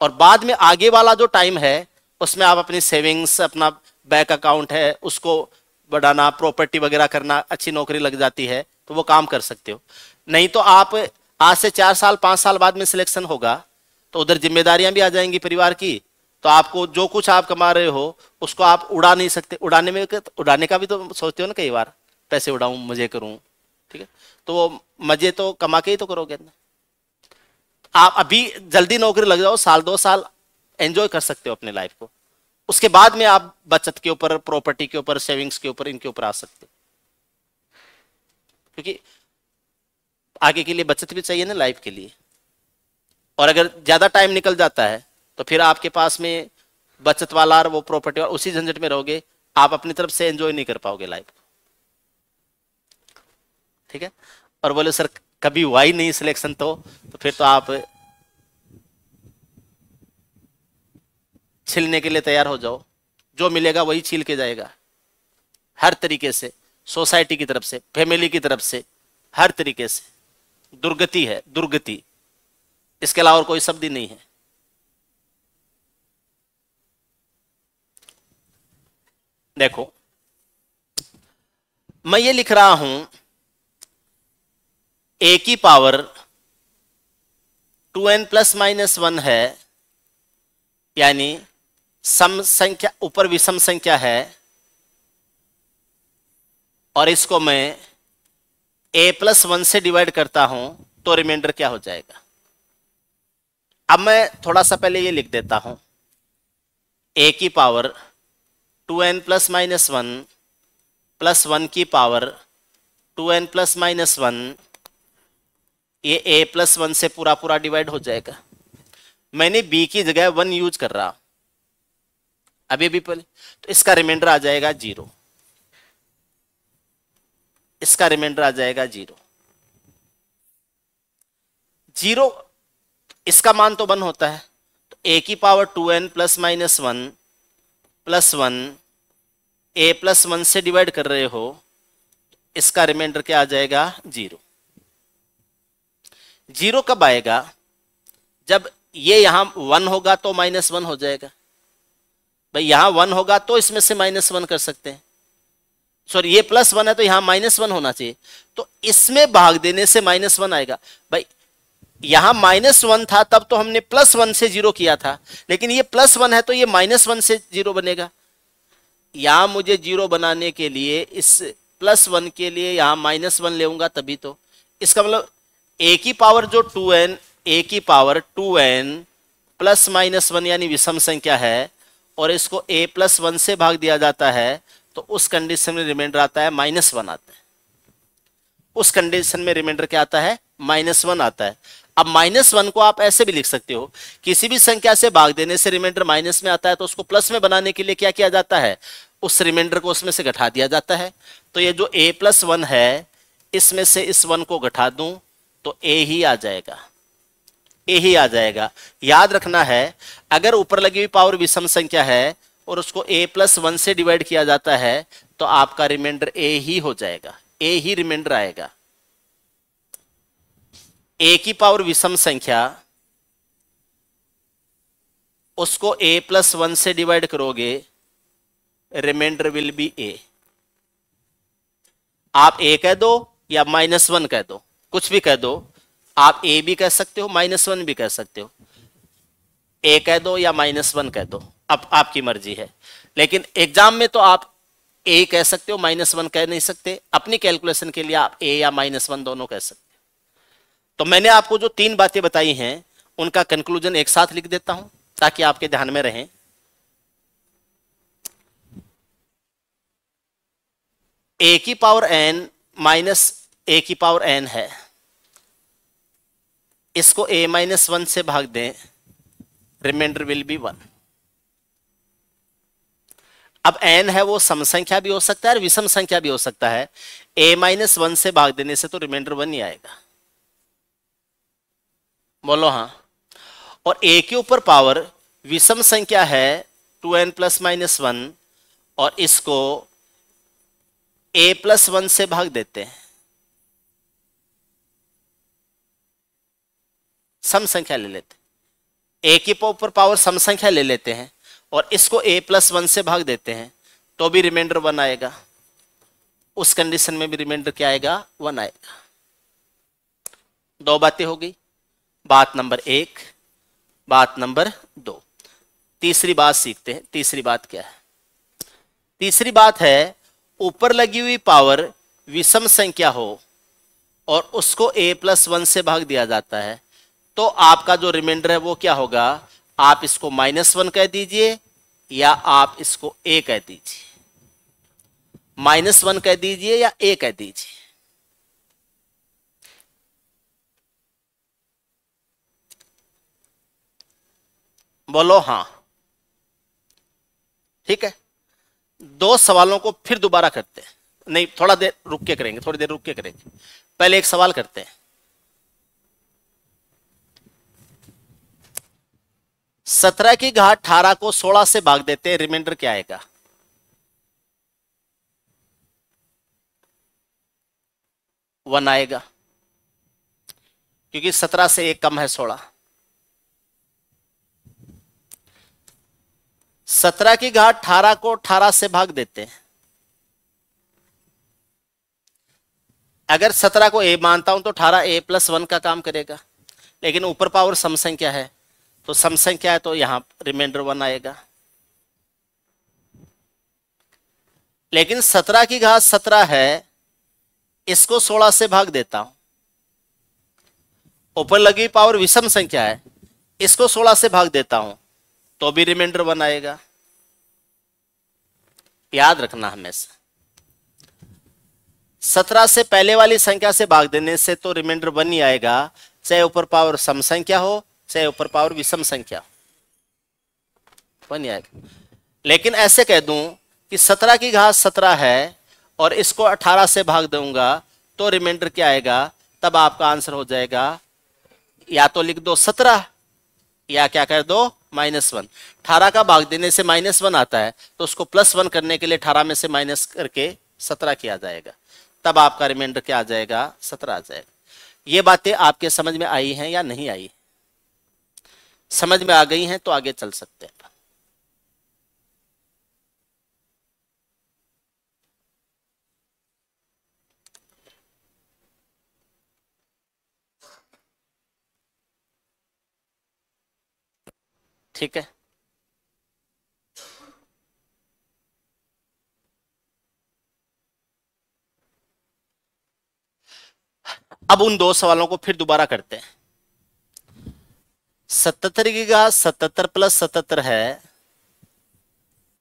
और बाद में आगे वाला जो टाइम है उसमें आप अपनी सेविंग्स, अपना बैंक अकाउंट है उसको बढ़ाना, प्रॉपर्टी वगैरह करना, अच्छी नौकरी लग जाती है तो वो काम कर सकते हो। नहीं तो आप आज से 4 साल 5 साल बाद में सिलेक्शन होगा तो उधर जिम्मेदारियां भी आ जाएंगी परिवार की, तो आपको जो कुछ आप कमा रहे हो उसको आप उड़ा नहीं सकते। उड़ाने का भी तो सोचते हो ना कई बार, पैसे उड़ाऊं, मजे करूं, ठीक है, तो वो मजे तो कमा के ही तो करोगे ना। आप अभी जल्दी नौकरी लग जाओ, साल 2 साल एंजॉय कर सकते हो अपने लाइफ को, उसके बाद में आप बचत के ऊपर, प्रॉपर्टी के ऊपर, सेविंग्स के ऊपर, इनके ऊपर आ सकते हो। क्योंकि आगे के लिए बचत भी चाहिए ना लाइफ के लिए। और अगर ज्यादा टाइम निकल जाता है तो फिर आपके पास में बचत वाला और वो प्रॉपर्टी वाला, उसी झंझट में रहोगे, आप अपनी तरफ से एंजॉय नहीं कर पाओगे लाइफ को। ठीक है। और बोले सर कभी हुआ ही नहीं सिलेक्शन, तो फिर तो आप छिलने के लिए तैयार हो जाओ, जो मिलेगा वही छील के जाएगा हर तरीके से, सोसाइटी की तरफ से, फैमिली की तरफ से, हर तरीके से। दुर्गति है, दुर्गति, इसके अलावा और कोई शब्द ही नहीं है। देखो मैं ये लिख रहा हूं a की पावर 2n प्लस माइनस 1 है, यानी सम संख्या, ऊपर विषम संख्या है, और इसको मैं a प्लस 1 से डिवाइड करता हूं तो रिमाइंडर क्या हो जाएगा। अब मैं थोड़ा सा पहले ये लिख देता हूं, a की power 2n plus minus 1 plus 1 की पावर 2n प्लस माइनस 1, ये a प्लस 1 से पूरा पूरा डिवाइड हो जाएगा। मैंने b की जगह 1 यूज कर रहा अभी पहले, तो इसका रिमाइंडर आ जाएगा 0, इसका रिमाइंडर आ जाएगा 0। इसका मान तो 1 होता है, तो a की power 2n plus minus 1 plus 1 a plus 1 से डिवाइड कर रहे हो, इसका रिमाइंडर क्या आ जाएगा 0। 0 कब आएगा? जब ये यहां 1 होगा तो माइनस 1 हो जाएगा। भाई यहां 1 होगा तो इसमें से माइनस 1 कर सकते हैं, सॉरी ये प्लस 1 है तो यहां माइनस 1 होना चाहिए, तो इसमें भाग देने से माइनस 1 आएगा। भाई यहां माइनस 1 था तब तो हमने प्लस 1 से 0 किया था, लेकिन ये प्लस 1 है तो ये माइनस 1 से 0 बनेगा। यहां मुझे 0 बनाने के लिए इस प्लस 1 के लिए यहां माइनस 1 लेऊंगा तभी तो। इसका मतलब a की पावर जो 2n, a की पावर 2n प्लस माइनस 1 यानी विषम संख्या है, और इसको a प्लस 1 से भाग दिया जाता है, तो उस कंडीशन में रिमाइंडर आता है माइनस 1 आता है। उस कंडीशन में रिमाइंडर क्या आता है? माइनस 1 आता है। अब माइनस 1 को आप ऐसे भी लिख सकते हो, किसी भी संख्या से भाग देने से रिमाइंडर माइनस में आता है, तो उसको प्लस में बनाने के लिए क्या किया जाता है? उस रिमाइंडर को उसमें से घटा दिया जाता है। तो ये जो a प्लस 1 है, इसमें से इस 1 को घटा दूं तो a ही आ जाएगा, a ही आ जाएगा। याद रखना है, अगर ऊपर लगी हुई पावर विषम संख्या है और उसको a प्लस 1 से डिवाइड किया जाता है, तो आपका रिमाइंडर a ही हो जाएगा, a ही रिमाइंडर आएगा। a की पावर विषम संख्या, उसको a प्लस 1 से डिवाइड करोगे, रिमाइंडर विल बी a। आप a कह दो या माइनस 1 कह दो, कुछ भी कह दो, आप a भी कह सकते हो, माइनस 1 भी कह सकते हो, a कह दो या माइनस 1 कह दो, अब आपकी मर्जी है। लेकिन एग्जाम में तो आप a कह सकते हो, माइनस 1 कह नहीं सकते। अपनी कैलकुलेशन के लिए आप a या माइनस 1 दोनों कह सकते हो। तो मैंने आपको जो 3 बातें बताई हैं उनका कंक्लूजन एक साथ लिख देता हूं ताकि आपके ध्यान में रहें। a की पावर n माइनस a की पावर n है, इसको a माइनस 1 से भाग दें, रिमाइंडर विल बी 1। अब n है वो सम संख्या भी हो सकता है और विषम संख्या भी हो सकता है। a-1 से भाग देने से तो रिमाइंडर 1 ही आएगा। बोलो हाँ। और a के ऊपर पावर विषम संख्या है 2n प्लस माइनस 1 और इसको a प्लस 1 से भाग देते हैं, सम संख्या ले लेते हैं। a के ऊपर पावर सम संख्या ले लेते हैं और इसको a प्लस 1 से भाग देते हैं तो भी रिमाइंडर 1 आएगा। उस कंडीशन में भी रिमाइंडर क्या आएगा? 1 आएगा। दो बातें हो गई, बात नंबर 1, बात नंबर 2। तीसरी बात सीखते हैं। तीसरी बात क्या है? तीसरी बात है, ऊपर लगी हुई पावर विषम संख्या हो और उसको a प्लस 1 से भाग दिया जाता है तो आपका जो रिमाइंडर है वो क्या होगा? आप इसको -1 कह दीजिए या आप इसको a कह दीजिए, -1 कह दीजिए या a कह दीजिए। बोलो हाँ। ठीक है, दो सवालों को फिर दोबारा करते हैं। नहीं, थोड़ा देर रुक के करेंगे, थोड़ी देर रुक के करेंगे। पहले एक सवाल करते हैं। 17 की घात 18 को 16 से भाग देते हैं, रिमाइंडर क्या आएगा? वन आएगा, क्योंकि 17 से 1 कम है 16। 17 की घात 18 को 18 से भाग देते हैं। अगर 17 को a मानता हूं तो 18 a प्लस 1 का काम करेगा, लेकिन ऊपर पावर सम संख्या है तो सम संख्या है तो यहां रिमाइंडर 1 आएगा। लेकिन 17 की घात 17 है, इसको 16 से भाग देता हूं, ऊपर लगी पावर विषम संख्या है, इसको 16 से भाग देता हूं तो भी रिमाइंडर 1 आएगा। याद रखना हमेशा, 17 से पहले वाली संख्या से भाग देने से तो रिमाइंडर 1 ही आएगा, चाहे ऊपर पावर सम संख्या हो चाहे ऊपर पावर विषम संख्या हो, 1 ही आएगा। लेकिन ऐसे कह दूं कि 17 की घात 17 है और इसको 18 से भाग दूंगा तो रिमाइंडर क्या आएगा? तब आपका आंसर हो जाएगा, या तो लिख दो 17 या क्या कर दो -1। 18 का भाग देने से -1 आता है तो उसको +1 करने के लिए 18 में से माइनस करके 17 किया जाएगा, तब आपका रिमाइंडर क्या आ जाएगा? 17 आ जाएगा। ये बातें आपके समझ में आई हैं या नहीं आई? समझ में आ गई हैं तो आगे चल सकते हैं। ठीक है, अब उन दो सवालों को फिर दोबारा करते हैं। 77 की घात 77 प्लस 77 है,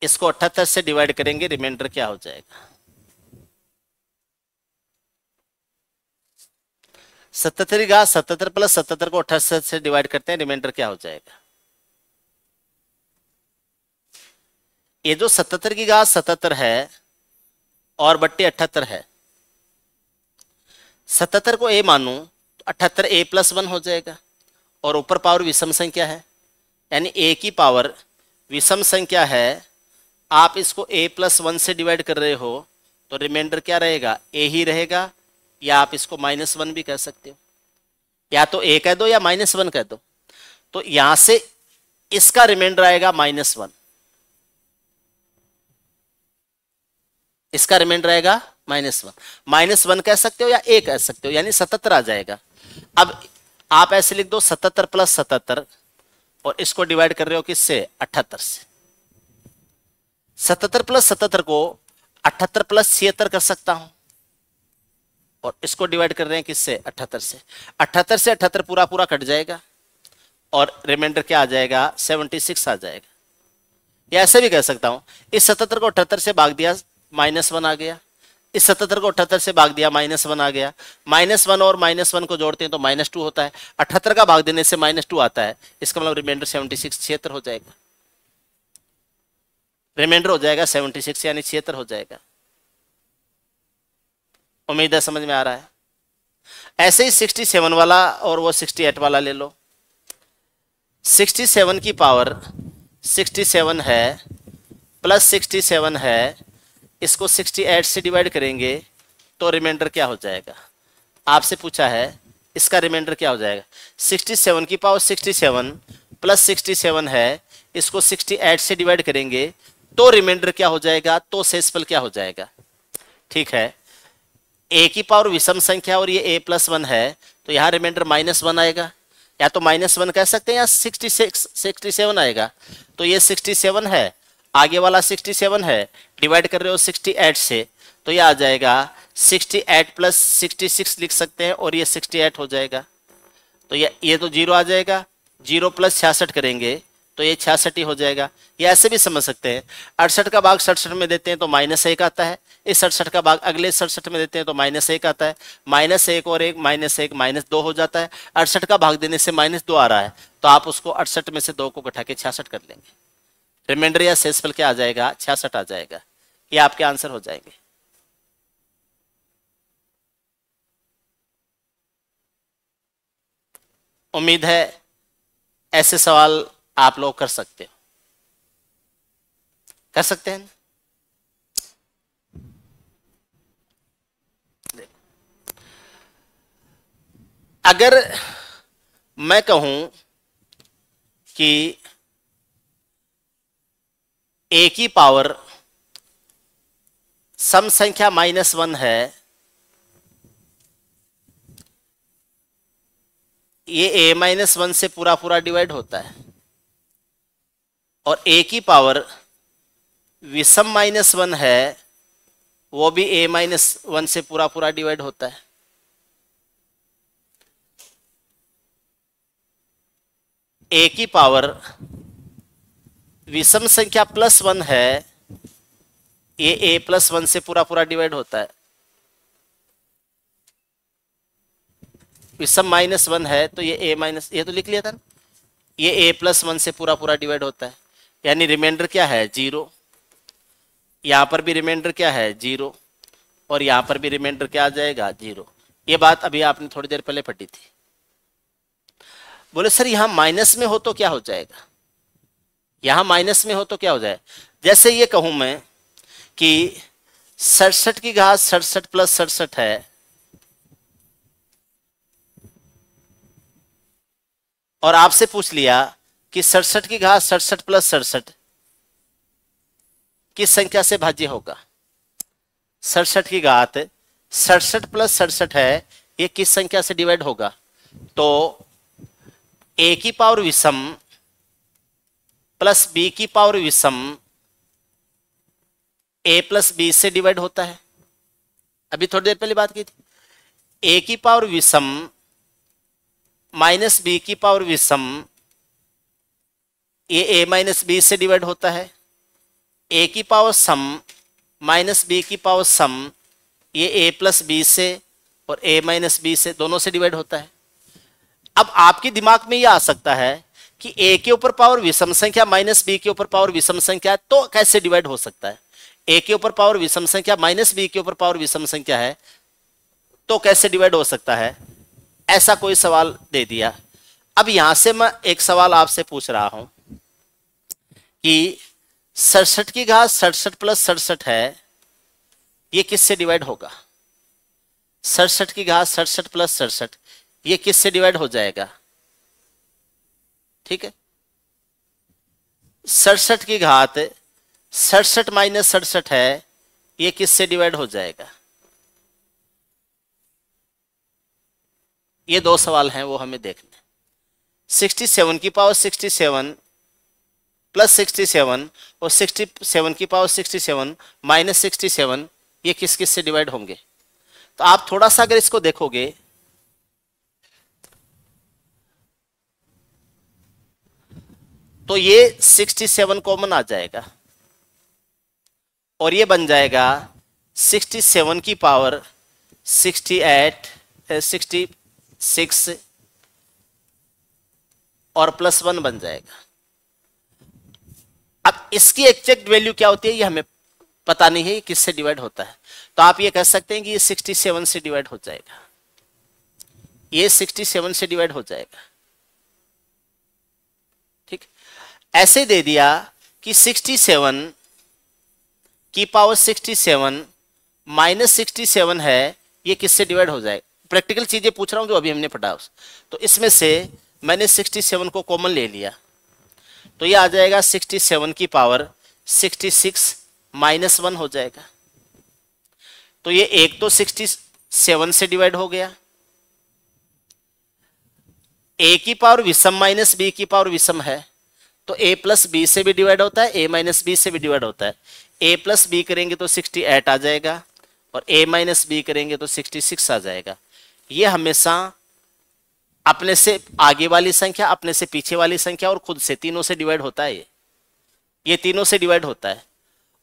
इसको 78 से डिवाइड करेंगे, रिमाइंडर क्या हो जाएगा? 77 की घात 77 प्लस 77 को 78 से डिवाइड करते हैं, रिमाइंडर क्या हो जाएगा? ये जो 77 की घात 77 है और बट्टे 78 है, 77 को a मानूं तो 78 a प्लस 1 हो जाएगा और ऊपर पावर विषम संख्या है, यानी a की पावर विषम संख्या है। आप इसको a प्लस 1 से डिवाइड कर रहे हो तो रिमाइंडर क्या रहेगा? a ही रहेगा, या आप इसको -1 भी कह सकते हो, या तो a कह दो या -1 कह दो। तो यहां से इसका रिमाइंडर आएगा -1, इसका रिमाइंडर आएगा -1 कह सकते हो या a कह सकते हो, यानी 77 आ जाएगा। अब आप ऐसे लिख दो 77 प्लस 77 और इसको डिवाइड कर रहे हो किससे? 78 से। 77 प्लस 77 को 78 प्लस 76 कर सकता हूं और इसको डिवाइड कर रहे हैं किससे? 78 से। 78 से 78 पूरा पूरा कट जाएगा और रिमाइंडर क्या आ जाएगा? 76 आ जाएगा। या ऐसे भी कह सकता हूं, इस 77 को 78 से भाग दिया, -1 आ गया। इस 77 को 78 से भाग दिया, -1 आ गया। -1 और -1 को जोड़ते हैं तो -2 होता है। 78 का भाग देने से -2 आता है, इसका मतलब रिमाइंडर 76 76 हो जाएगा। रिमाइंडर हो जाएगा 76 यानी 76 हो जाएगा। उम्मीद है समझ में आ रहा है। ऐसे ही 67 वाला और वो 68 वाला ले लो। 67 की पावर 67 है प्लस 67 है, इसको 68 से डिवाइड करेंगे तो रिमाइंडर क्या हो जाएगा? आपसे पूछा है इसका रिमाइंडर क्या हो जाएगा। 67 की पावर 67 प्लस 67 है, इसको 68 से डिवाइड करेंगे तो रिमाइंडर क्या हो जाएगा, तो शेषफल क्या हो जाएगा। ठीक है, ए की पावर विषम संख्या और ये ए प्लस 1 है तो यहाँ रिमाइंडर -1 आएगा, या तो -1 कह सकते हैं या 67 आएगा। तो ये 67 है, आगे वाला 67 है, डिवाइड कर रहे हो 68 से तो ये आ जाएगा 68 प्लस 66 लिख सकते हैं और ये 68 हो जाएगा। तो ये तो 0 आ जाएगा, 0 प्लस 66 करेंगे तो ये 66 ही हो जाएगा। ये ऐसे भी समझ सकते हैं, 68 का भाग 67 में देते हैं तो -1 आता है, इस 67 का भाग अगले 67 में देते हैं तो -1 आता है, -1 और 1 -1 -2 हो जाता है। 68 का भाग देने से -2 आ रहा है तो आप उसको 68 में से 2 को घटा के 66 कर लेंगे, रिमाइंडर या शेषफल क्या आ जाएगा, 66 आ जाएगा। ये आपके आंसर हो जाएंगे। उम्मीद है ऐसे सवाल आप लोग कर सकते हो, कर सकते हैं। अगर मैं कहूं कि ए की पावर सम संख्या -1 है, ये a -1 से पूरा पूरा डिवाइड होता है, और a की पावर विषम -1 है, वो भी a -1 से पूरा पूरा डिवाइड होता है। a की पावर विषम संख्या +1 है, ये a +1 से पूरा पूरा डिवाइड होता है। विषम -1 है तो ये ये तो लिख लिया था ना, ये a +1 से पूरा पूरा डिवाइड होता है, यानी रिमाइंडर क्या है 0। यहां पर भी रिमाइंडर क्या है 0 और यहां पर भी रिमाइंडर क्या आ जाएगा 0। ये बात अभी आपने थोड़ी देर पहले पढ़ी थी। बोले सर यहां माइनस में हो तो क्या हो जाएगा, यहां माइनस में हो तो क्या हो जाए। जैसे ये कहूं मैं कि 67 की घात 67 प्लस 67 है, और आपसे पूछ लिया कि 67 की घात 67 प्लस 67 किस संख्या से भाज्य होगा। 67 की घात 67 प्लस 67 है, ये किस संख्या से डिवाइड होगा। तो a की पावर विषम प्लस b की पावर विषम a प्लस b से डिवाइड होता है। अभी थोड़ी देर पहले बात की थी। a की पावर विषम माइनस b की पावर विषम, ये a माइनस b से डिवाइड होता है। a की पावर सम माइनस b की पावर सम, ये a प्लस b से और a माइनस b से दोनों से डिवाइड होता है। अब आपके दिमाग में यह आ सकता है कि a के ऊपर पावर विषम संख्या माइनस b के ऊपर पावर विषम संख्या है तो कैसे डिवाइड हो सकता है। a के ऊपर पावर विषम संख्या माइनस b के ऊपर पावर विषम संख्या है तो कैसे डिवाइड हो सकता है, ऐसा कोई सवाल दे दिया। अब यहां से मैं एक सवाल आपसे पूछ रहा हूं कि 67 की घात 67 प्लस 67 है, ये किससे डिवाइड होगा। 67 की घात 67 प्लस 67 ये किससे डिवाइड हो जाएगा। ठीक है, 67 की घात 67 माइनस 67 है, ये किससे डिवाइड हो जाएगा। ये दो सवाल हैं वो हमें देखने। 67 की पावर 67 प्लस 67 और 67 की पावर 67 माइनस 67 ये किस किस से डिवाइड होंगे। तो आप थोड़ा सा अगर इसको देखोगे तो ये 67 कॉमन आ जाएगा और ये बन जाएगा 67 की पावर 68 66 और +1 बन जाएगा। अब इसकी एग्जैक्ट वैल्यू क्या होती है ये हमें पता नहीं है, ये किससे डिवाइड होता है। तो आप ये कह सकते हैं कि ये 67 से डिवाइड हो जाएगा, ये 67 से डिवाइड हो जाएगा। ठीक, ऐसे दे दिया कि 67 की पावर 67 माइनस 67 है, ये किससे डिवाइड हो जाएगा। प्रैक्टिकल चीजें पूछ रहा हूं जो अभी हमने पढ़ा। तो इसमें से मैंने 67 को कॉमन ले लिया, तो ये आ जाएगा 67 की पावर 66 माइनस 1 हो जाएगा। तो ये एक तो 67 से डिवाइड हो गया, ए की पावर विषम माइनस बी की पावर विषम है, तो ए प्लस बी से भी डिवाइड होता है, ए माइनस बी से भी डिवाइड होता है। ए प्लस बी करेंगे तो 68 आ जाएगा, और ए माइनस बी करेंगे तो 66 आ जाएगा। ये हमेशा अपने से आगे वाली संख्या, अपने से पीछे वाली संख्या और खुद से, तीनों से डिवाइड होता है। ये तीनों से डिवाइड होता है।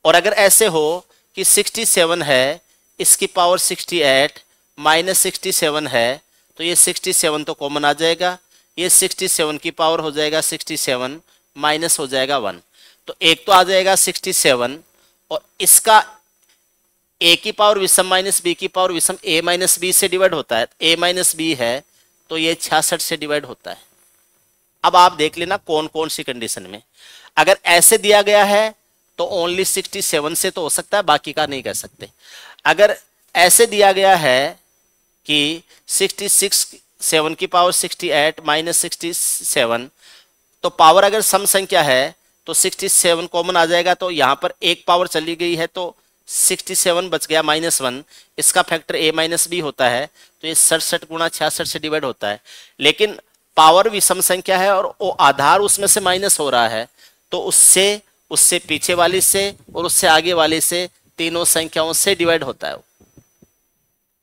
और अगर ऐसे हो कि 67 है, इसकी पावर 68 माइनस 67 है, तो ये 67 तो कॉमन आ जाएगा, ये 67 की पावर हो जाएगा 67 माइनस हो जाएगा 1। तो एक तो आ जाएगा 67, और इसका ए की पावर विषम माइनस बी की पावर विषम ए माइनस बी से डिवाइड होता है, ए माइनस बी है तो ये 66 से डिवाइड होता है। अब आप देख लेना कौन कौन सी कंडीशन में। अगर ऐसे दिया गया है तो ओनली 67 से तो हो सकता है, बाकी का नहीं कर सकते। अगर ऐसे दिया गया है कि 7 की पावर 68 माइनस 67, तो पावर अगर सम संख्या है तो 67 कॉमन आ जाएगा, तो यहां पर एक पावर चली गई है तो 67 बच गया माइनस 1, इसका फैक्टर a माइनस बी होता है, तो ये 67 गुणा 66 से डिवाइड होता है। लेकिन पावर विषम संख्या है और वो आधार उसमें से माइनस हो रहा है, तो उससे, उससे पीछे वाली से और उससे आगे वाली से, तीनों संख्याओं से डिवाइड होता है,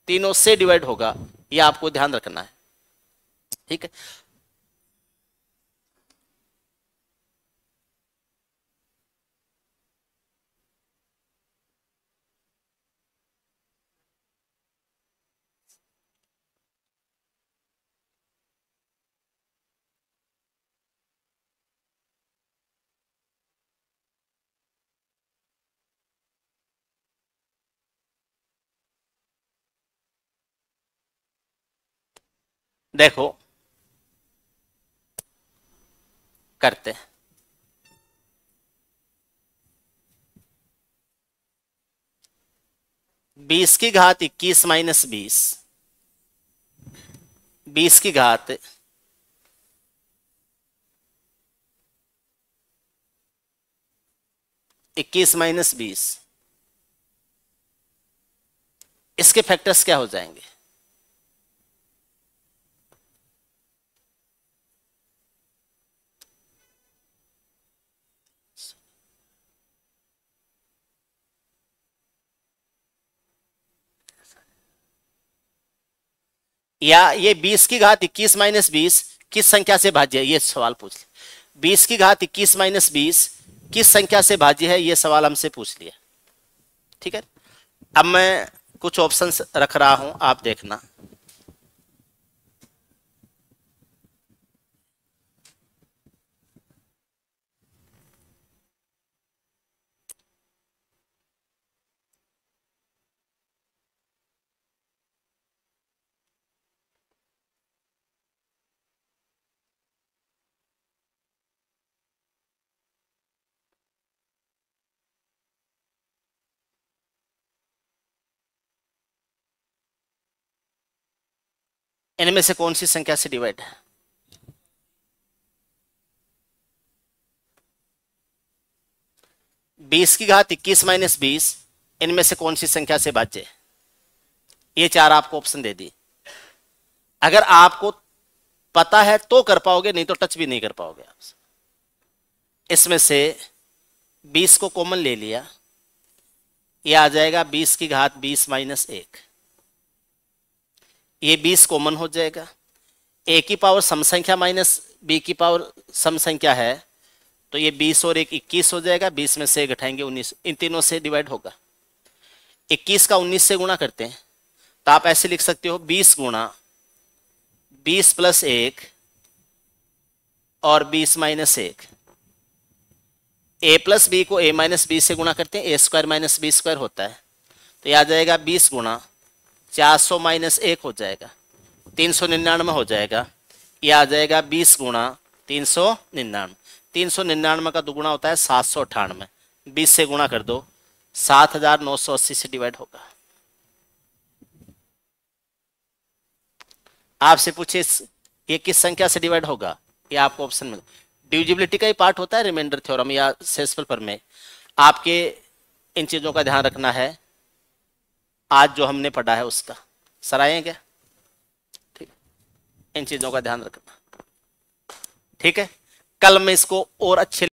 तीनों से डिवाइड होगा, ये आपको ध्यान रखना है। ठीक है, देखो करते हैं। 20 की घात 21 माइनस 20, 20 की घात 21 माइनस 20, इसके फैक्टर्स क्या हो जाएंगे। या ये 20 की घात 21 माइनस 20 किस संख्या से भाज्य है, ये सवाल पूछ लिया। 20 की घात 21 माइनस 20 किस संख्या से भाज्य है, ये सवाल हमसे पूछ लिया। ठीक है, अब मैं कुछ ऑप्शंस रख रहा हूं, आप देखना। इनमें से कौन सी संख्या से डिवाइड है। बीस की घात 21 माइनस 20 इनमें से कौन सी संख्या से भाज्य है, ये चार आपको ऑप्शन दे दी। अगर आपको पता है तो कर पाओगे, नहीं तो टच भी नहीं कर पाओगे आप। इसमें से 20 को कॉमन ले लिया, ये आ जाएगा 20 की घात 20 माइनस 1, ये 20 कॉमन हो जाएगा। ए की पावर सम संख्या माइनस बी की पावर सम संख्या है, तो ये 20 और 1 21 हो जाएगा, 20 में से घटाएंगे 19, इन तीनों से डिवाइड होगा। 21 का 19 से गुणा करते हैं, तो आप ऐसे लिख सकते हो 20 गुणा 20 प्लस 1 और 20 माइनस 1, ए प्लस बी को ए माइनस बी से गुणा करते हैं, ए स्क्वायर माइनस बी स्क्वायर होता है, तो यह आ जाएगा 20 गुणा 400 माइनस 1 हो जाएगा, 399 हो जाएगा। यह आ जाएगा 20 गुणा 399, 399 का दुगुना होता है 798, 20 से गुणा कर दो, 7980 से डिवाइड होगा। आपसे पूछे ये किस संख्या से डिवाइड होगा, ये आपको ऑप्शन में डिविजिबिलिटी का ही पार्ट होता है रिमाइंडर थ्योरम या सेल्सफुल पर में। आपके इन चीजों का ध्यान रखना है, आज जो हमने पढ़ा है उसका सर आए क्या, ठीक, इन चीजों का ध्यान रखना, ठीक है। कल मैं इसको और अच्छे